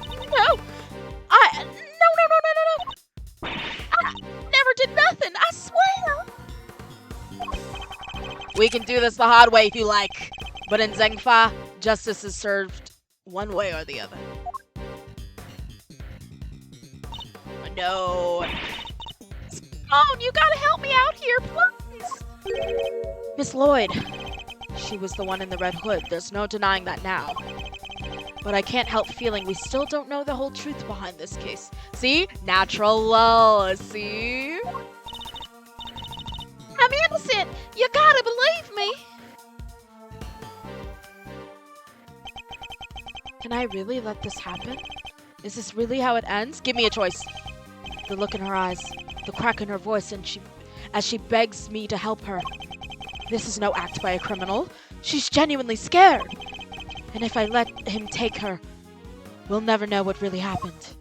S4: No! No. I never did nothing, I swear!
S2: We can do this the hard way if you like. But in Zhangfa, justice is served one way or the other. No.
S4: Oh, you gotta help me out here, please!
S2: Miss Lloyd. She was the one in the red hood. There's no denying that now. But I can't help feeling we still don't know the whole truth behind this case. See? Natural lull. See?
S4: I'm innocent! You gotta believe me!
S2: Can I really let this happen? Is this really how it ends? Give me a choice. The look in her eyes, the crack in her voice, and as she begs me to help her. This is no act by a criminal. She's genuinely scared. And if I let him take her, we'll never know what really happened.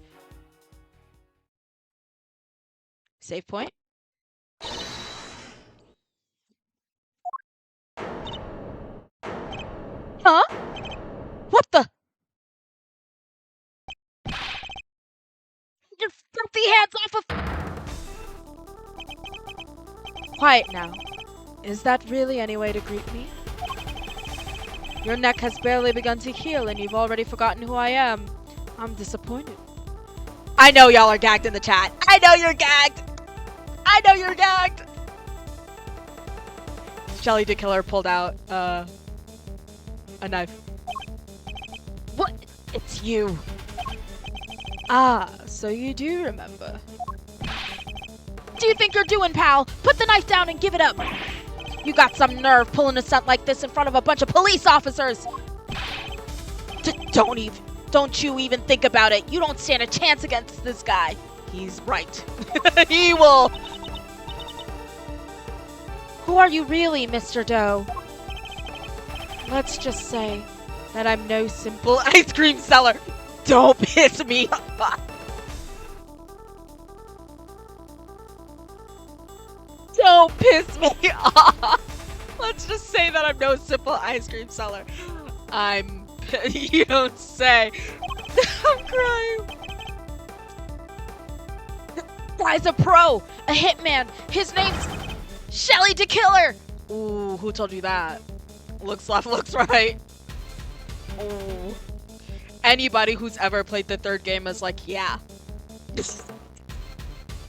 S2: Save point. Huh? What the?
S4: Your filthy hands off of...
S2: Quiet now. Is that really any way to greet me? Your neck has barely begun to heal and you've already forgotten who I am. I'm disappointed. I know y'all are gagged in the chat. I know you're gagged. I know you're gagged! Shelly the Killer pulled out, a knife. What? It's you. Ah, so you do remember.
S4: Do you think you're doing, pal? Put the knife down and give it up.
S2: You got some nerve pulling a stunt like this in front of a bunch of police officers. Don't you even think about it. You don't stand a chance against this guy. He's right. He will.
S4: Who are you really, Mr. Doe? Let's just say that I'm no simple
S2: Ice cream seller. Don't piss me off. Don't piss me off. Let's just say that I'm no simple ice cream seller. You don't say. I'm crying.
S4: guy's a pro, a hitman. His name's Shelly the Killer.
S2: Ooh, who told you that? Looks left, looks right. Ooh. Anybody who's ever played the third game is like, yeah.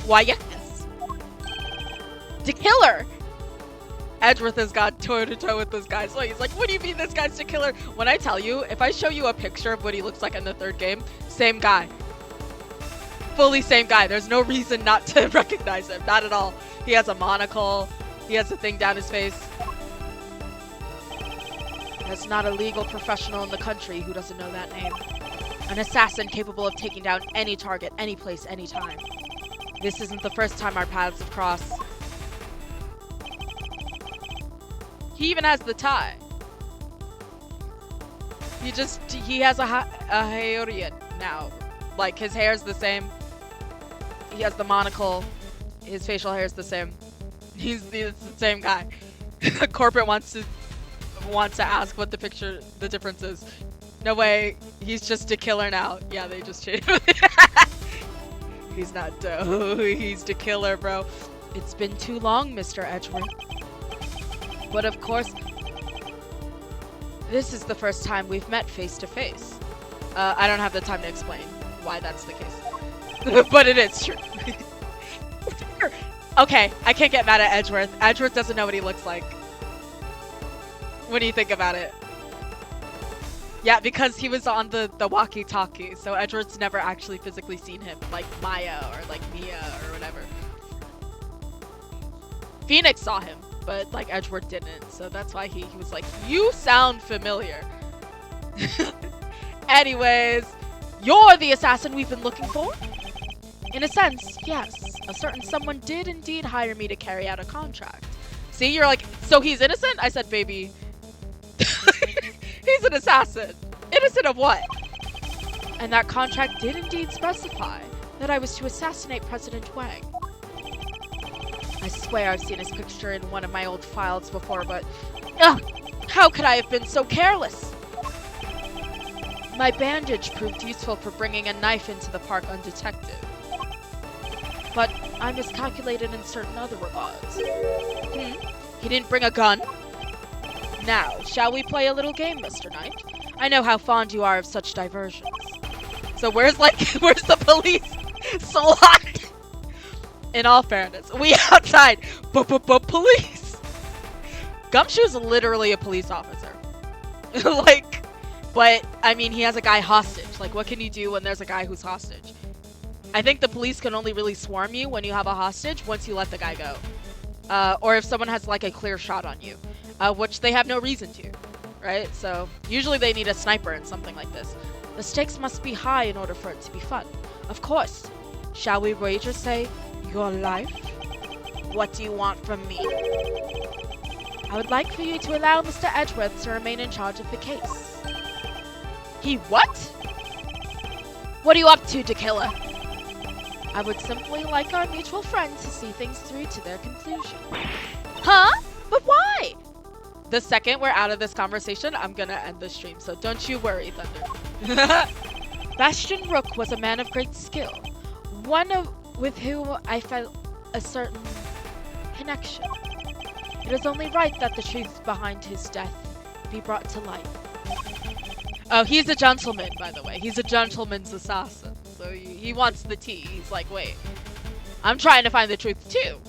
S2: Why, yes.
S4: The Killer.
S2: Edgeworth has got toe-to-toe with this guy, so he's like, what do you mean this guy's the killer? When I tell you, if I show you a picture of what he looks like in the third game, same guy. Fully same guy. There's no reason not to recognize him. Not at all. He has a monocle. He has a thing down his face. There's not a legal professional in the country who doesn't know that name. An assassin capable of taking down any target, any place, any time. This isn't the first time our paths have crossed. He even has the tie. He has a Haorian now. Like, his hair's the same. He has the monocle. His facial hair is the same. He's the same guy. Corporate wants to ask what the difference is. No way. He's just a killer now. Yeah, they just changed. He's not Doe. He's the killer, bro. It's been too long, Mr. Edgeworth. But of course, this is the first time we've met face to face. I don't have the time to explain why that's the case. But it is true. Okay, I can't get mad at Edgeworth. Edgeworth doesn't know what he looks like. When you think about it. Yeah, because he was on the walkie-talkie, so Edgeworth's never actually physically seen him, like Maya or like Mia or whatever. Phoenix saw him, but like Edgeworth didn't, so that's why he was like, you sound familiar. Anyways, you're the assassin we've been looking for? In a sense, yes. A certain someone did indeed hire me to carry out a contract. See, you're like, so he's innocent? I said, baby. He's an assassin. Innocent of what? And that contract did indeed specify that I was to assassinate President Wang. I swear I've seen his picture in one of my old files before, but how could I have been so careless? My bandage proved useful for bringing a knife into the park undetected. But I miscalculated in certain other regards. He didn't bring a gun? Now, shall we play a little game, Mr. Knight? I know how fond you are of such diversions. So where's the police? SWAT! In all fairness, we outside, police! Gumshoe's literally a police officer. But, I mean, he has a guy hostage. Like, what can you do when there's a guy who's hostage? I think the police can only really swarm you when you have a hostage once you let the guy go. Or if someone has, like, a clear shot on you. Which they have no reason to, right? So, usually they need a sniper in something like this. The stakes must be high in order for it to be fun. Of course. Shall we wager, say, your life? What do you want from me? I would like for you to allow Mr. Edgeworth to remain in charge of the case. He what? What are you up to, Dakilla? I would simply like our mutual friend to see things through to their conclusion. Huh? But why? The second we're out of this conversation, I'm gonna end the stream, so don't you worry, Thunder. Bastion Rook was a man of great skill, with whom I felt a certain connection. It is only right that the truth behind his death be brought to light. Oh, he's a gentleman, by the way. He's a gentleman's assassin, so he wants the tea. He's like, wait, I'm trying to find the truth too.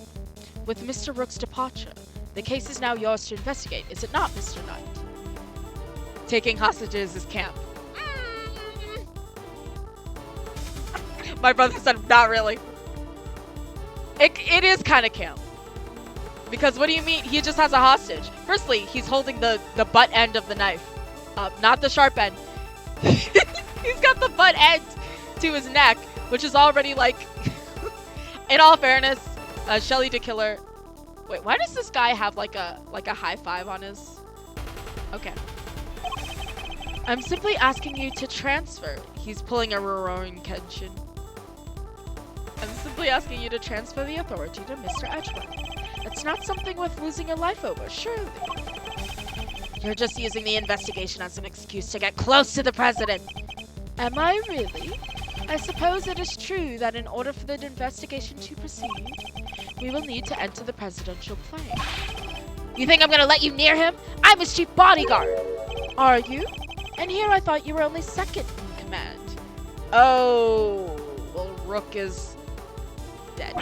S2: With Mr. Rook's departure, the case is now yours to investigate, is it not, Mr. Knight? Taking hostages is camp. My brother said, not really. It is kind of camp. Because what do you mean? He just has a hostage. Firstly, he's holding the butt end of the knife. Not the sharp end. He's got the butt end to his neck, which is already like... In all fairness, Shelly the Killer... Wait, why does this guy have like a high five on his... Okay. I'm simply asking you to transfer. He's pulling a Rurouni Kenshin. I'm simply asking you to transfer the authority to Mr. Edgeworth. It's not something worth losing your life over, surely. You're just using the investigation as an excuse to get close to the president. Am I really? I suppose it is true that in order for the investigation to proceed, we will need to enter the presidential plane. You think I'm gonna let you near him? I'm his chief bodyguard. Are you? And here I thought you were only second in command. Oh, well, Rook is dead.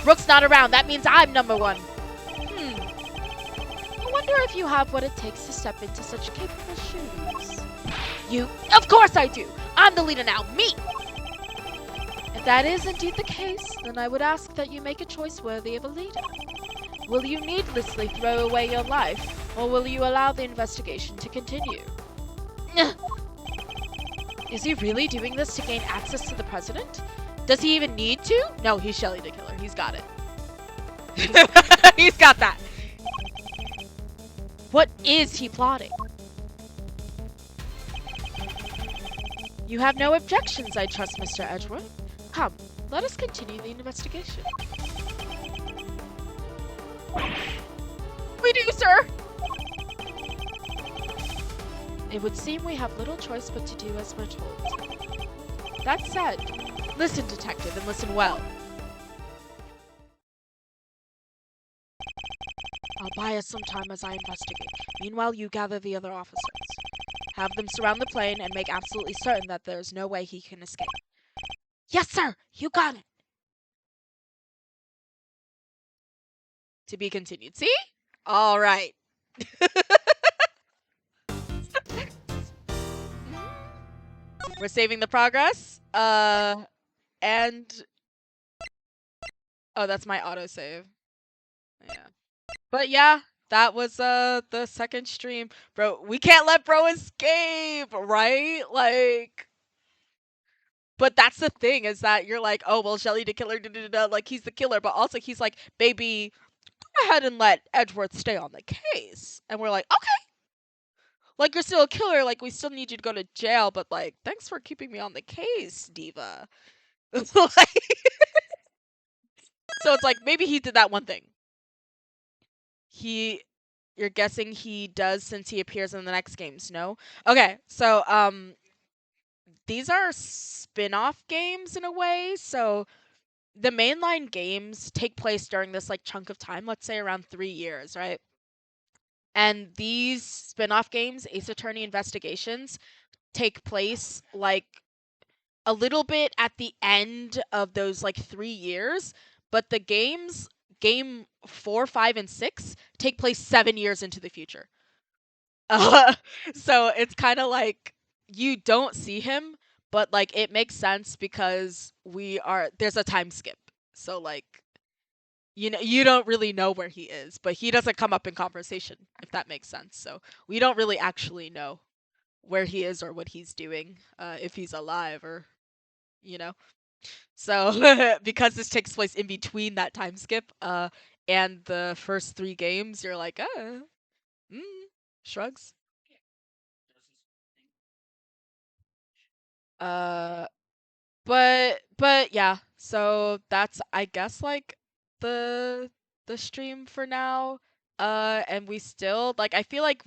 S2: Rook's not around. That means I'm number one. I wonder if you have what it takes to step into such capable shoes. You? Of course I do. I'm the leader now. Me. If that is indeed the case, then I would ask that you make a choice worthy of a leader. Will you needlessly throw away your life, or will you allow the investigation to continue? Is he really doing this to gain access to the president? Does he even need to? No, he's Shelly the Killer. He's got it. He's got that. What is he plotting? You have no objections, I trust, Mr. Edgeworth. Come, let us continue the investigation. We do, sir! It would seem we have little choice but to do as we're told. That said, listen, detective, and listen well. I'll buy us some time as I investigate. Meanwhile, you gather the other officers. Have them surround the plane and make absolutely certain that there's no way he can escape. Yes, sir! You got it! To be continued. See? All right. We're saving the progress. And... Oh, that's my autosave. Yeah. But yeah, that was the second stream. Bro, we can't let bro escape, right? Like... But that's the thing, is that you're like, oh, well, Shelly the Killer, like, he's the killer. But also, he's like, baby, go ahead and let Edgeworth stay on the case. And we're like, okay. Like, you're still a killer. Like, we still need you to go to jail. But, like, thanks for keeping me on the case, diva. So it's like, maybe he did that one thing. You're guessing he does since he appears in the next games, no? Okay, so, these are spin-off games in a way. So the mainline games take place during this like chunk of time, let's say around 3 years, right? And these spin-off games, Ace Attorney Investigations, take place like a little bit at the end of those like 3 years, but the games, game 4, 5, and 6 take place 7 years into the future. So it's kind of like you don't see him, but like it makes sense because there's a time skip. So like, you know, you don't really know where he is, but he doesn't come up in conversation, if that makes sense. So we don't really actually know where he is or what he's doing, if he's alive or, you know. So because this takes place in between that time skip, and the first 3 games, you're like, shrugs. But yeah, so that's, I guess, like the stream for now. And we still, like, I feel like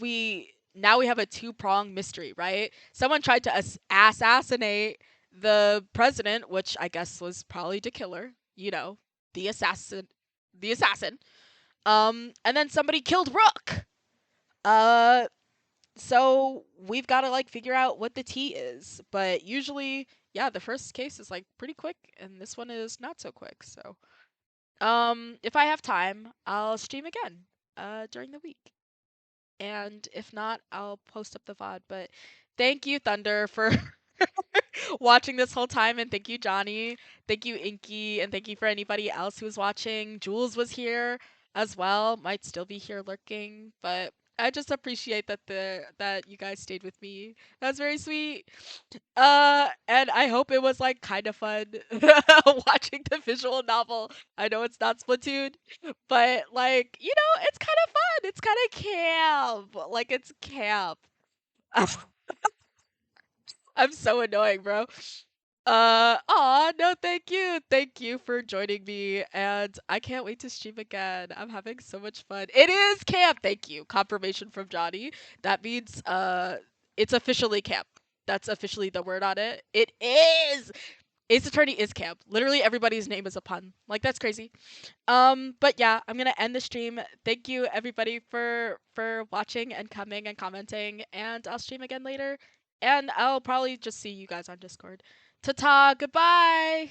S2: now we have a 2-pronged mystery, right? Someone tried to assassinate the president, which I guess was probably the killer, you know, the assassin. And then somebody killed Rook. So we've got to like figure out what the tea is, but usually yeah, the first case is like pretty quick, and this one is not so quick. So, if I have time, I'll stream again, during the week. And if not, I'll post up the VOD. But thank you, Thunder, for watching this whole time, and thank you, Johnny. Thank you, Inky, and thank you for anybody else who's watching. Jules was here as well, might still be here lurking, but I just appreciate that you guys stayed with me. That's very sweet. And I hope it was like kind of fun watching the visual novel. I know it's not Splatoon, but like, it's kind of fun. It's kind of camp. Like it's camp. I'm so annoying, bro. Aw, no, thank you. Thank you for joining me, and I can't wait to stream again. I'm having so much fun. It is camp. Thank you. Confirmation from Johnny. That means it's officially camp. That's officially the word on it. It is. Ace Attorney is camp. Literally everybody's name is a pun. Like that's crazy. But yeah, I'm gonna end the stream. Thank you everybody for watching and coming and commenting, and I'll stream again later. And I'll probably just see you guys on Discord. Ta-ta, goodbye!